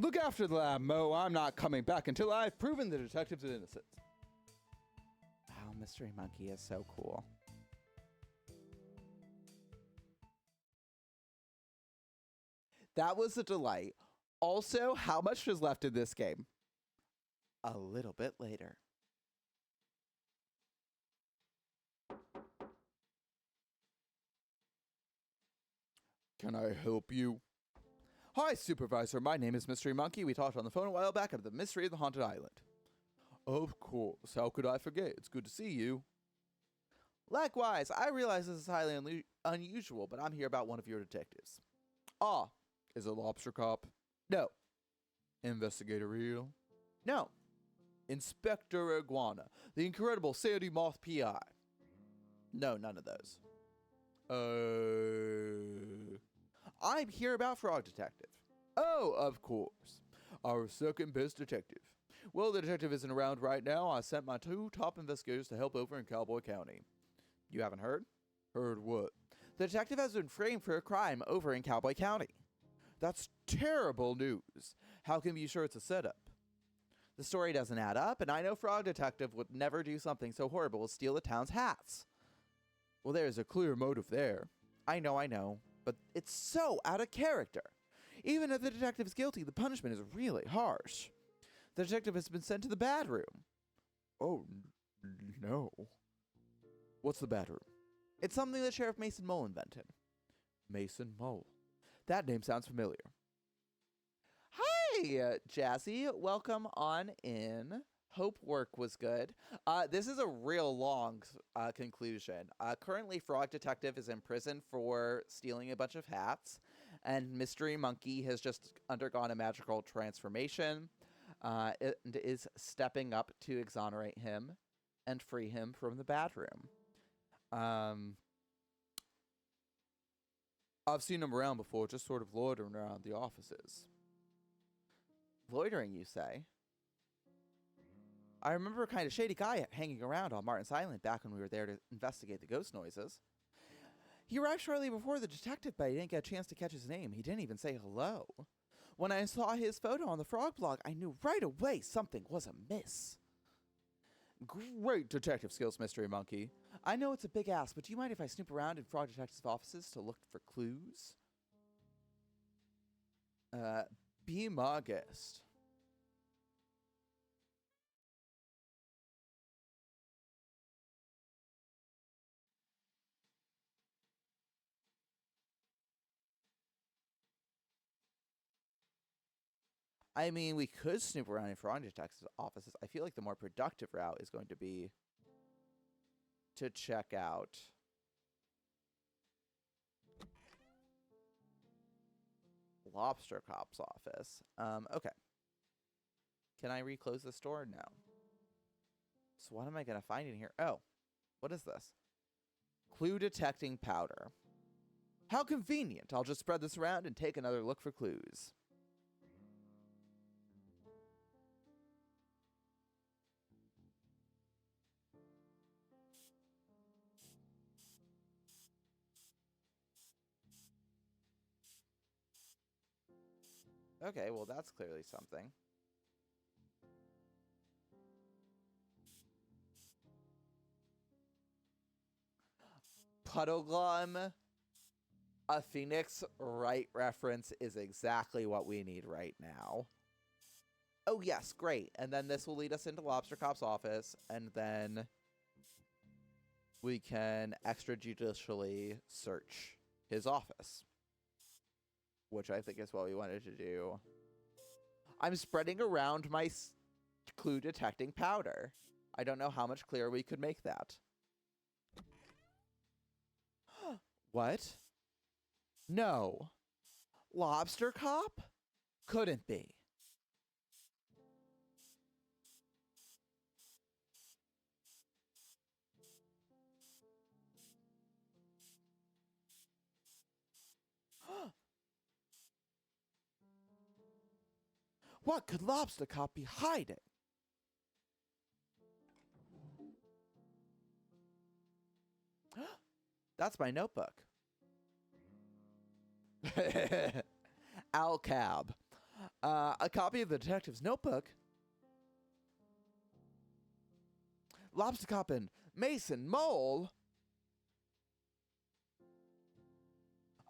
Look after the lab, Mo. I'm not coming back until I've proven the detective's innocent. Wow, Mystery Monkey is so cool. That was a delight. Also, how much is left in this game? A little bit later. Can I help you? Hi, Supervisor. My name is Mystery Monkey. We talked on the phone a while back about the mystery of the haunted island. Of course. How could I forget? It's good to see you. Likewise, I realize this is highly unusual, but I'm here about one of your detectives. Ah, is it Lobster Cop? No. Investigator Eel? No. Inspector Iguana, the incredible Sandy Moth PI? No, none of those. I'm here about Frog Detective. Oh, of course. Our second best detective. Well, the detective isn't around right now. I sent my 2 top investigators to help over in Cowboy County. You haven't heard? Heard what? The detective has been framed for a crime over in Cowboy County. That's terrible news. How can we be sure it's a setup? The story doesn't add up, and I know Frog Detective would never do something so horrible as steal the town's hats. Well, there's a clear motive there. I know, but it's so out of character. Even if the detective is guilty, the punishment is really harsh. The detective has been sent to the bad room. Oh, no. What's the bad room? It's something that Sheriff Mason Mole invented. Mason Mole. That name sounds familiar. Hi, Jazzy. Welcome on in. Hope work was good. This is a real long conclusion. Currently, Frog Detective is in prison for stealing a bunch of hats, and Mystery Monkey has just undergone a magical transformation and is stepping up to exonerate him and free him from the bad room. I've seen him around before, just sort of loitering around the offices. Loitering, you say? I remember a kind of shady guy hanging around on Martin's Island back when we were there to investigate the ghost noises. He arrived shortly before the detective, but I didn't get a chance to catch his name. He didn't even say hello. When I saw his photo on the Frog blog, I knew right away something was amiss. Great detective skills, Mystery Monkey. I know it's a big ask, but do you mind if I snoop around in Frog Detective's offices to look for clues? Be my guest. I mean, we could snoop around in Frog Detective's offices. I feel like the more productive route is going to be to check out Lobster Cop's office. Okay. Can I reclose this door? No. So what am I going to find in here? Oh, what is this? Clue detecting powder. How convenient. I'll just spread this around and take another look for clues. Okay, well, that's clearly something. Puddleglum, a Phoenix Wright reference is exactly what we need right now. Oh, yes, great. And then this will lead us into Lobster Cop's office, and then we can extrajudicially search his office, which I think is what we wanted to do. I'm spreading around my clue detecting powder. I don't know how much clearer we could make that. What? No. Lobster Cop? Couldn't be. What could Lobster Cop be hiding? That's my notebook. Al Cab. A copy of the detective's notebook. Lobster Cop and Mason Mole.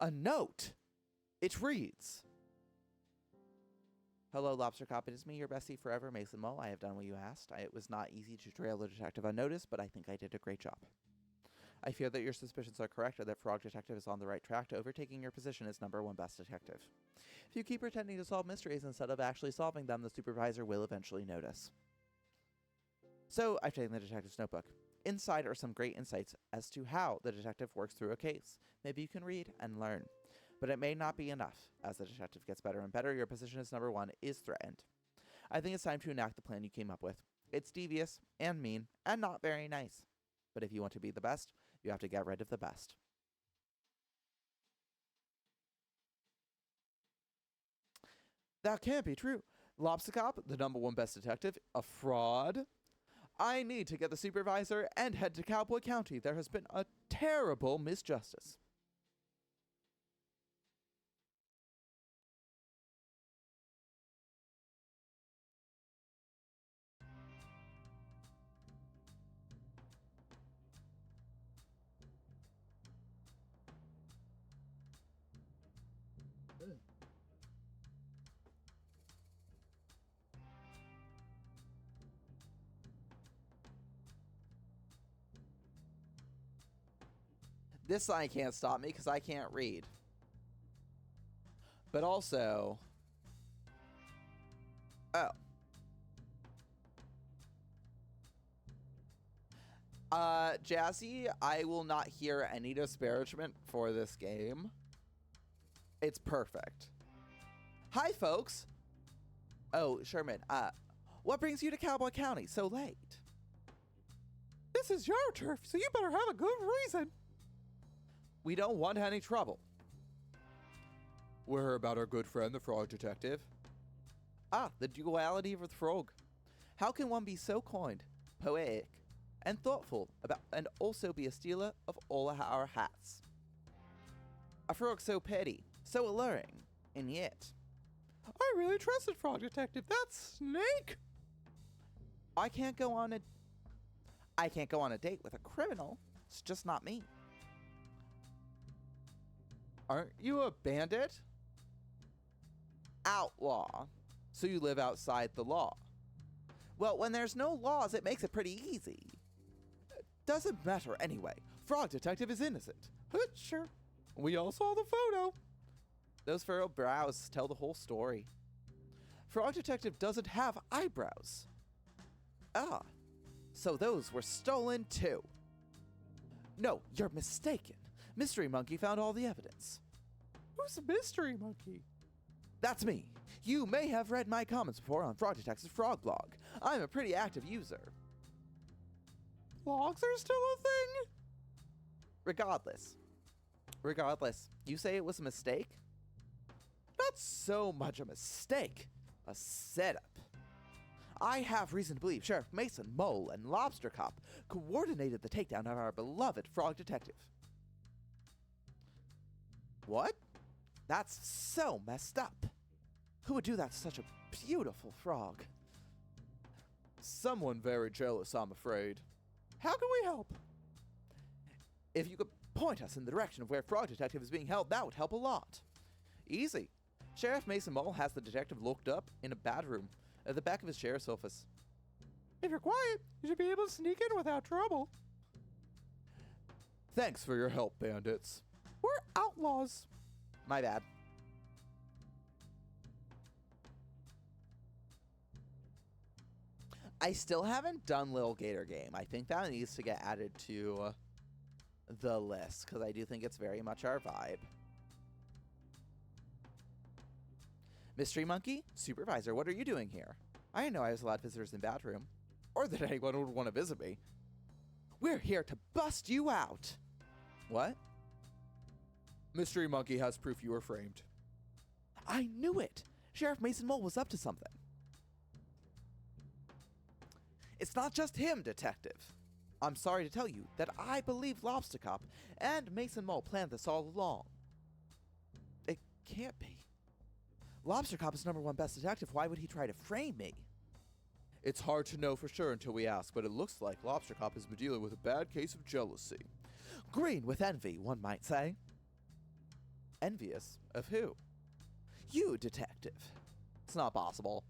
A note. It reads, "Hello, Lobster Cop. It is me, your bestie forever, Mason Mole. I have done what you asked. It was not easy to trail the detective unnoticed, but I think I did a great job. I fear that your suspicions are correct and that Frog Detective is on the right track to overtaking your position as #1 best detective. If you keep pretending to solve mysteries instead of actually solving them, the supervisor will eventually notice." So, I've taken the detective's notebook. Inside are some great insights as to how the detective works through a case. Maybe you can read and learn. But it may not be enough. As the detective gets better and better, your position as #1 is threatened. I think it's time to enact the plan you came up with. It's devious and mean and not very nice. But if you want to be the best, you have to get rid of the best. That can't be true. Lobster Cop, the #1 best detective, a fraud? I need to get the supervisor and head to Cowboy County. There has been a terrible misjustice. This sign can't stop me because I can't read. But also... Oh. Jazzy, I will not hear any disparagement for this game. It's perfect. Hi, folks. Oh, Sherman, what brings you to Cowboy County so late? This is your turf, so you better have a good reason. We don't want any trouble. We're here about our good friend, the Frog Detective. Ah, the duality of the frog. How can one be so kind, poetic, and thoughtful about, and also be a stealer of all our hats? A frog so petty, so alluring, and yet... I really trusted Frog Detective. That's Snake. I can't go on a date with a criminal. It's just not me. Aren't you a bandit? Outlaw. So you live outside the law. Well, when there's no laws, it makes it pretty easy. Doesn't matter anyway. Frog Detective is innocent. Sure. We all saw the photo. Those furrowed brows tell the whole story. Frog Detective doesn't have eyebrows. Ah, so those were stolen too. No, you're mistaken. Mystery Monkey found all the evidence. Who's Mystery Monkey? That's me. You may have read my comments before on Frog Detective's Frog blog. I'm a pretty active user. Blogs are still a thing? Regardless, you say it was a mistake? Not so much a mistake, a setup. I have reason to believe Sheriff Mason, Mole, and Lobster Cop coordinated the takedown of our beloved Frog Detective. What? That's so messed up. Who would do that to such a beautiful frog? Someone very jealous, I'm afraid. How can we help? If you could point us in the direction of where Frog Detective is being held, that would help a lot. Easy. Sheriff Mason Mole has the detective locked up in a bad room at the back of his sheriff's office. If you're quiet, you should be able to sneak in without trouble. Thanks for your help, bandits. We're outlaws. My bad. I still haven't done Little Gator Game. I think that needs to get added to the list because I do think it's very much our vibe. Mystery Monkey, Supervisor, what are you doing here? I didn't know I was allowed visitors in the bathroom. Or that anyone would want to visit me. We're here to bust you out. What? Mystery Monkey has proof you were framed. I knew it. Sheriff Mason Mole was up to something. It's not just him, Detective. I'm sorry to tell you that I believe Lobster Cop and Mason Mole planned this all along. It can't be. Lobster Cop is #1 best detective. Why would he try to frame me? It's hard to know for sure until we ask, but it looks like Lobster Cop has been dealing with a bad case of jealousy. Green with envy, one might say. Envious of who? You, detective. It's not possible.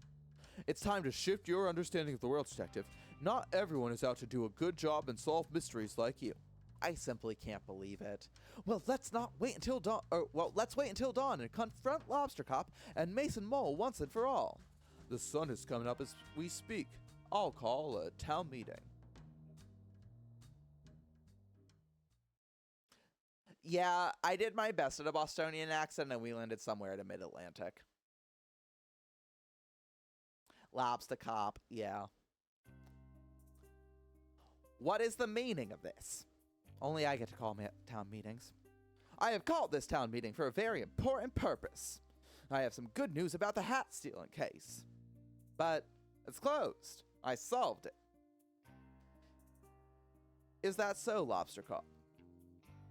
It's time to shift your understanding of the world, detective. Not everyone is out to do a good job and solve mysteries like you. I simply can't believe it. Well, let's wait until dawn and confront Lobster Cop and Mason Mole once and for all. The sun is coming up as we speak. I'll call a town meeting. Yeah, I did my best at a Bostonian accent and we landed somewhere in mid-Atlantic. Lobster Cop, yeah. What is the meaning of this? Only I get to call town meetings. I have called this town meeting for a very important purpose. I have some good news about the hat stealing case. But it's closed. I solved it. Is that so, Lobster Cop?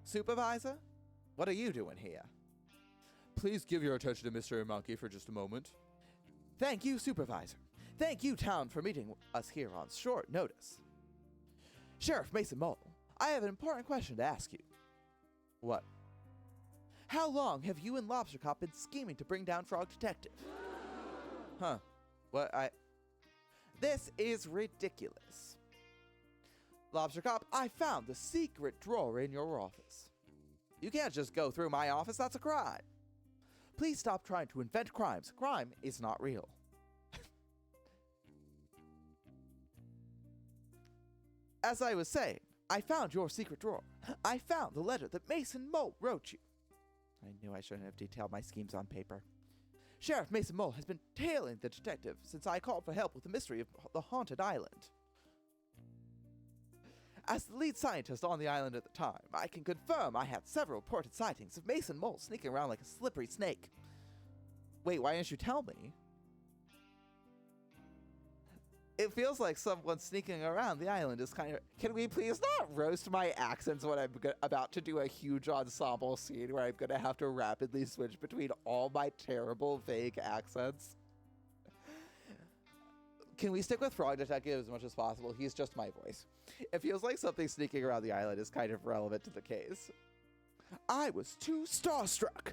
Supervisor? What are you doing here? Please give your attention to Mystery Monkey for just a moment. Thank you, Supervisor. Thank you, town, for meeting us here on short notice. Sheriff Mason Mole, I have an important question to ask you. What? How long have you and Lobster Cop been scheming to bring down Frog Detective? Huh. This is ridiculous. Lobster Cop, I found the secret drawer in your office. You can't just go through my office, that's a crime. Please stop trying to invent crimes. Crime is not real. As I was saying, I found your secret drawer. I found the letter that Mason Mole wrote you. I knew I shouldn't have detailed my schemes on paper. Sheriff Mason Mole has been tailing the detective since I called for help with the mystery of the haunted island. As the lead scientist on the island at the time, I can confirm I had several reported sightings of Mason Mole sneaking around like a slippery snake. Wait, why didn't you tell me? It feels like someone sneaking around the island is kind of... Can we please not roast my accents when I'm about to do a huge ensemble scene where I'm going to have to rapidly switch between all my terrible, vague accents? Can we stick with Frog Detective as much as possible? He's just my voice. It feels like something sneaking around the island is kind of relevant to the case. I was too starstruck.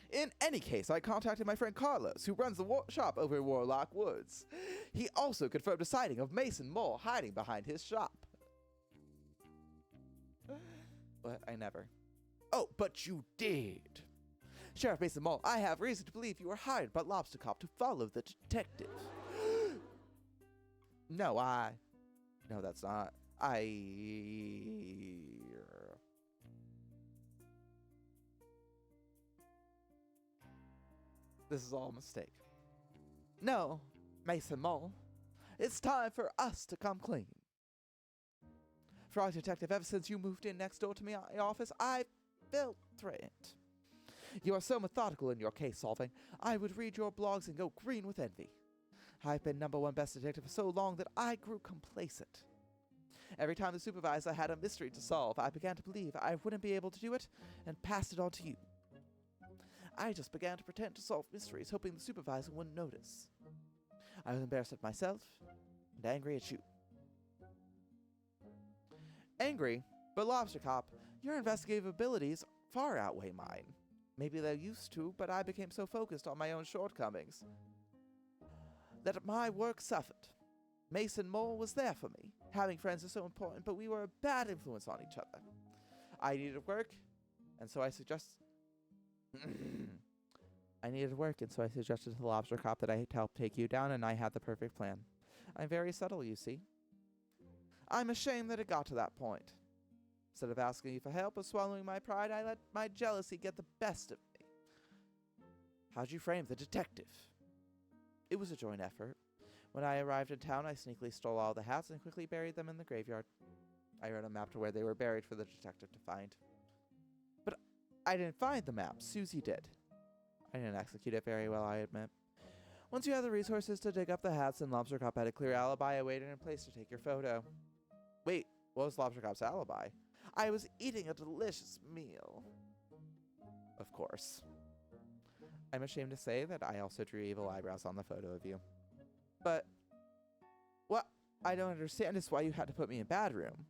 In any case, I contacted my friend Carlos, who runs the shop over in Warlock Woods. He also confirmed a sighting of Mason Mole hiding behind his shop. But I never. Oh, but you did. Sheriff Mason Mole, I have reason to believe you were hired by Lobster Cop to follow the detective. No, that's not. This is all a mistake. No, Mason Mole. It's time for us to come clean. Frog Detective, ever since you moved in next door to my office, I felt threatened. You are so methodical in your case solving, I would read your blogs and go green with envy. I've been #1 best detective for so long that I grew complacent. Every time the supervisor had a mystery to solve, I began to believe I wouldn't be able to do it and passed it on to you. I just began to pretend to solve mysteries, hoping the supervisor wouldn't notice. I was embarrassed at myself and angry at you. Angry, but Lobster Cop, your investigative abilities far outweigh mine. Maybe they used to, but I became so focused on my own shortcomings that my work suffered. Mason Mole was there for me. Having friends is so important, but we were a bad influence on each other. I needed work, and so I suggested to the Lobster Cop that I help take you down, and I had the perfect plan. I'm very subtle, you see. I'm ashamed that it got to that point. Instead of asking you for help or swallowing my pride, I let my jealousy get the best of me. How'd you frame the detective? It was a joint effort. When I arrived in town, I sneakily stole all the hats and quickly buried them in the graveyard. I wrote a map to where they were buried for the detective to find. But I didn't find the map. Susie did. I didn't execute it very well, I admit. Once you had the resources to dig up the hats and Lobster Cop had a clear alibi, I waited in place to take your photo. Wait, what was Lobster Cop's alibi? I was eating a delicious meal. Of course. I'm ashamed to say that I also drew evil eyebrows on the photo of you. But what I don't understand is why you had to put me in bad room.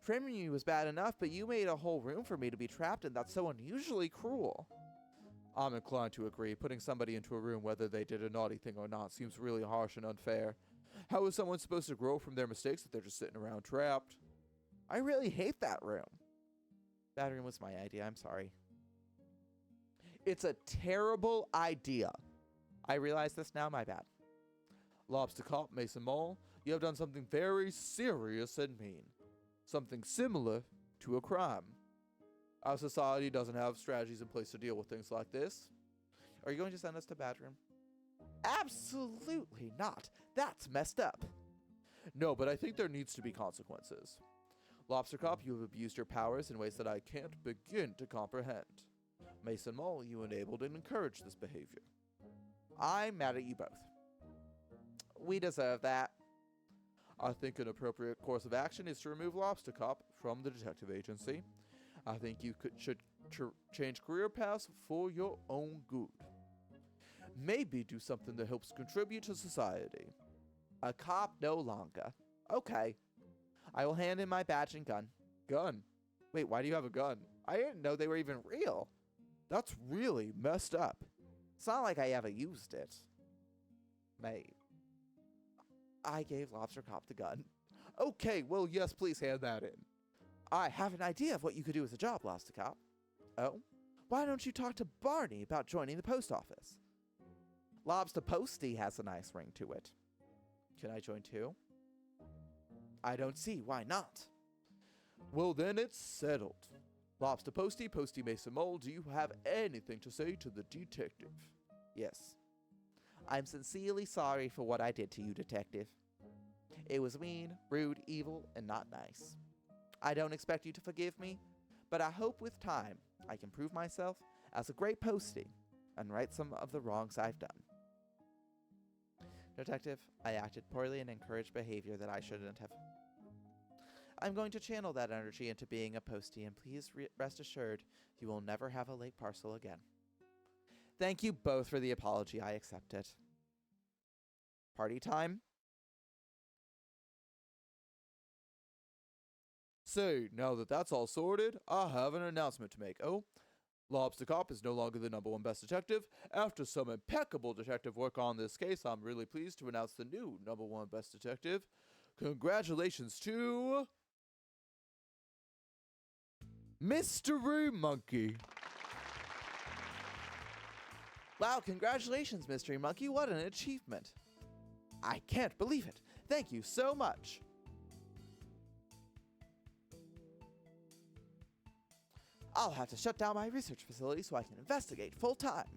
Framing you was bad enough, but you made a whole room for me to be trapped in. That's so unusually cruel. I'm inclined to agree. Putting somebody into a room, whether they did a naughty thing or not, seems really harsh and unfair. How is someone supposed to grow from their mistakes if they're just sitting around trapped? I really hate that room. Bad room was my idea, I'm sorry. It's a terrible idea. I realize this now, my bad. Lobster Cop, Mason Mole, you have done something very serious and mean. Something similar to a crime. Our society doesn't have strategies in place to deal with things like this. Are you going to send us to bad room? Absolutely not. That's messed up. No, but I think there needs to be consequences. Lobster Cop, you have abused your powers in ways that I can't begin to comprehend. Mason Mole, you enabled and encouraged this behavior. I'm mad at you both. We deserve that. I think an appropriate course of action is to remove Lobster Cop from the detective agency. I think you should change career paths for your own good. Maybe do something that helps contribute to society. A cop no longer. Okay. I will hand in my badge and gun. Gun? Wait, why do you have a gun? I didn't know they were even real. That's really messed up. It's not like I ever used it. Mate. I gave Lobster Cop the gun. Okay, well, yes, please hand that in. I have an idea of what you could do as a job, Lobster Cop. Oh? Why don't you talk to Barney about joining the post office? Lobster Posty has a nice ring to it. Can I join too? I don't see why not. Well, then it's settled. Lobster Posty, Posty Mason Mole, do you have anything to say to the detective? Yes. I'm sincerely sorry for what I did to you, detective. It was mean, rude, evil, and not nice. I don't expect you to forgive me, but I hope with time I can prove myself as a great postie and right some of the wrongs I've done. Detective, I acted poorly and encouraged behavior that I shouldn't have. I'm going to channel that energy into being a postie, and please rest assured you will never have a late parcel again. Thank you both for the apology. I accept it. Party time? Say, now that that's all sorted, I have an announcement to make. Oh, Lobster Cop is no longer the #1 best detective. After some impeccable detective work on this case, I'm really pleased to announce the new #1 best detective. Congratulations to Mystery Monkey. Wow, congratulations, Mystery Monkey. What an achievement. I can't believe it. Thank you so much. I'll have to shut down my research facility so I can investigate full time.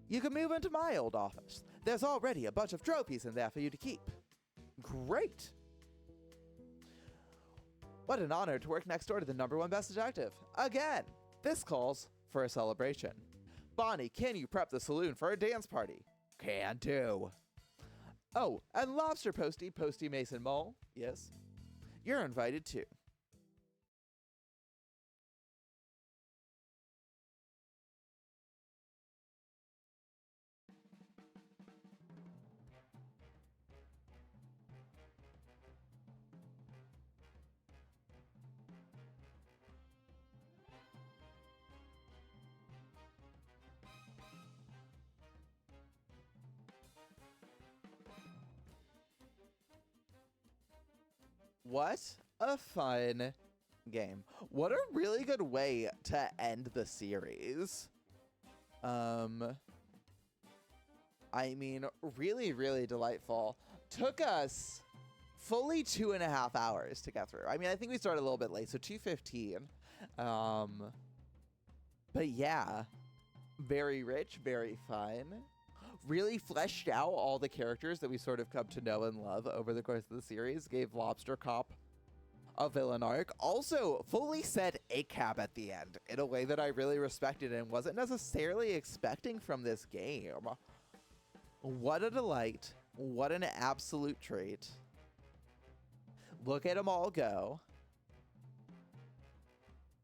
You can move into my old office. There's already a bunch of trophies in there for you to keep. Great. What an honor to work next door to the #1 best detective. Again, this calls for a celebration. Bonnie, can you prep the saloon for a dance party? Can do. Oh, and Lobster Posty, Posty Mason Mole. Yes. You're invited too. What a fun game. What a really good way to end the series. I mean, really, really delightful. Took us fully 2.5 hours to get through. I mean, I think we started a little bit late, so 2:15. But yeah, very rich, very fun. Really fleshed out all the characters that we sort of come to know and love over the course of the series. Gave Lobster Cop a villain arc. Also, fully said ACAB at the end in a way that I really respected and wasn't necessarily expecting from this game. What a delight. What an absolute treat. Look at them all go.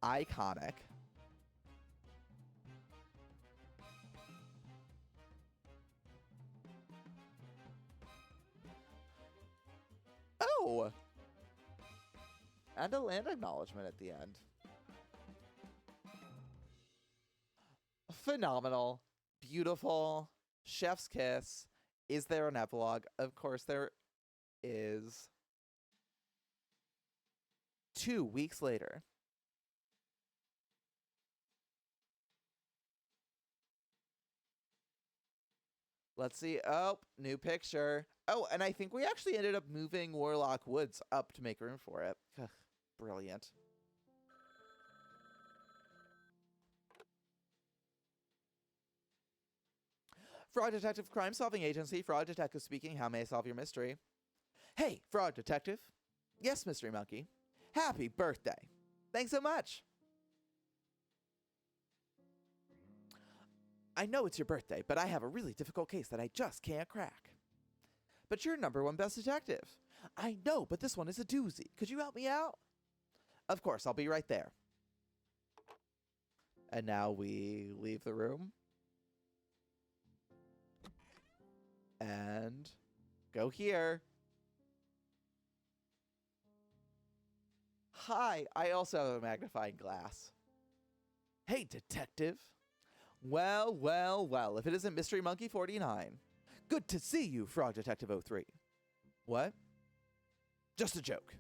Iconic. Oh! And a land acknowledgement at the end. Phenomenal. Beautiful. Chef's kiss. Is there an epilogue? Of course there is. 2 weeks later. Let's see. Oh, new picture. Oh, and I think we actually ended up moving Warlock Woods up to make room for it. Ugh, brilliant. Fraud Detective Crime Solving Agency. Fraud Detective speaking. How may I solve your mystery? Hey, Fraud Detective. Yes, Mystery Monkey. Happy birthday. Thanks so much. I know it's your birthday, but I have a really difficult case that I just can't crack. But you're #1 best detective. I know, but this one is a doozy. Could you help me out? Of course, I'll be right there. And now we leave the room. And go here. Hi, I also have a magnifying glass. Hey, detective. Well, well, well, if it isn't Mystery Monkey 49. Good to see you, Frog Detective 03. What? Just a joke.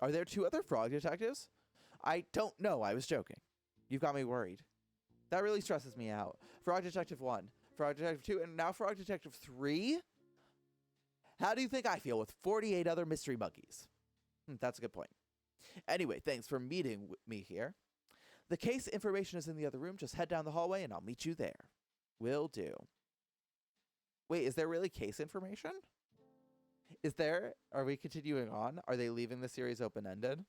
Are there 2 other frog detectives? I don't know, I was joking. You've got me worried. That really stresses me out. Frog Detective 1, Frog Detective 2, and now Frog Detective 3? How do you think I feel with 48 other mystery monkeys? That's a good point. Anyway, thanks for meeting me here. The case information is in the other room. Just head down the hallway and I'll meet you there. Will do. Wait, is there really case information? Is there? Are we continuing on? Are they leaving the series open-ended?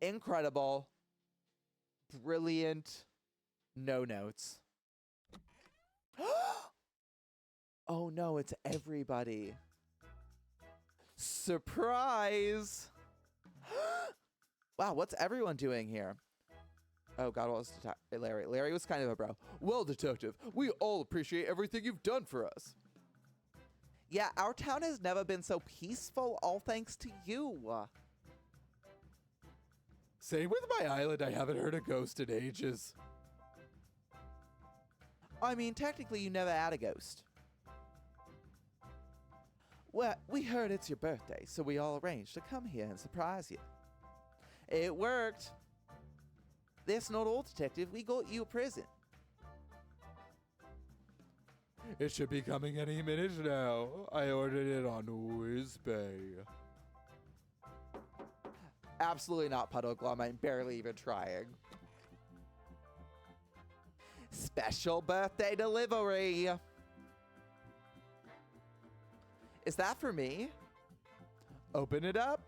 Incredible. Brilliant. No notes. Oh no, it's everybody. Surprise! Wow, what's everyone doing here? Oh God, what was Larry? Larry was kind of a bro. Well, detective, we all appreciate everything you've done for us. Yeah, our town has never been so peaceful, all thanks to you. Same with my island, I haven't heard a ghost in ages. I mean, technically you never had a ghost. Well, we heard it's your birthday, so we all arranged to come here and surprise you. It worked. That's not all, detective. We got you a present. It should be coming any minute now. I ordered it on WhizBay. Absolutely not, Puddle Glum. I'm barely even trying. Special birthday delivery. Is that for me? Open it up.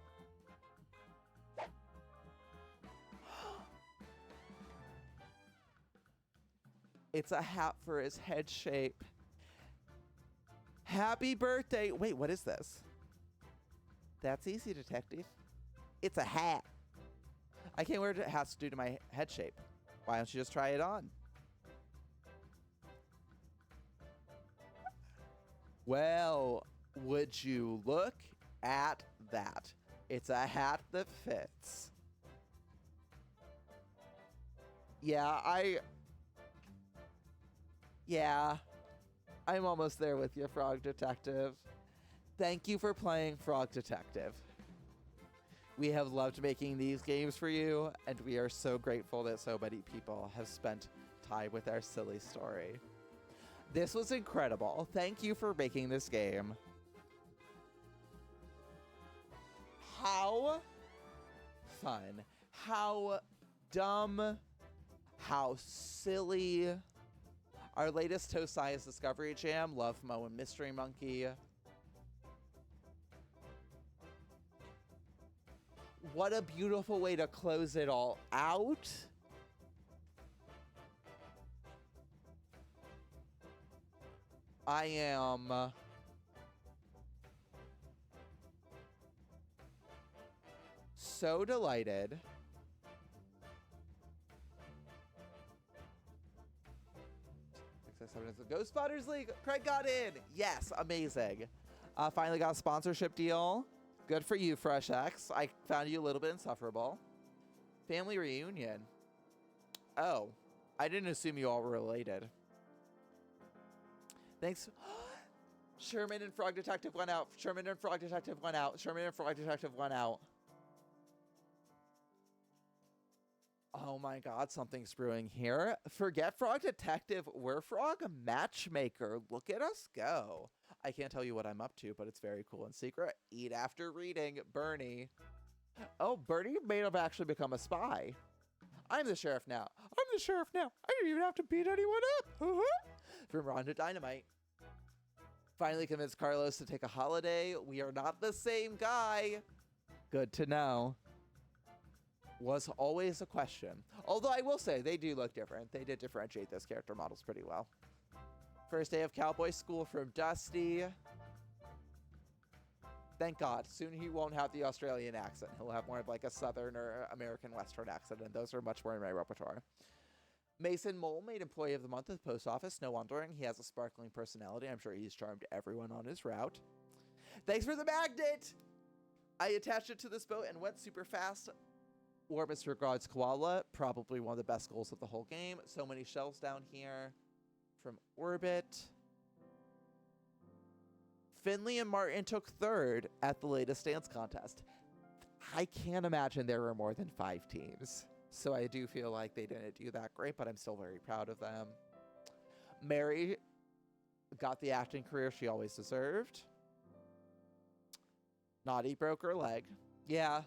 It's a hat for his head shape. Happy birthday. Wait, what is this? That's easy, detective. It's a hat. I can't wear hats due to my head shape. Why don't you just try it on? Well, would you look at that? It's a hat that fits. Yeah, I'm almost there with you, Frog Detective. Thank you for playing Frog Detective. We have loved making these games for you, and we are so grateful that so many people have spent time with our silly story. This was incredible. Thank you for making this game. How fun. How dumb. How silly. Our latest Toast Science Discovery Jam, Love Mo and Mystery Monkey. What a beautiful way to close it all out. I am so delighted. Ghost Spotters League. Craig got in. Yes, amazing. Finally got a sponsorship deal. Good for you, Fresh X. I found you a little bit insufferable. Family reunion. Oh, I didn't assume you all were related. Thanks. Sherman and Frog Detective went out. Sherman and Frog Detective went out. Sherman and Frog Detective went out. Oh my god, something's brewing here. Forget Frog Detective. We're Frog Matchmaker. Look at us go. I can't tell you what I'm up to, but it's very cool and secret. Eat after reading. Bernie. Oh, Bernie may have actually become a spy. I'm the sheriff now. I'm the sheriff now. I didn't even have to beat anyone up. From Rhonda Dynamite. Finally convinced Carlos to take a holiday. We are not the same guy. Good to know. Was always a question. Although I will say, they do look different. They did differentiate those character models pretty well. First day of Cowboy school from Dusty. Thank God. Soon he won't have the Australian accent. He'll have more of like a Southern or American Western accent, and those are much more in my repertoire. Mason Mole made Employee of the Month at the post office. No wondering. He has a sparkling personality. I'm sure he's charmed everyone on his route. Thanks for the magnet! I attached it to this boat and went super fast. Orbis regards Koala. Probably one of the best goals of the whole game. So many shells down here. From Orbit. Finley and Martin took third at the latest dance contest. I can't imagine there were more than 5 teams. So I do feel like they didn't do that great, but I'm still very proud of them. Mary got the acting career she always deserved. Naughty broke her leg. Yeah.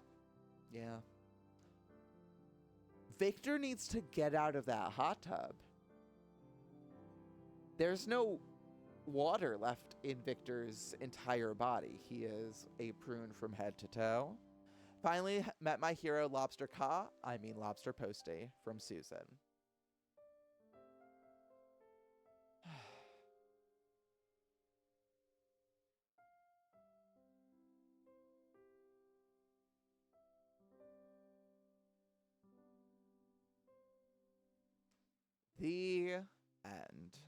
Victor needs to get out of that hot tub. There's no water left in Victor's entire body. He is a prune from head to toe. Finally met my hero Lobster Posty from Susan. The end.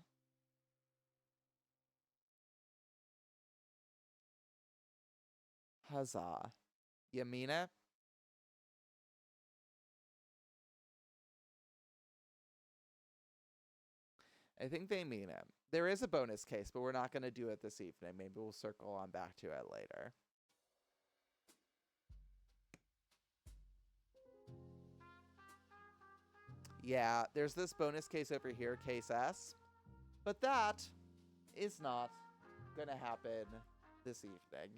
Huzzah. You mean it? I think they mean it. There is a bonus case, but we're not going to do it this evening. Maybe we'll circle on back to it later. Yeah, there's this bonus case over here, case S. But that is not going to happen this evening.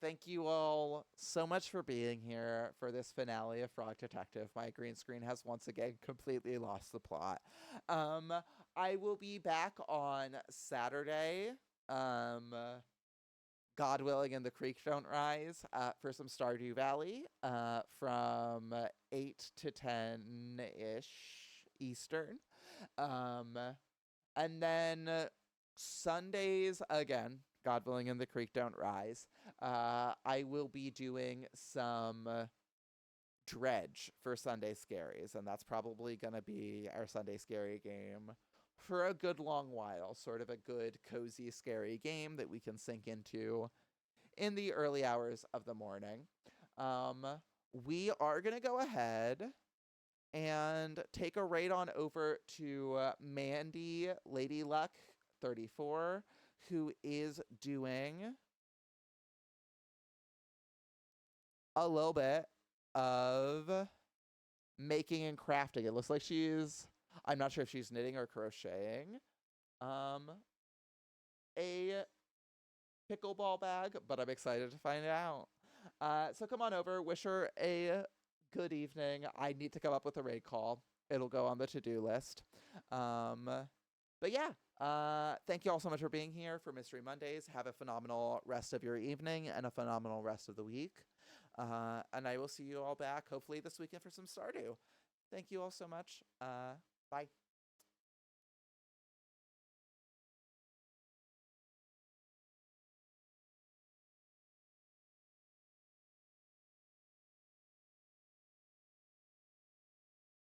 Thank you all so much for being here for this finale of Frog Detective. My green screen has once again completely lost the plot. I will be back on Saturday. God willing and the creek don't rise for some Stardew Valley from 8 to 10-ish Eastern. And then Sundays, again, God willing and the creek don't rise, I will be doing some Dredge for Sunday Scaries, and that's probably going to be our Sunday Scary game for a good long while. Sort of a good, cozy, scary game that we can sink into in the early hours of the morning. We are going to go ahead and take a raid on over to Mandy Lady Luck 34, who is doing a little bit of making and crafting. It looks like I'm not sure if she's knitting or crocheting a pickleball bag, but I'm excited to find out. So come on over, wish her a good evening. I need to come up with a raid call. It'll go on the to-do list. But yeah, thank you all so much for being here for Mystery Mondays. Have a phenomenal rest of your evening and a phenomenal rest of the week. And I will see you all back hopefully this weekend for some Stardew. Thank you all so much. Bye.